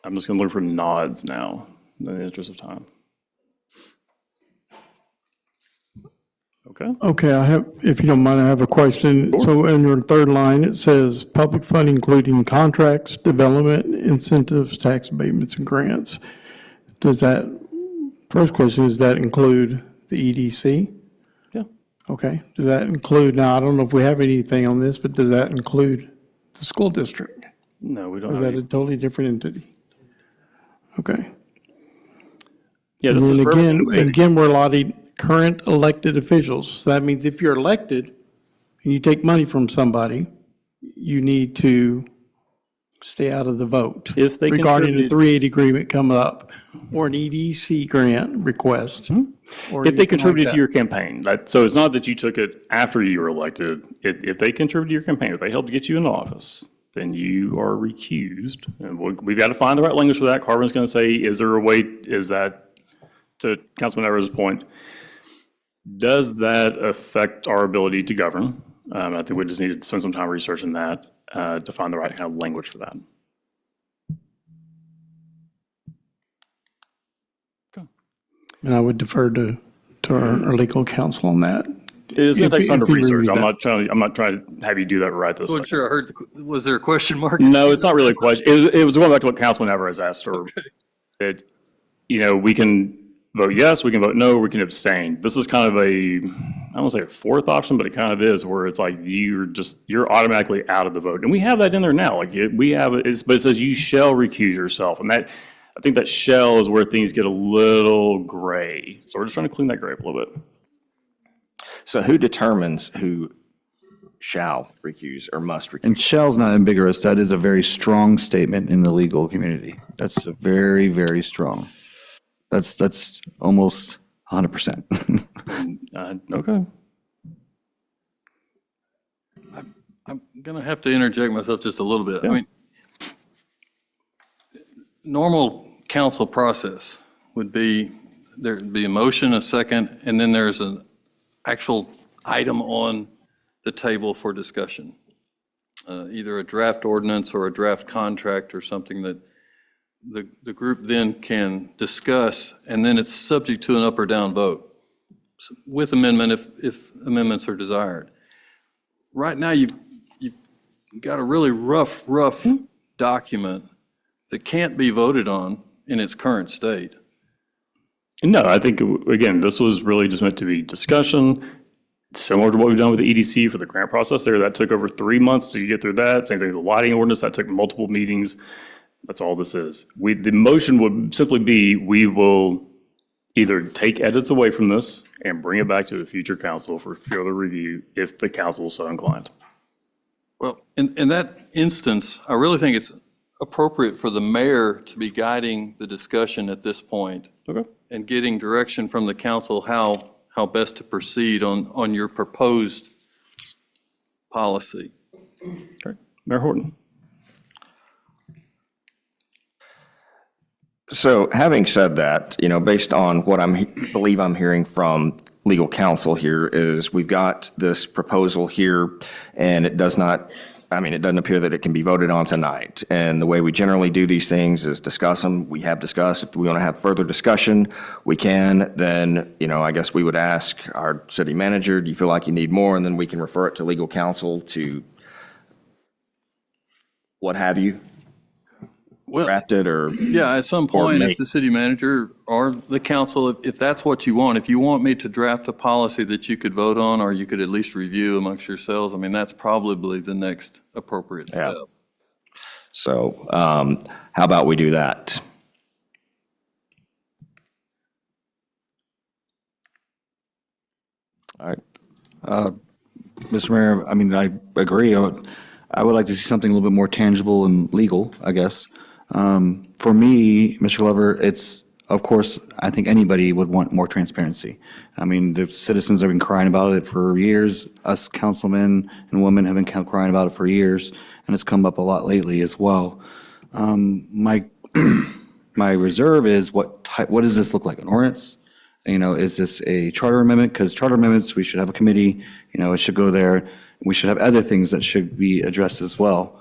I'm just going to look for nods now in the interest of time. Okay. Okay, I have, if you don't mind, I have a question. So in your third line, it says public funding including contracts, development, incentives, tax abatements, and grants. Does that, first question, does that include the EDC? Yeah. Okay, does that include, now I don't know if we have anything on this, but does that include the school district? No, we don't Or is have that a totally different entity? Okay. Yeah, this And is then for everyone in the city. again, we're allotting current elected officials. So that means if you're elected and you take money from somebody, you need to stay out of the vote. If they regarding the contribute- 380 agreement come up, or an EDC grant request. or If they anything contributed like to your campaign, so it's not that you took it after you were elected. If they contributed to your campaign, if they helped get you into office, then you are recused. And we've got to find the right language for that. Carmen's going to say, is there a way, is that, to Councilman Everett's point, does that affect our ability to govern? I think we just need to spend some time researching that to find the right kind of language for that. And I would defer to our legal counsel on that. It's going to take time to If you research. review I'm that. not trying to have you do that right this Wasn't second. sure I heard, was there a question mark? No, it's not really a question. It was going back to what Councilman Everett asked, or that, we can vote yes, we can vote no, we can abstain. This is kind of I don't want to say a fourth option, but it kind of is, where it's like you're automatically out of the vote. And we have that in there now. Like we have it, but it says you shall recuse yourself. And that, I think that shall is where things get a little gray. So we're just trying to clean that gray up a little bit. So who determines who shall recuse or must recuse? And shall's not ambiguous. That is a very strong statement in the legal community. That's a very, very strong. That's almost 100%. Okay. I'm going to have to interject myself just a little bit. I mean, normal council process would be, there'd be a motion, a second, and then there's an actual item on the table for discussion. Either a draft ordinance or a draft contract or something that the group then can discuss, and then it's subject to an up or down vote with amendment if amendments are desired. Right now, you've got a really rough document that can't be voted on in its current state. No, I think, again, this was really just meant to be discussion, similar to what we've done with the EDC for the grant process there. That took over 3 months to get through that. Same thing with the lighting ordinance, that took multiple meetings. That's all this is. The motion would simply be, we will either take edits away from this and bring it back to the future council for further review if the council is so inclined. Well, in that instance, I really think it's appropriate for the mayor to be guiding the discussion at this point. Okay. And getting direction from the council how best to proceed on your proposed policy. Okay. Mayor Horton. So having said that, based on what believe I'm hearing from legal counsel here is we've got this proposal here and it doesn't appear that it can be voted on tonight. And the way we generally do these things is discuss them. We have discussed. If we want to have further discussion, we can. Then, I guess we would ask our city manager, do you feel like you need more? And then we can refer it to legal counsel to what have you. Drafted or Yeah, at some point, as the city manager or the council, if that's what you want, if you want me to draft a policy that you could vote on, or you could at least review amongst yourselves, that's probably the next appropriate step. Yeah. So how about we do that? All right. Mr. Mayor, I agree. I would like to see something a little bit more tangible and legal, I guess. For me, Mr. Glover, it's, of course, I think anybody would want more transparency. The citizens have been crying about it for years. Us councilmen and women have been crying about it for years, and it's come up a lot lately as well. My reserve is what does this look like? An ordinance? Is this a charter amendment? Because charter amendments, we should have a committee, it should go there. We should have other things that should be addressed as well.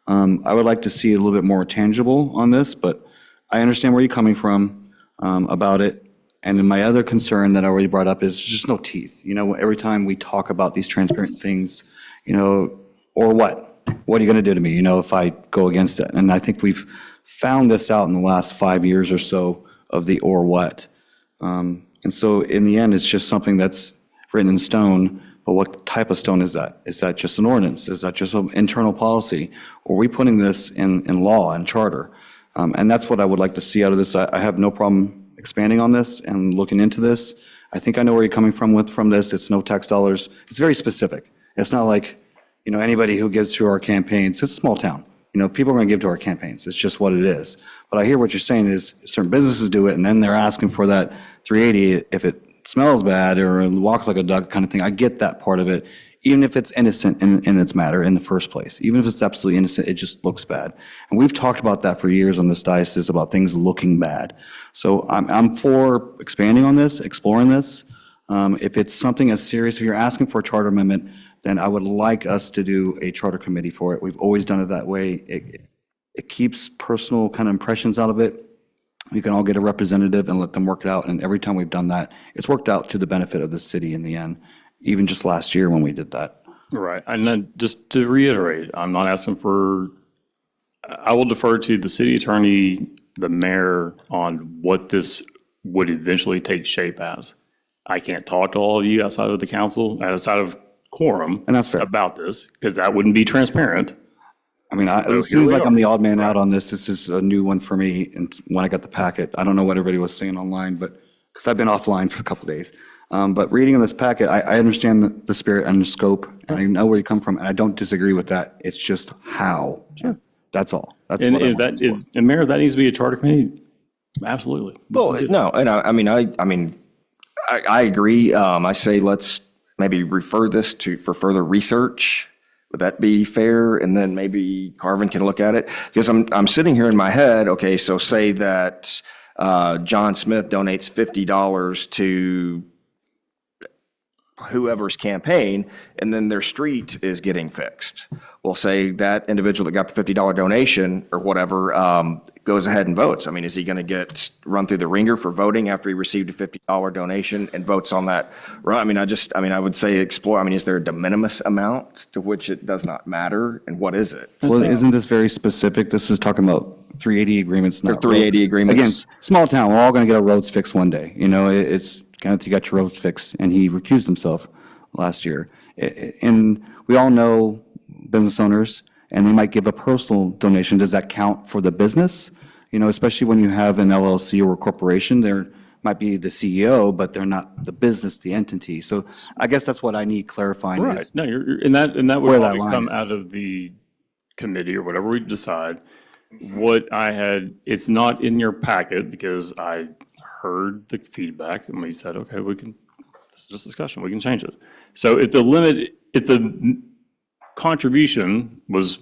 I would like to see a little bit more tangible on this, but I understand where you're coming from about it. And then my other concern that I already brought up is just no teeth. Every time we talk about these transparent things, or what? What are you going to do to me, if I go against it? And I think we've found this out in the last 5 years or so of the or what. And so in the end, it's just something that's written in stone. But what type of stone is that? Is that just an ordinance? Is that just an internal policy? Or are we putting this in law and charter? And that's what I would like to see out of this. I have no problem expanding on this and looking into this. I think I know where you're coming from this. It's no tax dollars. It's very specific. It's not like, anybody who gives to our campaigns. It's a small town. People are going to give to our campaigns. It's just what it is. But I hear what you're saying is certain businesses do it, and then they're asking for that 380 if it smells bad or walks like a duck kind of thing. I get that part of it, even if it's innocent in its matter in the first place. Even if it's absolutely innocent, it just looks bad. And we've talked about that for years on this diocese, about things looking bad. So I'm for expanding on this, exploring this. If it's something as serious, if you're asking for a charter amendment, then I would like us to do a charter committee for it. We've always done it that way. It keeps personal kind of impressions out of it. We can all get a representative and let them work it out. And every time we've done that, it's worked out to the benefit of the city in the end, even just last year when we did that. Right. And then just to reiterate, I'm not asking I will defer to the city attorney, the mayor, on what this would eventually take shape as. I can't talk to all of you outside of the council, outside of quorum. And that's fair. About this, because that wouldn't be transparent. It seems like I'm the odd man out on this. This is a new one for me. And when I got the packet, I don't know what everybody was saying online, but because I've been offline for a couple of days. But reading in this packet, I understand the spirit and the scope, and I know where you come from, and I don't disagree with that. It's just how. Sure. That's all. That's And what I if want. and Mayor, if that needs to be a charter committee, absolutely. Well, no, and I agree. I say let's maybe refer this for further research. Would that be fair? And then maybe Carvin can look at it? Because I'm sitting here in my head, okay, so say that John Smith donates $50 to whoever's campaign, and then their street is getting fixed. Well, say that individual that got the $50 donation or whatever goes ahead and votes. Is he going to get run through the ringer for voting after he received a $50 donation and votes on that? Right? I would say explore. Is there a de minimis amount to which it does not matter, and what is it? Well, isn't this very specific? This is talking about 380 agreements, not 380 roads. agreements. Again, small town, we're all going to get our roads fixed one day. You know, it's kind of, you got your roads fixed, and he recused himself last year. And we all know business owners, and they might give a personal donation. Does that count for the business? You know, especially when you have an LLC or a corporation, there might be the CEO, but they're not the business, the entity. So I guess that's what I need clarifying Right. is No, and that would where that probably line come is. out of the committee or whatever we decide. What I had, it's not in your packet because I heard the feedback and we said, okay, this is just discussion, we can change it. So if the contribution was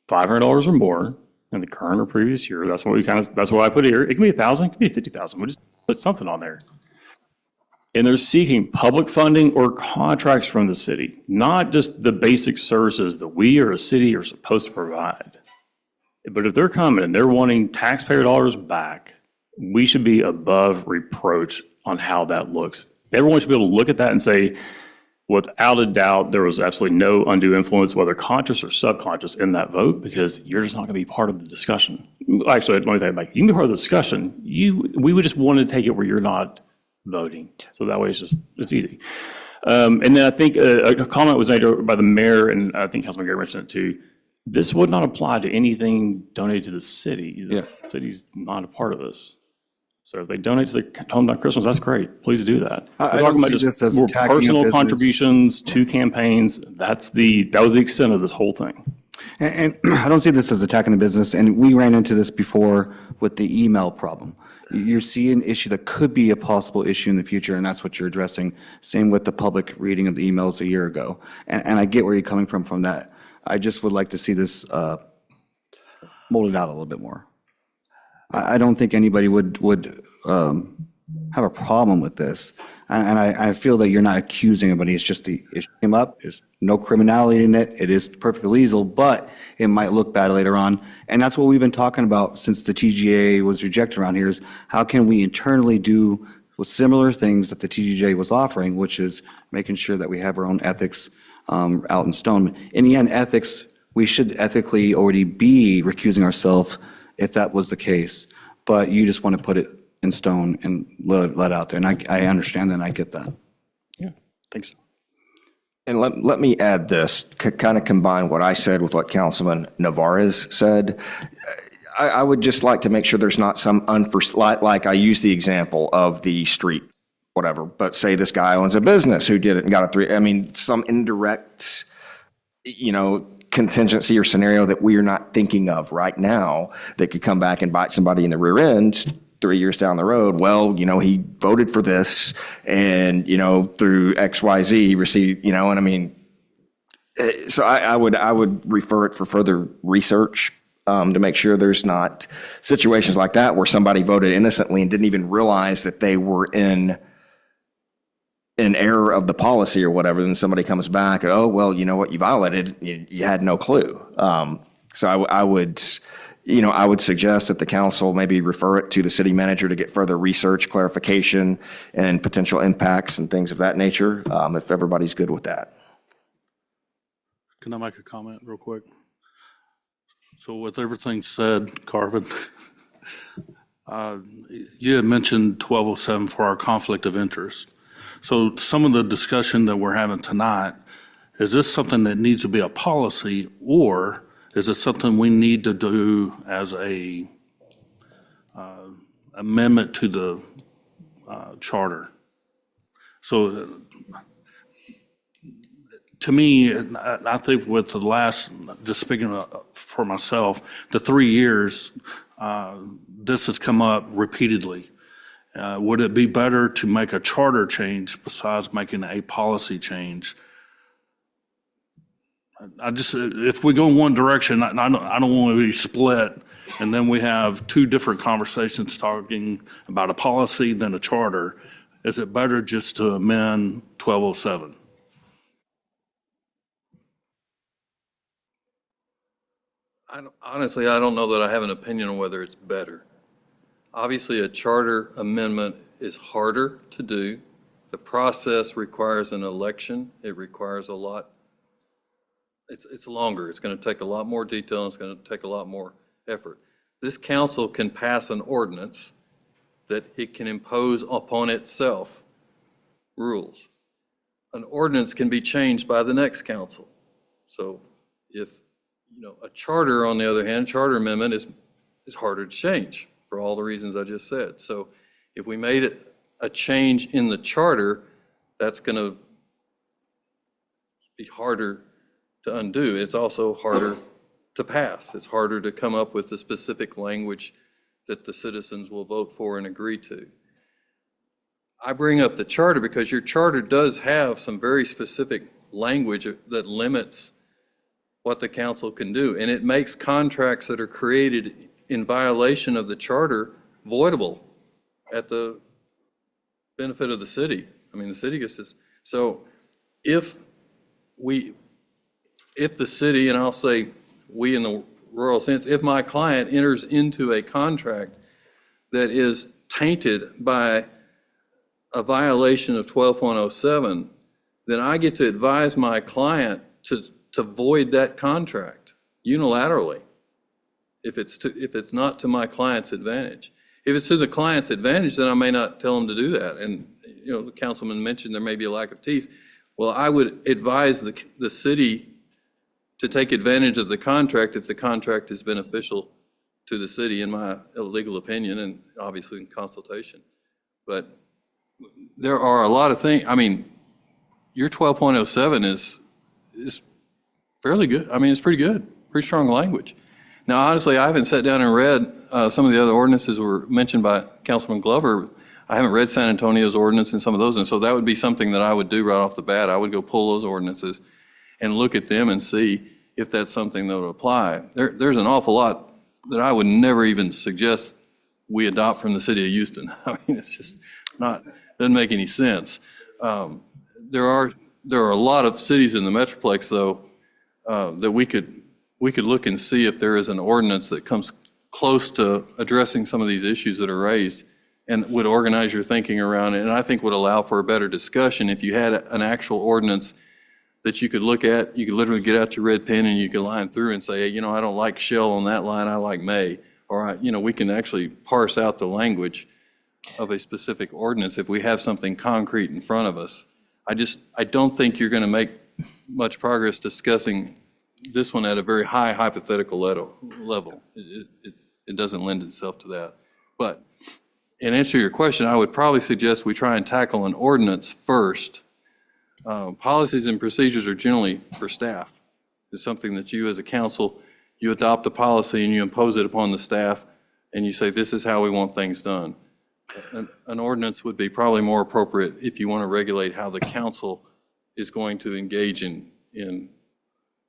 $500 or more in the current or previous year, that's what I put here. It can be 1,000, it can be 50,000. We'll just put something on there. And they're seeking public funding or contracts from the city, not just the basic services that we or a city are supposed to provide. But if they're coming and they're wanting taxpayer dollars back, we should be above reproach on how that looks. Everyone should be able to look at that and say, without a doubt, there was absolutely no undue influence, whether conscious or subconscious, in that vote, because you're just not going to be part of the discussion. Actually, let me take it back. You can be part of the discussion. We would just want to take it where you're not voting. So that way it's easy. And then I think a comment was made by the mayor, and I think Councilman Gary mentioned it too. This would not apply to anything donated to the city. The city's not a part of this. So if they donate to the Hometown Christmas, that's great. Please do that. I We're don't talking about see just this as more attacking a personal business. contributions to campaigns. That was the extent of this whole thing. And I don't see this as attacking a business, and we ran into this before with the email problem. You're seeing an issue that could be a possible issue in the future, and that's what you're addressing. Same with the public reading of the emails a year ago. And I get where you're coming from that. I just would like to see this molded out a little bit more. I don't think anybody would have a problem with this. And I feel that you're not accusing anybody. It's just the issue came up. There's no criminality in it. It is perfectly legal, but it might look bad later on. And that's what we've been talking about since the TGA was rejected around here is how can we internally do with similar things that the TGA was offering, which is making sure that we have our own ethics out in stone. In the end, ethics, we should ethically already be recusing ourselves if that was the case. But you just want to put it in stone and let out there. And I understand that and I get that. Yeah, thanks. And let me add this, kind of combine what I said with what Councilman Navarez said. I would just like to make sure there's not some like I used the example of the street, whatever, but say this guy owns a business who did it and got some indirect, contingency or scenario that we are not thinking of right now that could come back and bite somebody in the rear end 3 years down the road. Well, he voted for this and, through XYZ, he received, so I would refer it for further research to make sure there's not situations like that where somebody voted innocently and didn't even realize that they were in error of the policy or whatever. Then somebody comes back, oh, well, you know what, you violated, you had no clue. So I would suggest that the council maybe refer it to the city manager to get further research, clarification, and potential impacts and things of that nature, if everybody's good with that. Can I make a comment real quick? So with everything said, Carvin, you had mentioned 1207 for our conflict of interest. So some of the discussion that we're having tonight, is this something that needs to be a policy, or is it something we need to do as a amendment to the charter? So to me, I think with the last, just speaking for myself, the 3 years, this has come up repeatedly. Would it be better to make a charter change besides making a policy change? If we go in one direction, I don't want to be split, and then we have two different conversations talking about a policy than a charter. Is it better just to amend 1207? Honestly, I don't know that I have an opinion on whether it's better. Obviously, a charter amendment is harder to do. The process requires an election. It requires a lot. It's longer. It's going to take a lot more detail, and it's going to take a lot more effort. this council can pass an ordinance that it can impose upon itself rules. An ordinance can be changed by the next council. So if, a charter, on the other hand, charter amendment is harder to change for all the reasons I just said. So if we made it a change in the charter, that's going to be harder to undo. It's also harder to pass. It's harder to come up with the specific language that the citizens will vote for and agree to. I bring up the charter because your charter does have some very specific language that limits what the council can do, and it makes contracts that are created in violation of the charter voidable at the benefit of the city. I mean, the city gets this. So if the city, and I'll say we in the rural sense, if my client enters into a contract that is tainted by a violation of 12.07, then I get to advise my client to void that contract unilaterally if it's not to my client's advantage. If it's to the client's advantage, then I may not tell them to do that. And, the councilman mentioned there may be a lack of teeth. Well, I would advise the city to take advantage of the contract if the contract is beneficial to the city, in my legal opinion, and obviously in consultation. But there are a lot of things. I mean, your 12.07 is fairly good. I mean, it's pretty good, pretty strong language. Now, honestly, I haven't sat down and read some of the other ordinances were mentioned by Councilman Glover. I haven't read San Antonio's ordinance and some of those, and so that would be something that I would do right off the bat. I would go pull those ordinances and look at them and see if that's something that would apply. There's an awful lot that I would never even suggest we adopt from the city of Houston. I mean, it's just doesn't make any sense. There are a lot of cities in the Metroplex, though, that we could look and see if there is an ordinance that comes close to addressing some of these issues that are raised and would organize your thinking around it, and I think would allow for a better discussion if you had an actual ordinance that you could look at. You could literally get out your red pen and you could line through and say, hey, I don't like shall on that line, I like may. Or, we can actually parse out the language of a specific ordinance if we have something concrete in front of us. I don't think you're going to make much progress discussing this one at a very high hypothetical level. It doesn't lend itself to that. But in answer to your question, I would probably suggest we try and tackle an ordinance first. Policies and procedures are generally for staff. It's something that you as a council, you adopt a policy and you impose it upon the staff and you say, this is how we want things done. An ordinance would be probably more appropriate if you want to regulate how the council is going to engage in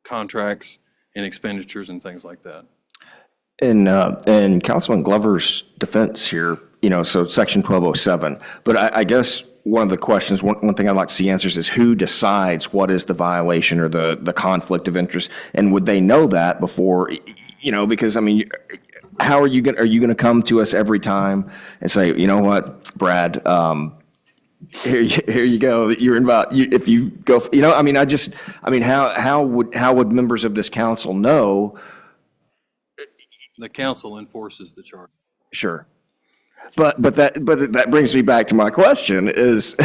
contracts and expenditures and things like that. In Councilman Glover's defense here, so Section 1207, but I guess one of the questions, one thing I'd like to see answers is who decides what is the violation or the conflict of interest, and would they know that before, because I mean, how are you going to come to us every time and say, you know what, Brad, here you go, you're involved, if you go, how would members of this council know? The council enforces the charter. Sure. But that brings me back to my question is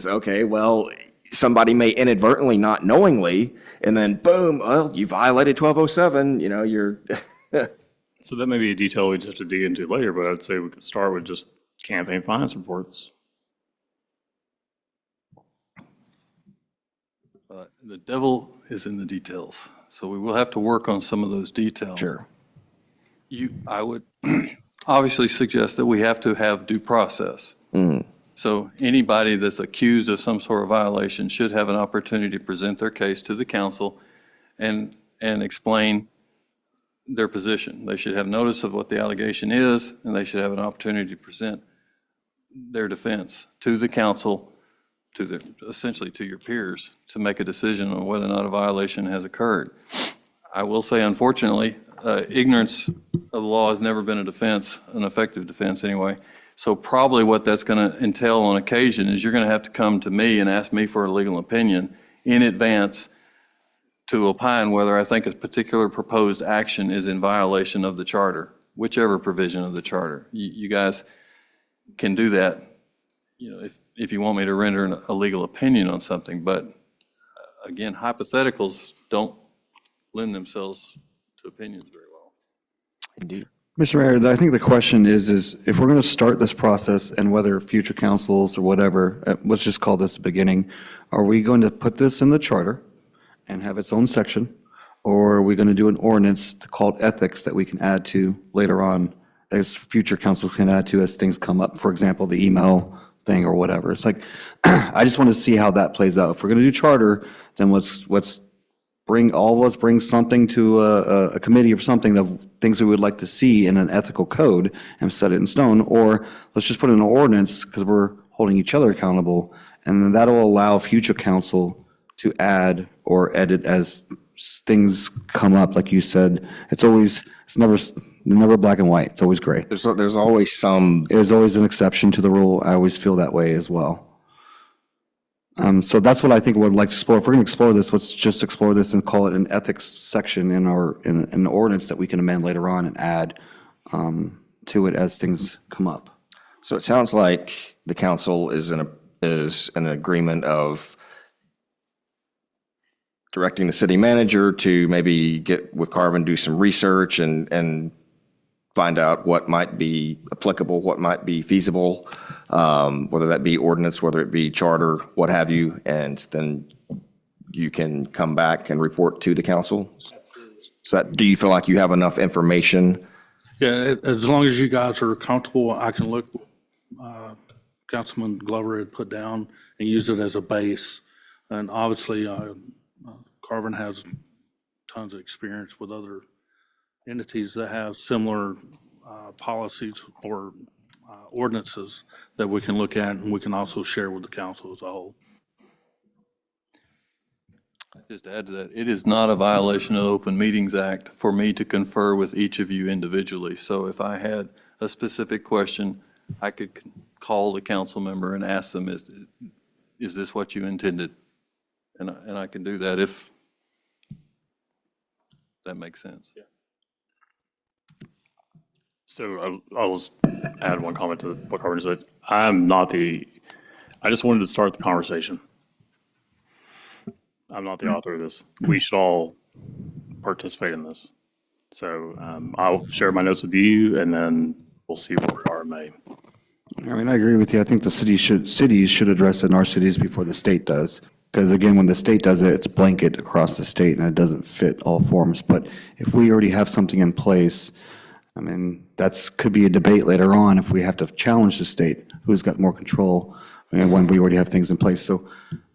okay, well, somebody may inadvertently, not knowingly, and then boom, well, you violated 1207, you're. So that may be a detail we just have to dig into later, but I'd say we could start with just campaign finance reports. The devil is in the details, so we will have to work on some of those details. Sure. I would obviously suggest that we have to have due process. Mm-hmm. So anybody that's accused of some sort of violation should have an opportunity to present their case to the council and explain their position. They should have notice of what the allegation is, and they should have an opportunity to present their defense to the council, essentially to your peers, to make a decision on whether or not a violation has occurred. I will say, unfortunately, ignorance of the law has never been a defense, an effective defense anyway. So probably what that's going to entail on occasion is you're going to have to come to me and ask me for a legal opinion in advance to opine whether I think a particular proposed action is in violation of the charter, whichever provision of the charter. You guys can do that, if you want me to render a legal opinion on something, but again, hypotheticals don't lend themselves to opinions very well. Indeed. Mr. Mayor, I think the question is if we're going to start this process and whether future councils or whatever, let's just call this the beginning, are we going to put this in the charter and have its own section? Or are we going to do an ordinance called ethics that we can add to later on as future councils can add to as things come up? For example, the email thing or whatever. It's like, I just want to see how that plays out. If we're going to do charter, then let's bring, all of us bring something to a committee or something of things we would like to see in an ethical code and set it in stone, or let's just put it in an ordinance because we're holding each other accountable, and then that'll allow future council to add or edit as things come up. Like you said, it's never black and white. It's always gray. There's always There's always an exception to the rule. I always feel that way as well. So that's what I think we'd like to explore. If we're going to explore this, let's just explore this and call it an ethics section in an ordinance that we can amend later on and add to it as things come up. So it sounds like the council is in agreement of directing the city manager to maybe get with Carvin, do some research and find out what might be applicable, what might be feasible, whether that be ordinance, whether it be charter, what have you, and then you can come back and report to the council? So do you feel like you have enough information? Yeah, as long as you guys are comfortable, I can look, Councilman Glover had put down and use it as a base. And obviously, Carvin has tons of experience with other entities that have similar policies or ordinances that we can look at, and we can also share with the council as a whole. Just to add to that, it is not a violation of the Open Meetings Act for me to confer with each of you individually. So if I had a specific question, I could call the council member and ask them, is this what you intended? And I can do that if that makes sense. Yeah. So I'll just add one comment to what Carvin said. I just wanted to start the conversation. I'm not the author of this. We should all participate in this. So I'll share my notes with you, and then we'll see where we are in May. I mean, I agree with you. I think the cities should address it in our cities before the state does. Because again, when the state does it, it's blanket across the state and it doesn't fit all forms. But if we already have something in place, I mean, could be a debate later on if we have to challenge the state, who's got more control, when we already have things in place. So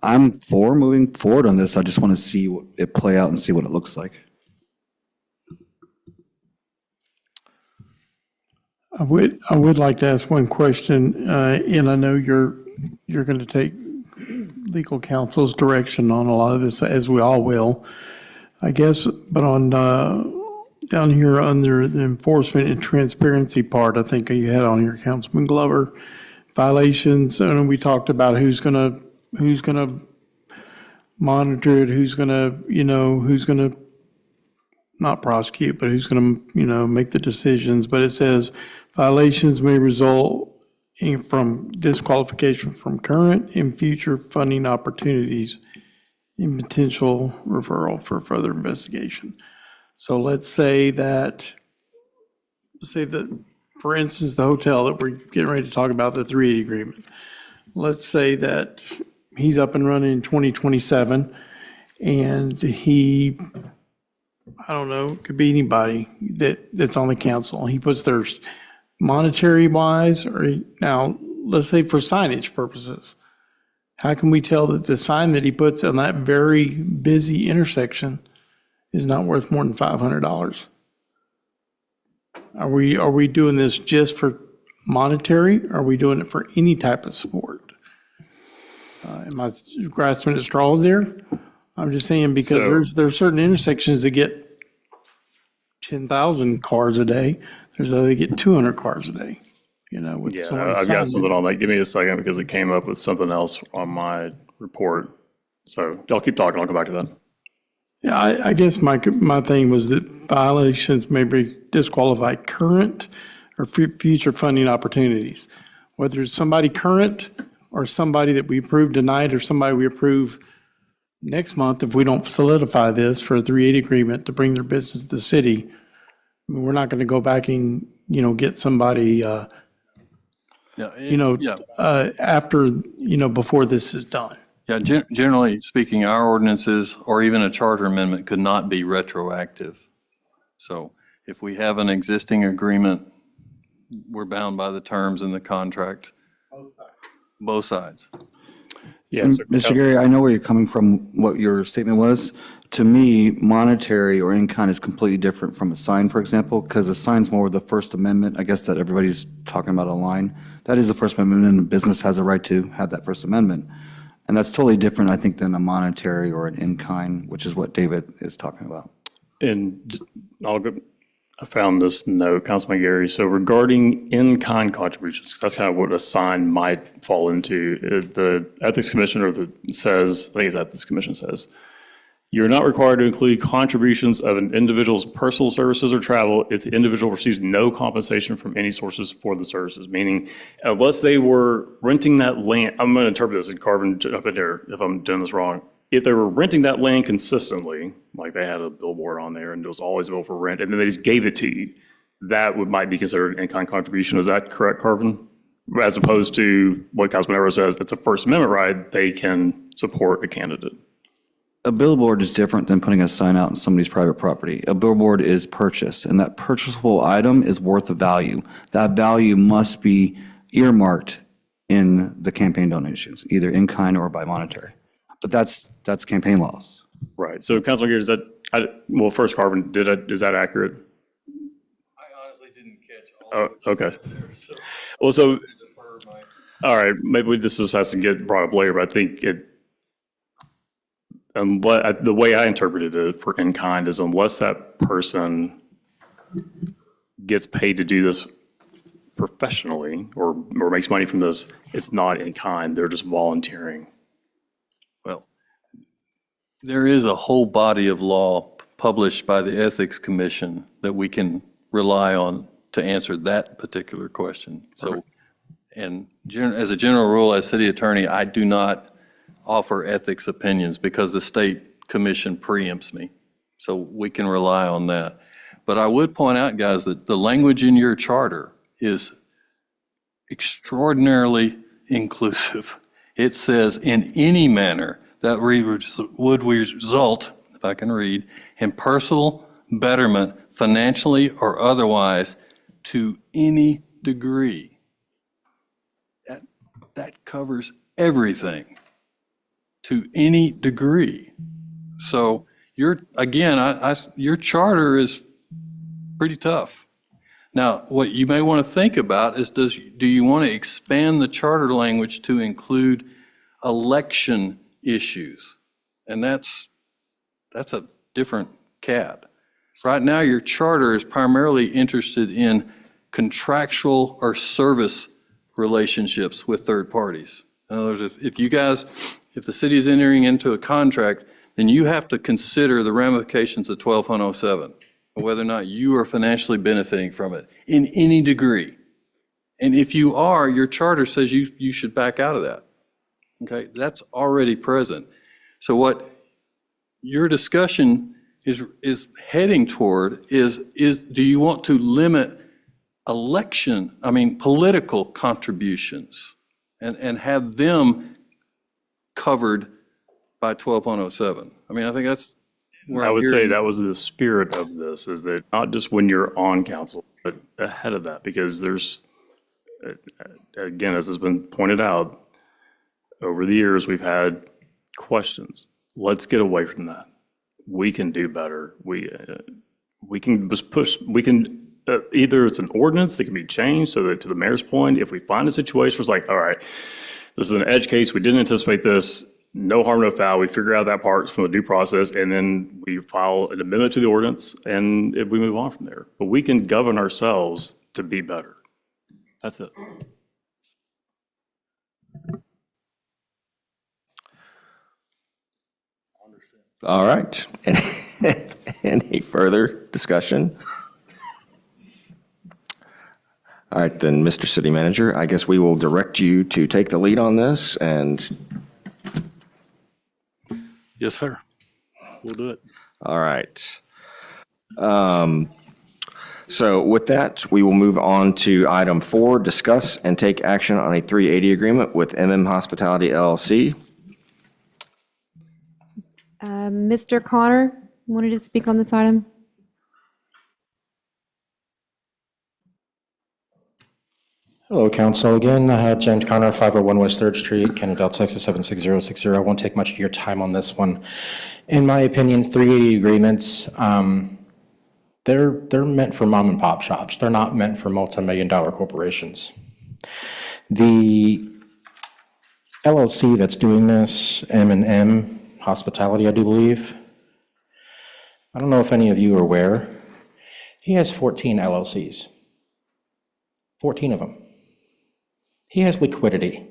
I'm for moving forward on this. I just want to see it play out and see what it looks like. I would like to ask one question, and I know you're going to take legal counsel's direction on a lot of this, as we all will, I guess. But on down here under the enforcement and transparency part, I think you had on here, Councilman Glover, violations, and we talked about who's gonna monitor it, who's gonna not prosecute, but who's gonna make the decisions. But it says violations may result from disqualification from current and future funding opportunities and potential referral for further investigation. So let's say that, for instance, the hotel that we're getting ready to talk about, the 380 agreement. Let's say that he's up and running in 2027, and he, I don't know, it could be anybody that's on the council. He puts their monetary wise, or now let's say for signage purposes, how can we tell that the sign that he puts on that very busy intersection is not worth more than $500? Are we doing this just for monetary? Are we doing it for any type of support? Am I grasping at straws there? I'm just saying, because there's certain intersections that get 10,000 cars a day. There's others that get 200 cars a day. With I've got something on that. Give me a second because it came up with something else on my report. So y'all keep talking. I'll come back to that. Yeah, I guess my thing was that violations may disqualify current or future funding opportunities. Whether it's somebody current or somebody that we approve tonight or somebody we approve next month, if we don't solidify this for a 380 agreement to bring their business to the city, I mean, we're not going to go back and, get somebody, after, before this is done. Yeah, generally speaking, our ordinances or even a charter amendment could not be retroactive. So if we have an existing agreement, we're bound by the terms in the contract. Both sides. Yes. Mr. Gary, I know where you're coming from, what your statement was. To me, monetary or in-kind is completely different from a sign, for example, because a sign's more of the First Amendment, I guess, that everybody's talking about online. That is the First Amendment, and a business has a right to have that First Amendment. And that's totally different, I think, than a monetary or an in-kind, which is what David is talking about. And I found this note, Councilman Gary. So regarding in-kind contributions, 'cause that's kind of what a sign might fall into. The Ethics Commissioner says, I think it's Ethics Commission says, you're not required to include contributions of an individual's personal services or travel if the individual receives no compensation from any sources for the services. Meaning, unless they were renting that land, I'm going to interpret this, and Carvin, jump in there if I'm doing this wrong. If they were renting that land consistently, like they had a billboard on there and it was always available for rent, and then they just gave it to you, that might be considered an in-kind contribution. Is that correct, Carvin? As opposed to what Councilman Everett says, it's a First Amendment right, they can support a candidate. A billboard is different than putting a sign out on somebody's private property. A billboard is purchased, and that purchasable item is worth a value. That value must be earmarked in the campaign donations, either in kind or by monetary. But that's campaign laws. Right. So Councilman Gary, is that, first, Carvin, is that accurate? I honestly didn't catch all. Oh, okay. Well, so, all right, maybe this has to get brought up later, but I think the way I interpreted it for in-kind is unless that person gets paid to do this professionally or makes money from this, it's not in-kind, they're just volunteering. Well, there is a whole body of law published by the Ethics Commission that we can rely on to answer that particular question. So, and as a general rule, as city attorney, I do not offer ethics opinions because the state commission preempts me. So we can rely on that. But I would point out, guys, that the language in your charter is extraordinarily inclusive. It says, in any manner that would result, if I can read, in personal betterment, financially or otherwise, to any degree. That covers everything. To any degree. So your charter is pretty tough. Now, what you may want to think about is, do you want to expand the charter language to include election issues? And that's a different cat. Right now, your charter is primarily interested in contractual or service relationships with third parties. In other words, if the city is entering into a contract, then you have to consider the ramifications of 12.07, whether or not you are financially benefiting from it in any degree. And if you are, your charter says you should back out of that. Okay, that's already present. So what your discussion is heading toward is do you want to limit political contributions and have them covered by 12.07. I mean, I think that's where I would say that was the spirit of this, is that not just when you're on council, but ahead of that, because there's, again, as has been pointed out, over the years, we've had questions. Let's get away from that. We can do better. We can just push, either it's an ordinance that can be changed so that, to the mayor's point, if we find a situation where it's like, all right, this is an edge case, we didn't anticipate this, no harm, no foul, we figure out that part from the due process, and then we file an amendment to the ordinance, and we move on from there. But we can govern ourselves to be better. That's it. All right. Any further discussion? All right, then, Mr. City Manager, I guess we will direct you to take the lead on this, and, Yes, sir. We'll do it. all right. So with that, we will move on to item 4, discuss and take action on a 380 agreement with Hospitality LLC. Mr. Connor wanted to speak on this item. Hello, council. Again, James Connor, 501 West 3rd Street, Kennedale, Texas, 76060. I won't take much of your time on this one. In my opinion, 380 agreements, they're meant for mom and pop shops. They're not meant for multi-million-dollar corporations. The LLC that's doing this, M&M Hospitality, I do believe. I don't know if any of you are aware. He has 14 LLCs. 14 of them. He has liquidity.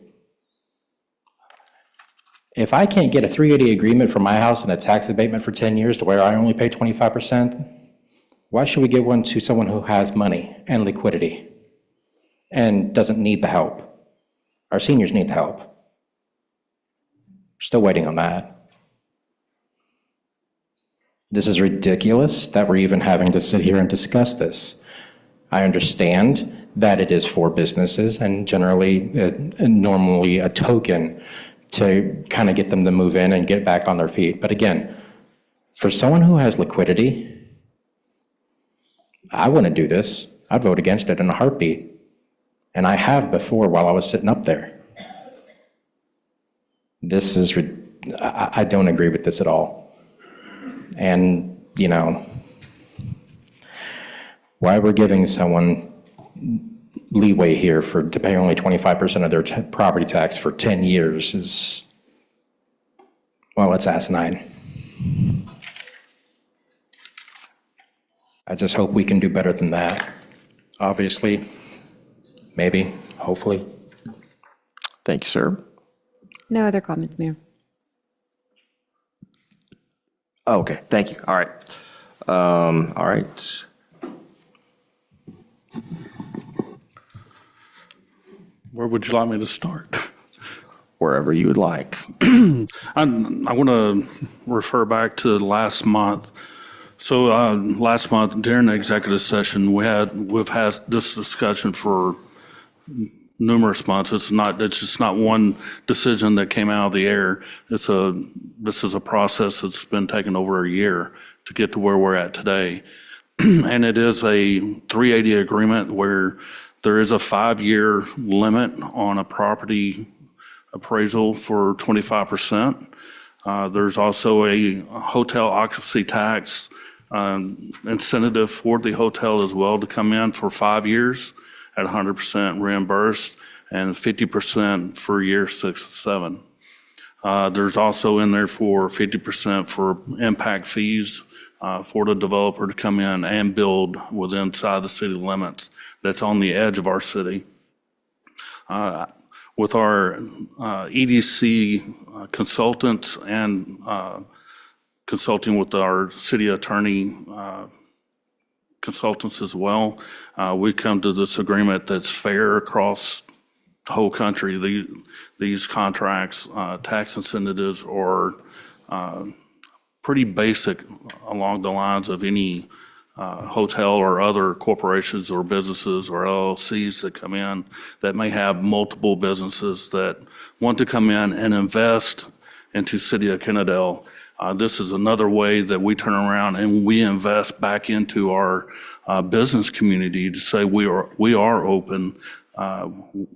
If I can't get a 380 agreement for my house and a tax abatement for 10 years to where I only pay 25%, why should we give one to someone who has money and liquidity and doesn't need the help? Our seniors need the help. We're still waiting on that. This is ridiculous that we're even having to sit here and discuss this. I understand that it is for businesses and generally, normally a token to kind of get them to move in and get back on their feet. But again, for someone who has liquidity, I wouldn't do this. I'd vote against it in a heartbeat. And I have before while I was sitting up there. This is, I don't agree with this at all. And, you know, why we're giving someone leeway here to pay only 25% of their property tax for 10 years is, well, it's asinine. I just hope we can do better than that. Obviously, maybe, hopefully. Thank you, sir. No other comments, Mayor. Oh, okay, thank you. All right. All right. Where would you like me to start? Wherever you would like. I want to refer back to last month. So last month during the executive session, we've had this discussion for numerous months. It's just not one decision that came out of the air. This is a process that's been taking over a year to get to where we're at today. And it is a 380 agreement where there is a 5-year limit on a property appraisal for 25%. There's also a hotel occupancy tax incentive for the hotel as well to come in for 5 years at 100% reimbursed and 50% for year 6 and 7. There's also in there for 50% for impact fees for the developer to come in and build within inside the city limits that's on the edge of our city. With our EDC consultants and consulting with our city attorney consultants as well, we come to this agreement that's fair across the whole country. These contracts, tax incentives are pretty basic along the lines of any hotel or other corporations or businesses or LLCs that come in that may have multiple businesses that want to come in and invest into City of Kennedale. This is another way that we turn around and we invest back into our business community to say we are open.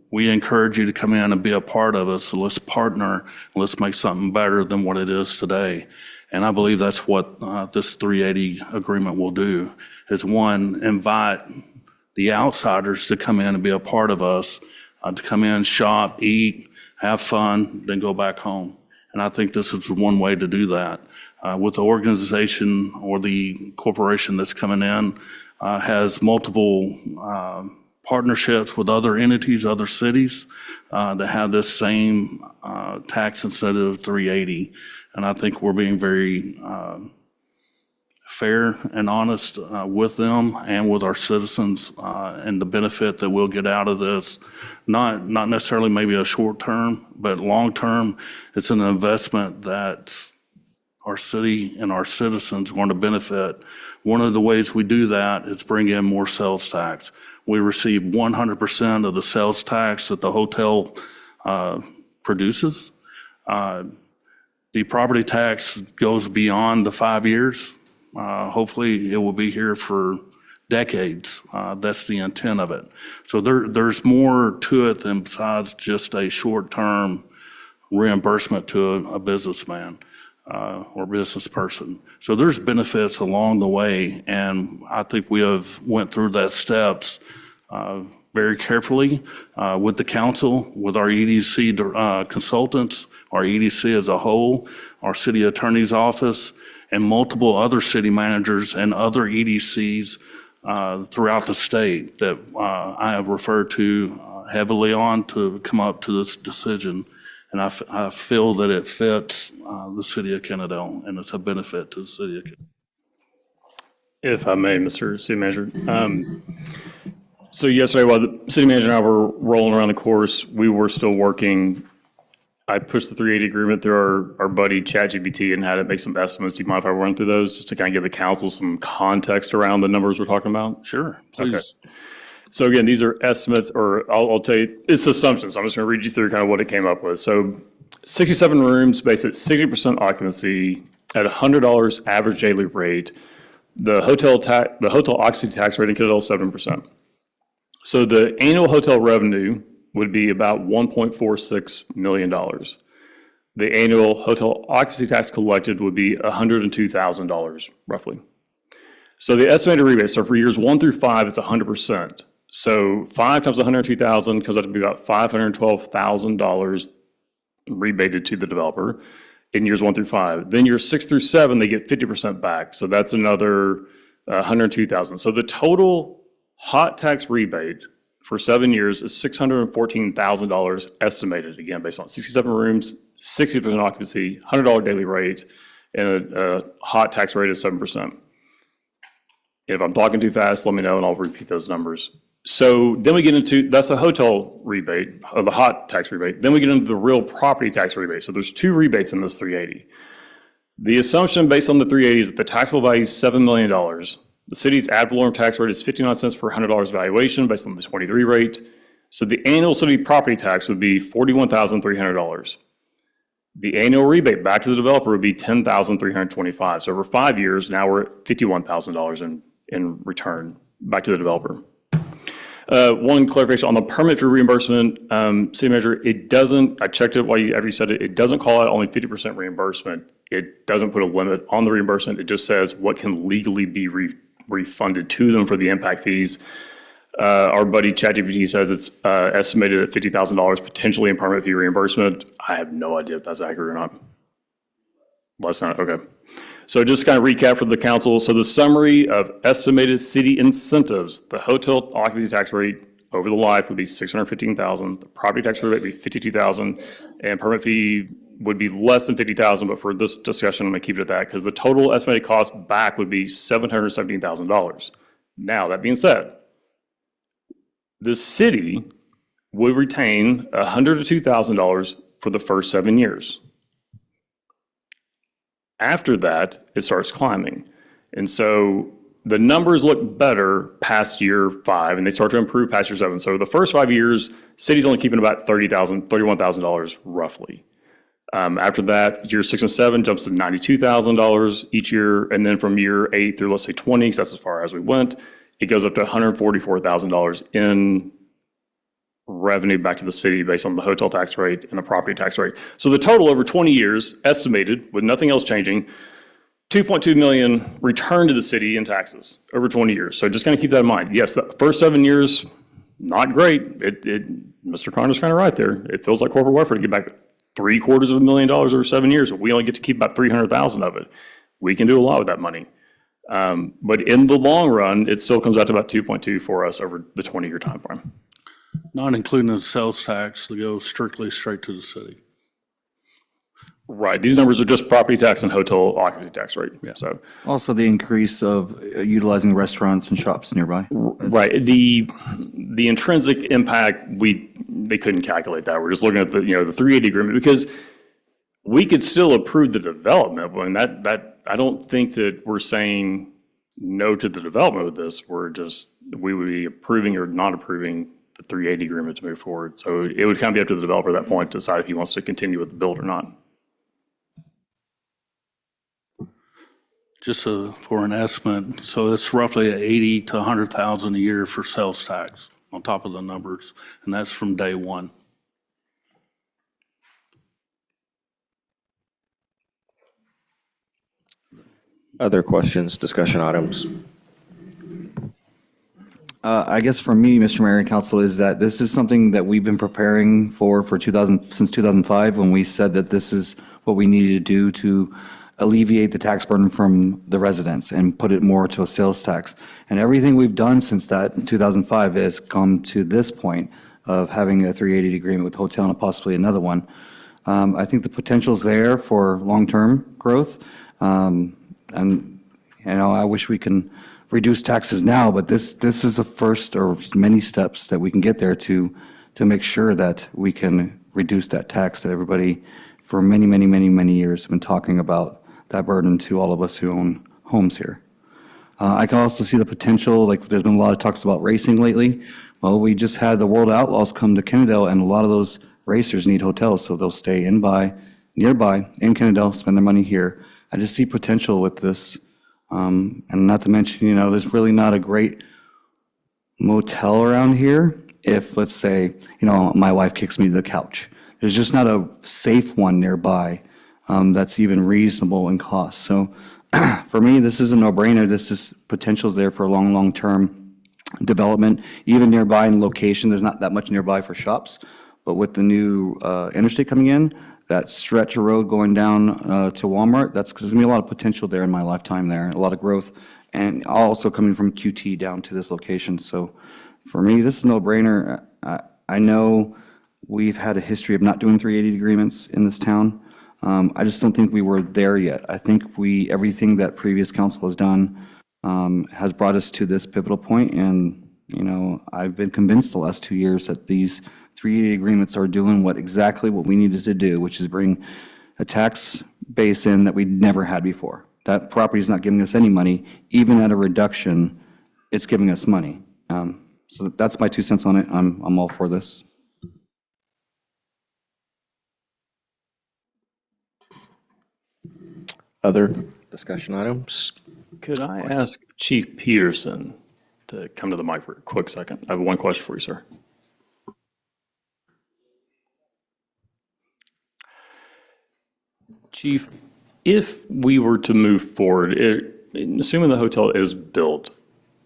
We encourage you to come in and be a part of us. So let's partner. Let's make something better than what it is today. And I believe that's what this 380 agreement will do, is one, invite the outsiders to come in and be a part of us, to come in, shop, eat, have fun, then go back home. And I think this is one way to do that. With the organization or the corporation that's coming in, has multiple partnerships with other entities, other cities that have this same tax incentive of 380. And I think we're being very fair and honest with them and with our citizens and the benefit that we'll get out of this. Not necessarily maybe a short term, but long term, it's an investment that our city and our citizens are going to benefit. One of the ways we do that is bring in more sales tax. We receive 100% of the sales tax that the hotel produces. The property tax goes beyond the 5 years. Hopefully, it will be here for decades. That's the intent of it. So there's more to it than besides just a short-term reimbursement to a businessman or business person. So there's benefits along the way, and I think we have went through that steps very carefully with the council, with our EDC consultants, our EDC as a whole, our city attorney's office, and multiple other city managers and other EDCs throughout the state that I have referred to heavily on to come up to this decision. And I feel that it fits the city of Kennedale, and it's a benefit to the city of Kennedale. If I may, Mr. City Manager. So yesterday, while the city manager and I were rolling around the course, we were still working. I pushed the 380 agreement through our buddy ChatGPT and had it make some estimates. Do you mind if I run through those just to kind of give the council some context around the numbers we're talking about? Sure, please. Okay. So again, these are estimates, or I'll tell you, it's assumptions. I'm just going to read you through kind of what it came up with. So 67 rooms based at 60% occupancy at $100 average daily rate. The hotel occupancy tax rate in Kennedale is 7%. So the annual hotel revenue would be about $1.46 million. The annual hotel occupancy tax collected would be $102,000 roughly. So the estimated rebate, so for years 1 through 5, it's 100%. So 5 times 102,000 comes out to be about $512,000 rebated to the developer in years 1 through 5. Then years 6 through 7, they get 50% back. So that's another $102,000. So the total hot tax rebate for 7 years is $614,000 estimated, again, based on 67 rooms, 60% occupancy, $100 daily rate, and a hot tax rate of 7%. If I'm talking too fast, let me know and I'll repeat those numbers. So then we get into, that's a hotel rebate, or the hot tax rebate. Then we get into the real property tax rebate. So there's 2 rebates in this 380. The assumption based on the 380 is that the taxable value is $7 million. The city's ad valorem tax rate is 59 cents per $100 valuation based on the 23 rate. So the annual city property tax would be $41,300. The annual rebate back to the developer would be $10,325. So over 5 years, now we're at $51,000 in return back to the developer. One clarification on the permit fee reimbursement, city manager, it doesn't, I checked it while you said it, it doesn't call out only 50% reimbursement. It doesn't put a limit on the reimbursement. It just says what can legally be refunded to them for the impact fees. Our buddy ChatGPT says it's estimated at $50,000 potentially in permit fee reimbursement. I have no idea if that's accurate or not. Less than, okay. So just kind of recap for the council. So the summary of estimated city incentives, the hotel occupancy tax rate over the life would be $615,000. The property tax rate would be $52,000, and permit fee would be less than $50,000. But for this discussion, I'm going to keep it at that because the total estimated cost back would be $717,000. Now, that being said, the city would retain $100,000 to $2,000 for the first 7 years. After that, it starts climbing. And so the numbers look better past year 5, and they start to improve past year 7. So the first 5 years, city's only keeping about $30,000, $31,000 roughly. After that, year 6 and 7 jumps to $92,000 each year. And then from year 8 through, let's say 20, because that's as far as we went, it goes up to $144,000 in revenue back to the city based on the hotel tax rate and the property tax rate. So the total over 20 years, estimated with nothing else changing, $2.2 million returned to the city in taxes over 20 years. So just kind of keep that in mind. Yes, the first 7 years, not great. Mr. Connor's kind of right there. It feels like corporate welfare to get back $750,000 over 7 years, but we only get to keep about $300,000 of it. We can do a lot with that money. But in the long run, it still comes out to about 2.2 for us over the 20-year time frame. Not including the sales tax that goes straight to the city. Right. These numbers are just property tax and hotel occupancy tax, right? Yeah. So, Also, the increase of utilizing restaurants and shops nearby. right. The intrinsic impact, they couldn't calculate that. We're just looking at the 380 agreement because we could still approve the development. When that I don't think that we're saying no to the development of this. We would be approving or not approving the 380 agreement to move forward. So it would kind of be up to the developer at that point to decide if he wants to continue with the build or not. Just for an estimate, so it's roughly 80 to 100,000 a year for sales tax on top of the numbers, and that's from day one. Other questions, discussion items? I guess for me, Mr. Mayor and Council, is that this is something that we've been preparing since 2005, when we said that this is what we needed to do to alleviate the tax burden from the residents and put it more to a sales tax. And everything we've done since that in 2005 has come to this point of having a 380 agreement with the hotel and possibly another one. I think the potential's there for long-term growth. And I wish we can reduce taxes now, but this is the first of many steps that we can get there to make sure that we can reduce that tax that everybody for many, many, many, many years have been talking about, that burden to all of us who own homes here. I can also see the potential, like there's been a lot of talks about racing lately. Well, we just had the World Outlaws come to Kennedale, and a lot of those racers need hotels, so they'll stay nearby in Kennedale, spend their money here. I just see potential with this. And not to mention, there's really not a great motel around here. If, let's say, my wife kicks me to the couch, there's just not a safe one nearby that's even reasonable in cost. So for me, this is a no-brainer. This is potentials there for long-term development. Even nearby in location, there's not that much nearby for shops. But with the new interstate coming in, that stretch of road going down to Walmart, there's going to be a lot of potential there in my lifetime there, a lot of growth, and also coming from QT down to this location. So for me, this is a no-brainer. I know we've had a history of not doing 380 agreements in this town. I just don't think we were there yet. I think everything that previous council has done has brought us to this pivotal point, and I've been convinced the last 2 years that these 380 agreements are doing exactly what we needed to do, which is bring a tax base in that we never had before. That property is not giving us any money. Even at a reduction, it's giving us money. So that's my 2 cents on it. I'm all for this. Other discussion items? Could I ask Chief Peterson to come to the mic for a quick second? I have one question for you, sir. Chief, if we were to move forward, assuming the hotel is built,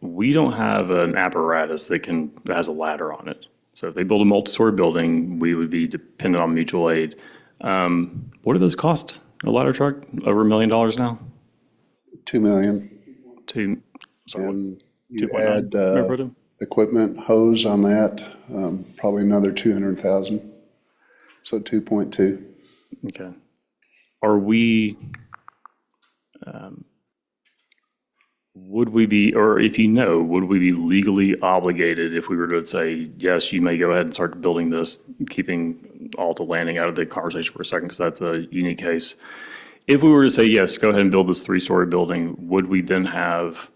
we don't have an apparatus that has a ladder on it. So if they build a multi-story building, we would be dependent on mutual aid. What do those cost? A ladder truck? Over $1 million now? $2 million. And you add equipment, hose on that, probably another 200,000. So 2.2. Okay. Are we, would we be, or if would we be legally obligated if we were to say, yes, you may go ahead and start building this, keeping Alta Landing out of the conversation for a second, because that's a unique case. If we were to say, yes, go ahead and build this 3-story building, would we then have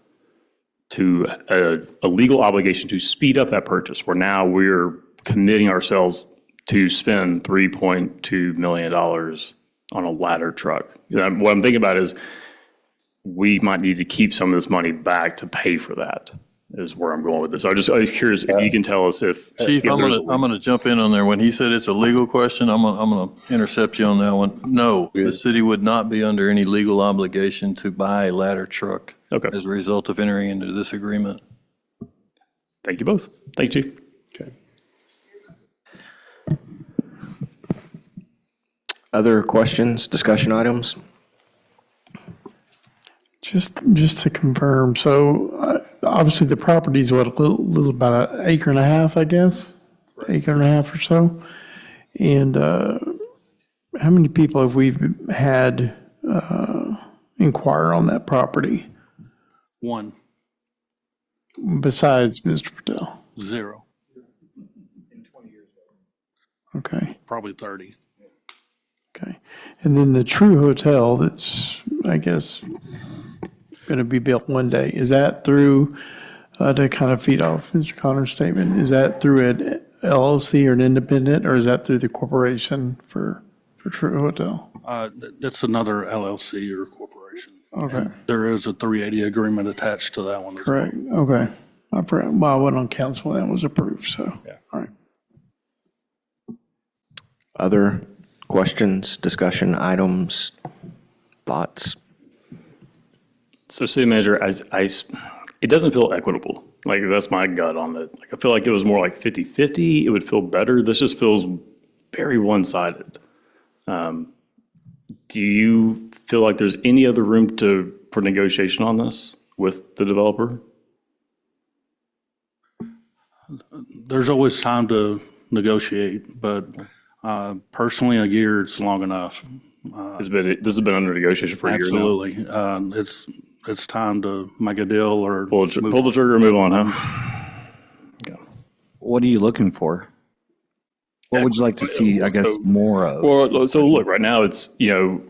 a legal obligation to speed up that purchase, where now we're committing ourselves to spend $3.2 million on a ladder truck? What I'm thinking about is we might need to keep some of this money back to pay for that, is where I'm going with this. I was curious if you can tell us if. Chief, I'm gonna jump in on there. When he said it's a legal question, I'm gonna intercept you on that one. No, the city would not be under any legal obligation to buy a ladder truck as a result of entering into this agreement. Thank you both. Thank you, Chief. Okay. Other questions, discussion items? Just to confirm, so obviously the property's what, a little about an acre and a half, I guess? Acre and a half or so? And how many people have we had inquire on that property One, besides Mr. Patel? 0, Okay, probably 30. okay. And then the True Hotel that's, I guess, going to be built one day, is that through, to kind of feed off Mr. Connor's statement, is that through an LLC or an independent, or is that through the corporation for True Hotel? It's another LLC or corporation. Okay. And there is a 380 agreement attached to that one as well. Correct, okay. I forgot, well, I wasn't on council when that was approved, so, all right. Other questions, discussion items, thoughts? So city manager, it doesn't feel equitable. Like, that's my gut on it. Like, I feel like it was more like 50-50. It would feel better. This just feels very one-sided. Do you feel like there's any other room for negotiation on this with the developer? There's always time to negotiate, but personally, a year is long enough. This has been under negotiation for a year now. Absolutely. It's time to make a deal or pull the trigger and move on, huh? What are you looking for? What would you like to see, I guess, more of? Well, so look, right now it's,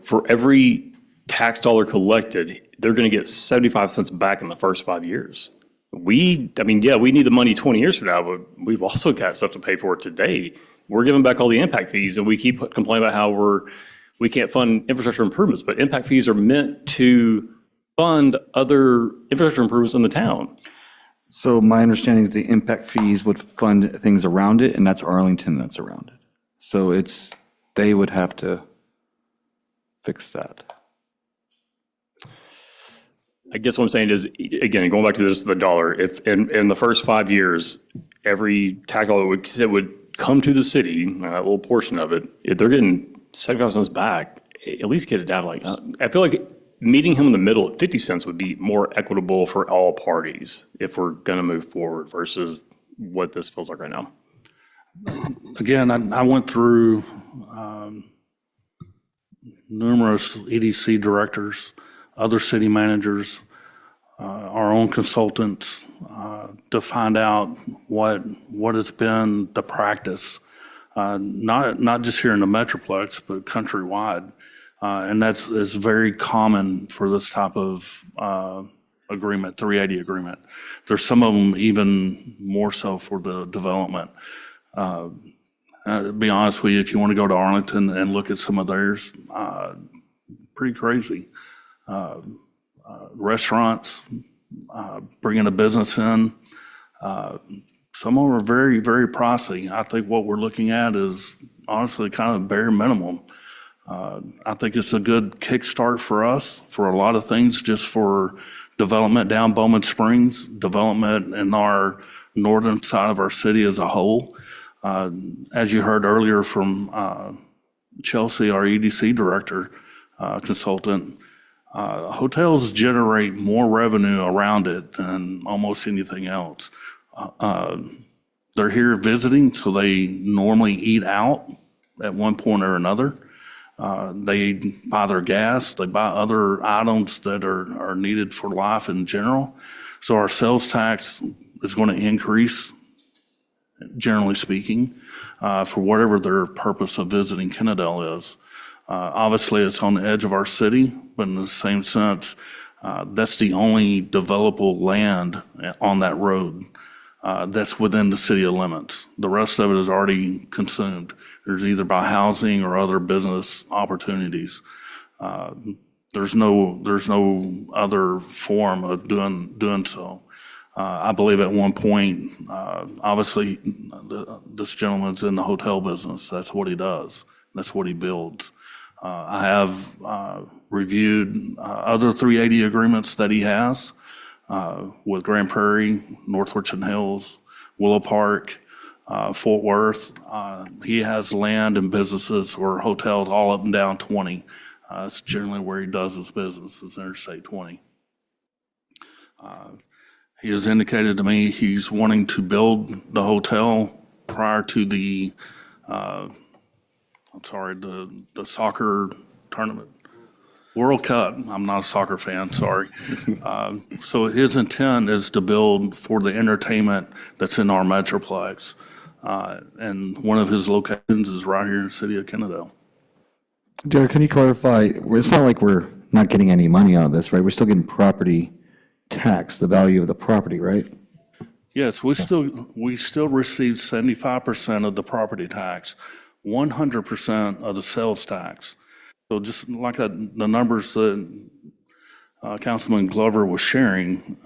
for every tax dollar collected, they're going to get 75 cents back in the first 5 years. We need the money 20 years from now, but we've also got stuff to pay for today. We're giving back all the impact fees, and we keep complaining about how we can't fund infrastructure improvements, but impact fees are meant to fund other infrastructure improvements in the town. So my understanding is the impact fees would fund things around it, and that's Arlington that's around it. So they would have to fix that. I guess what I'm saying is, again, going back to the dollar, if in the first 5 years, every tax dollar that would come to the city, a little portion of it, if they're getting 75 cents back, at least get it down. Like, I feel like meeting him in the middle at 50 cents would be more equitable for all parties if we're going to move forward versus what this feels like right now. Again, I went through numerous EDC directors, other city managers, our own consultants, to find out what has been the practice, not just here in the Metroplex, but countrywide. And it's very common for this type of agreement, 380 agreement. There's some of them even more so for the development. To be honest with you, if you want to go to Arlington and look at some of theirs, pretty crazy. Restaurants, bringing a business in, some of them are very, very pricey. I think what we're looking at is honestly kind of bare minimum. I think it's a good kickstart for us for a lot of things, just for development down Bowman Springs, development in our northern side of our city as a whole. As you heard earlier from Chelsea, our EDC director, consultant, hotels generate more revenue around it than almost anything else. They're here visiting, so they normally eat out at one point or another. They buy their gas, they buy other items that are needed for life in general. So our sales tax is going to increase, generally speaking, for whatever their purpose of visiting Kennedale is. Obviously, it's on the edge of our city, but in the same sense, that's the only developable land on that road that's within the city other The rest of it is already consumed. There's either by housing or other business opportunities. There's no other form of doing so. I believe at one point, obviously, this gentleman's in the hotel business. That's what he does. That's what he builds. I have reviewed other 380 agreements that he has with Grand Prairie, North Richland Hills, Willow Park, Fort Worth. He has land and businesses or hotels all up and down 20. It's generally where he does his business, is Interstate 20. He has indicated to me he's wanting to build the hotel prior to the soccer tournament. World Cup. I'm not a soccer fan, sorry. So his intent is to build for the entertainment that's in our Metroplex. And one of his locations is right here in the city of Kennedale. Jared, can you clarify, it's not like we're not getting any money out of this, right? We're still getting property tax, the value of the property, right? Yes, we still receive 75% of the property tax, 100% of the sales tax. So just like the numbers that Councilman Glover was sharing,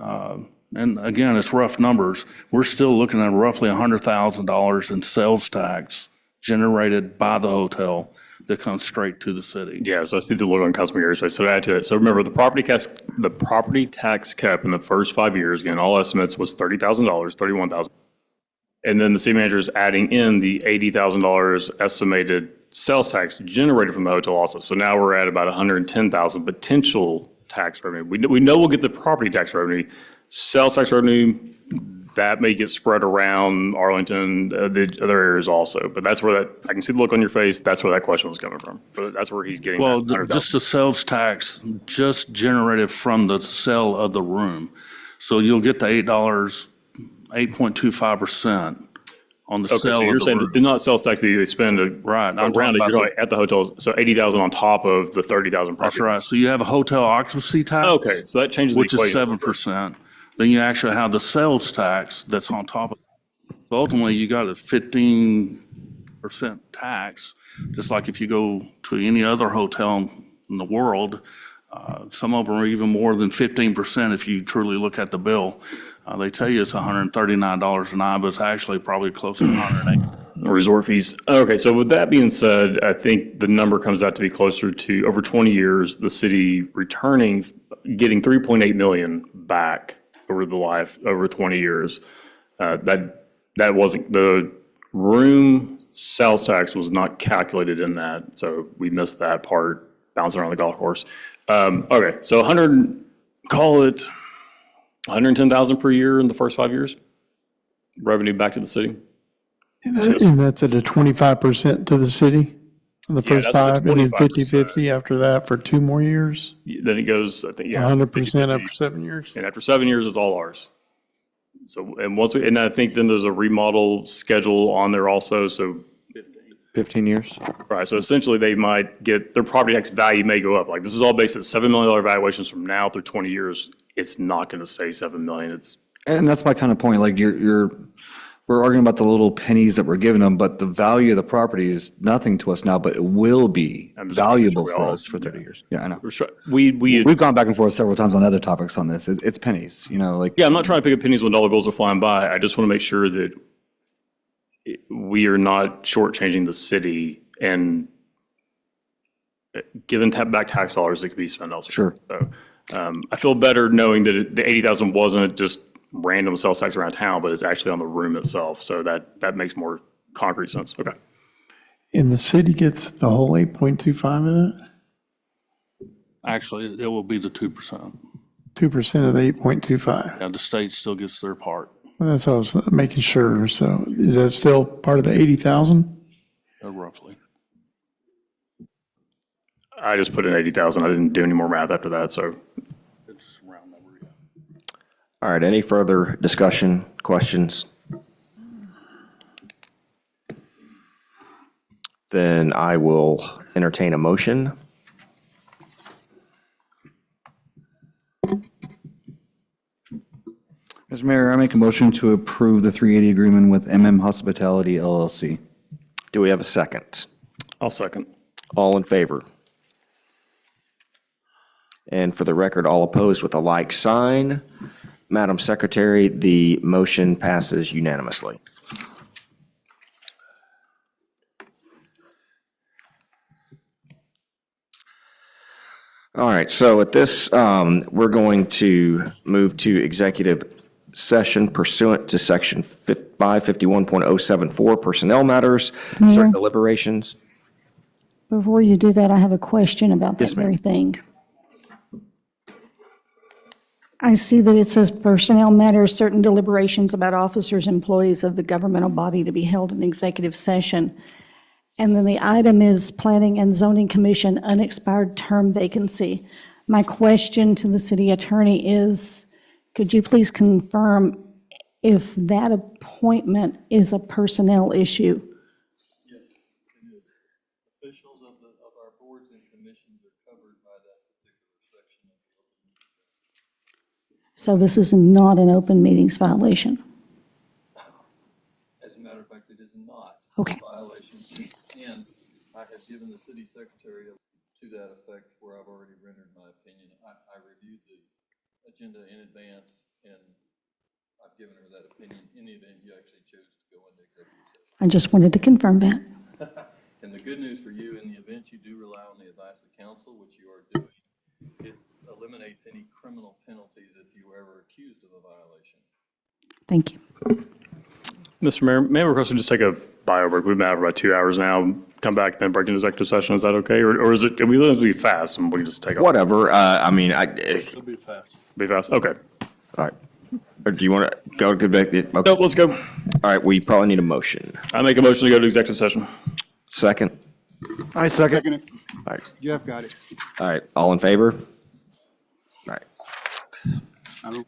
and again, it's rough numbers, we're still looking at roughly $100,000 in sales tax generated by the hotel that comes straight to the city. Yeah, so I see the look on Councilman Gary's face. So to add to it, so remember the property tax cap in the first 5 years, again, all estimates was $30,000, $31,000. And then the city manager is adding in the $80,000 estimated sales tax generated from the hotel also. So now we're at about $110,000 potential tax revenue. We know we'll get the property tax revenue. Sales tax revenue, that may get spread around Arlington, the other areas also. But that's where I can see the look on your face, that's where that question was coming from. But that's where he's getting Well, that $100,000. just the sales tax just generated from the sale of the room. So you'll get the $8, 8.25% on the Okay, sale so of you're the saying room. that not sales tax that they spend Right. I'm around talking it, about you're talking at the hotels, so $80,000 on top of the $30,000 That's property. right. So you have a hotel occupancy tax. Okay, so that changes the Which is equation. 7%. Then you actually have the sales tax that's on top of it. So ultimately, you got a 15% tax, just like if you go to any other hotel in the world. Some of them are even more than 15% if you truly look at the bill. They tell you it's $139 a night, but it's actually probably closer to $108. Resort fees. Okay, so with that being said, I think the number comes out to be closer to, over 20 years, the city getting 3.8 million back over 20 years. That wasn't, the room sales tax was not calculated in that, so we missed that part, bouncing around the golf course. Okay, so call it 110,000 per year in the first 5 years, revenue back to the city. And that's at a 25% to the city, in the Yeah, first that's 5, and then 25%. 50/50 after that for 2 more years? Then it goes, I think, yeah. 100% after 7 years? And after 7 years, it's all ours. So, and I think then there's a remodel schedule on there also, so. 15 years? Right, so essentially they might get, their property tax value may go up. Like, this is all based at $7 million valuations from now through 20 years. It's not going to say 7 million, And that's my kind of point, like we're arguing about the little pennies that we're giving them, but the value of the property is nothing to us now, but it will be valuable for us for 30 years. Yeah, I know. We've gone back and forth several times on other topics on this. It's pennies, like. Yeah, I'm not trying to pick up pennies when dollar bills are flying by. I just want to make sure that we are not shortchanging the city and giving back tax dollars that could be spent elsewhere. Sure. So I feel better knowing that the 80,000 wasn't just random sales tax around town, but it's actually on the room itself. So that makes more concrete sense. Okay. And the city gets the whole 8.25 of that? Actually, it will be the 2%. 2% of the 8.25? Yeah, the state still gets their part. Well, that's what I was making sure. So is that still part of the 80,000? Roughly. I just put in 80,000. I didn't do any more math after that, so. It's round number, yeah. All right, any further discussion, questions? Then I will entertain a motion. Mr. Mayor, I make a motion to approve the 380 agreement with Hospitality LLC. Do we have a second? I'll second. All in favor? And for the record, all opposed with a like sign. Madam Secretary, the motion passes unanimously. All right, so at this, we're going to move to executive session pursuant to section 551.074 personnel matters, Mayor? certain deliberations. Before you do that, I have a question about that Yes, ma'am. very thing. I see that it says personnel matters, certain deliberations about officers, employees of the governmental body to be held in executive session. And then the item is Planning and Zoning Commission unexpired term vacancy. My question to the city attorney is, could you please confirm if that appointment is a personnel issue? Yes, it is. Officials of our boards and commissions are covered by that particular section of the open meeting. So this is not an open meetings violation? As a matter of fact, it is not Okay. a violation. And I have given the city secretary to that effect where I've already rendered my opinion. I reviewed the agenda in advance and I've given her that opinion in the event you actually choose to go into executive session. I just wanted to confirm that. And the good news for you, in the event you do rely on the advice of counsel, which you are doing, it eliminates any criminal penalties if you were ever accused of a violation. Thank you. Mr. Mayor, may I request we just take a bio break? We've been out for about 2 hours now. Come back, then break into executive session. Is that okay? Or is it, we let it be fast and we can just take off? Whatever, I mean, It'll be fast. Be fast? Okay. all right. Or do you want to go to back? Okay. Nope, let's go. All right, we probably need a motion. I make a motion to go to executive session. Second? I second it. All right, Jeff got it. all right, all in favor? All right. I don't-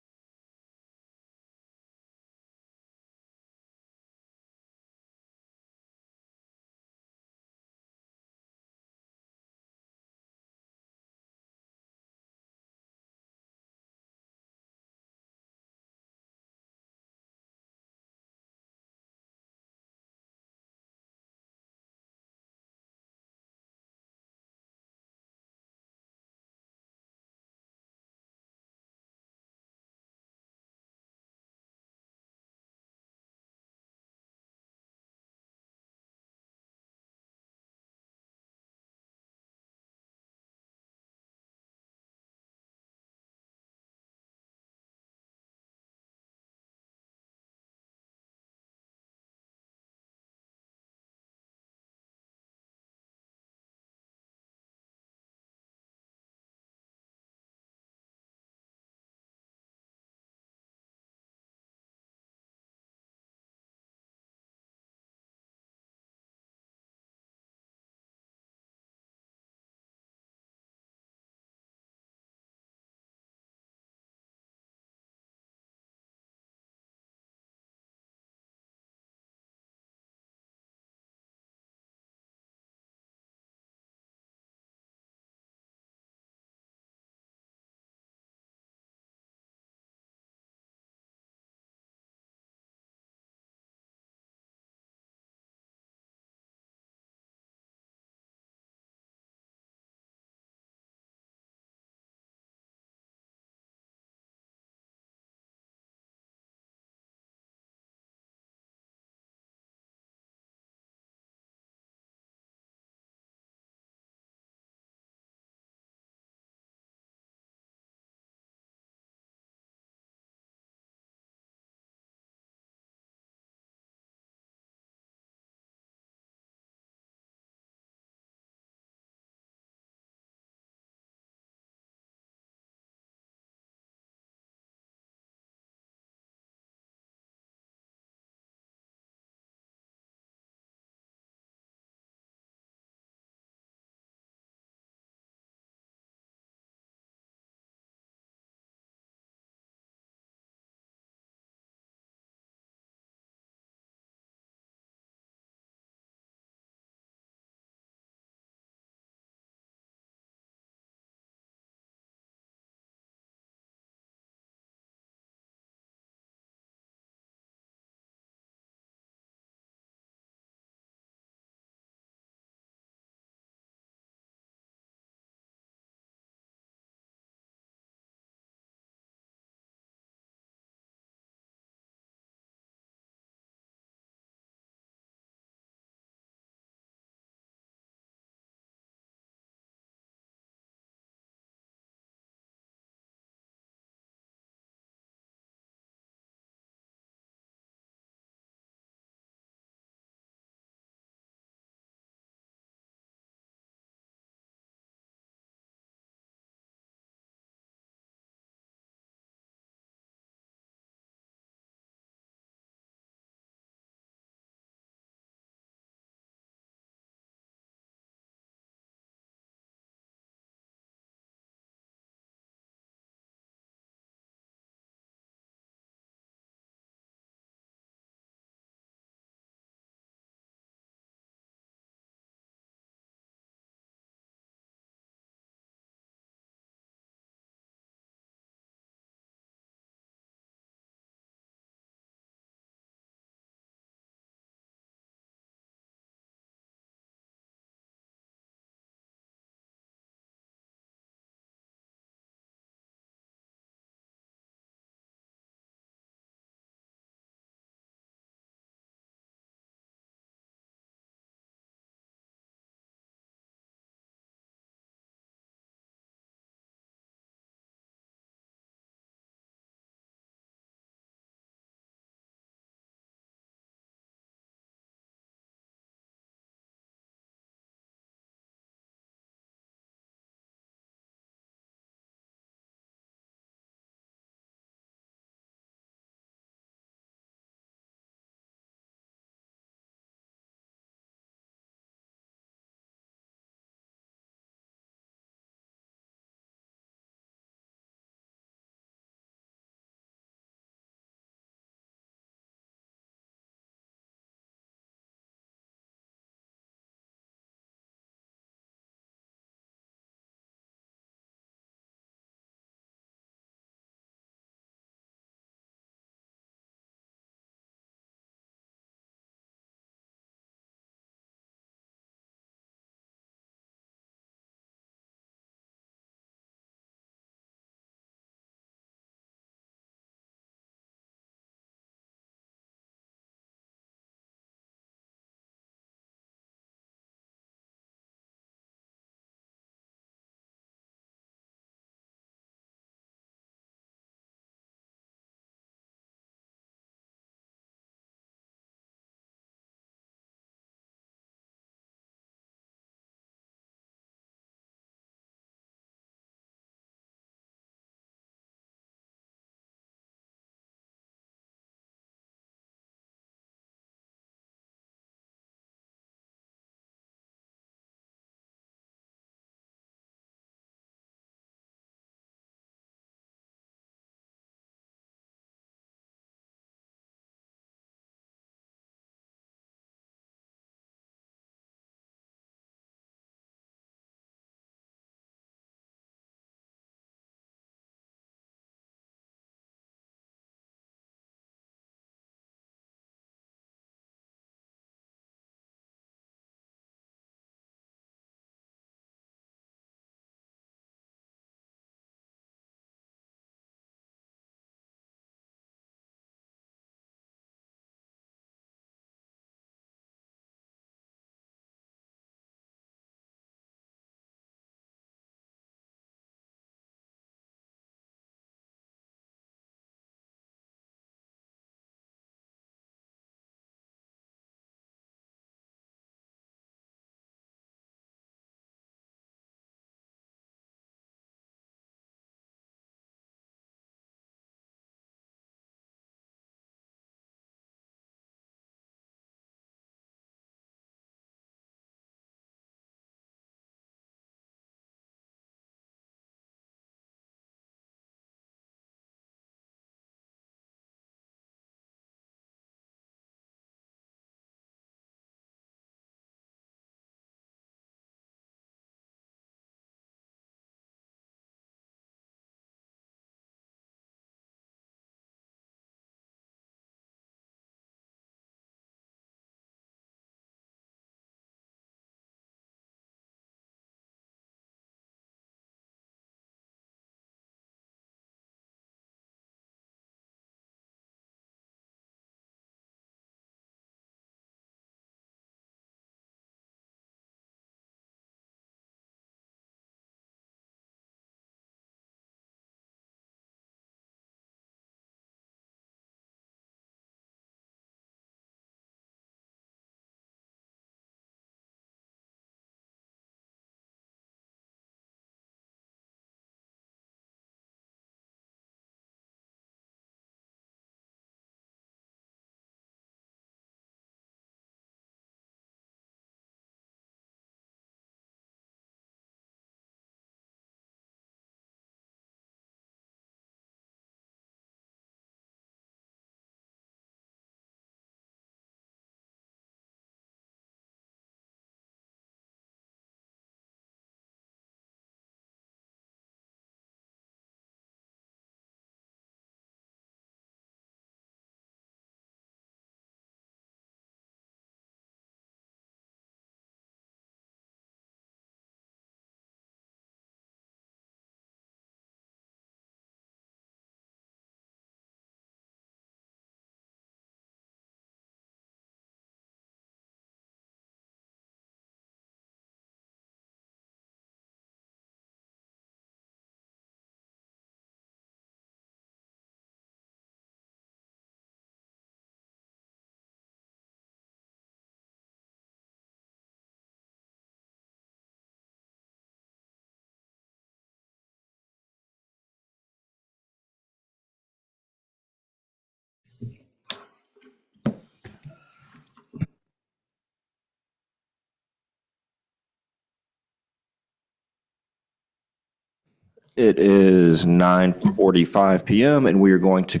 It is 9:45 PM, and we are going to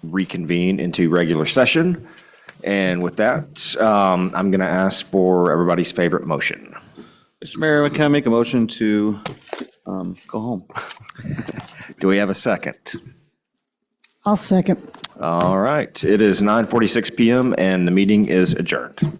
reconvene into regular session. And with that, I'm going to ask for everybody's favorite motion. Mr. Mayor, can I make a motion to go home? Do we have a second? I'll second. All right, it is 9:46 PM, and the meeting is adjourned.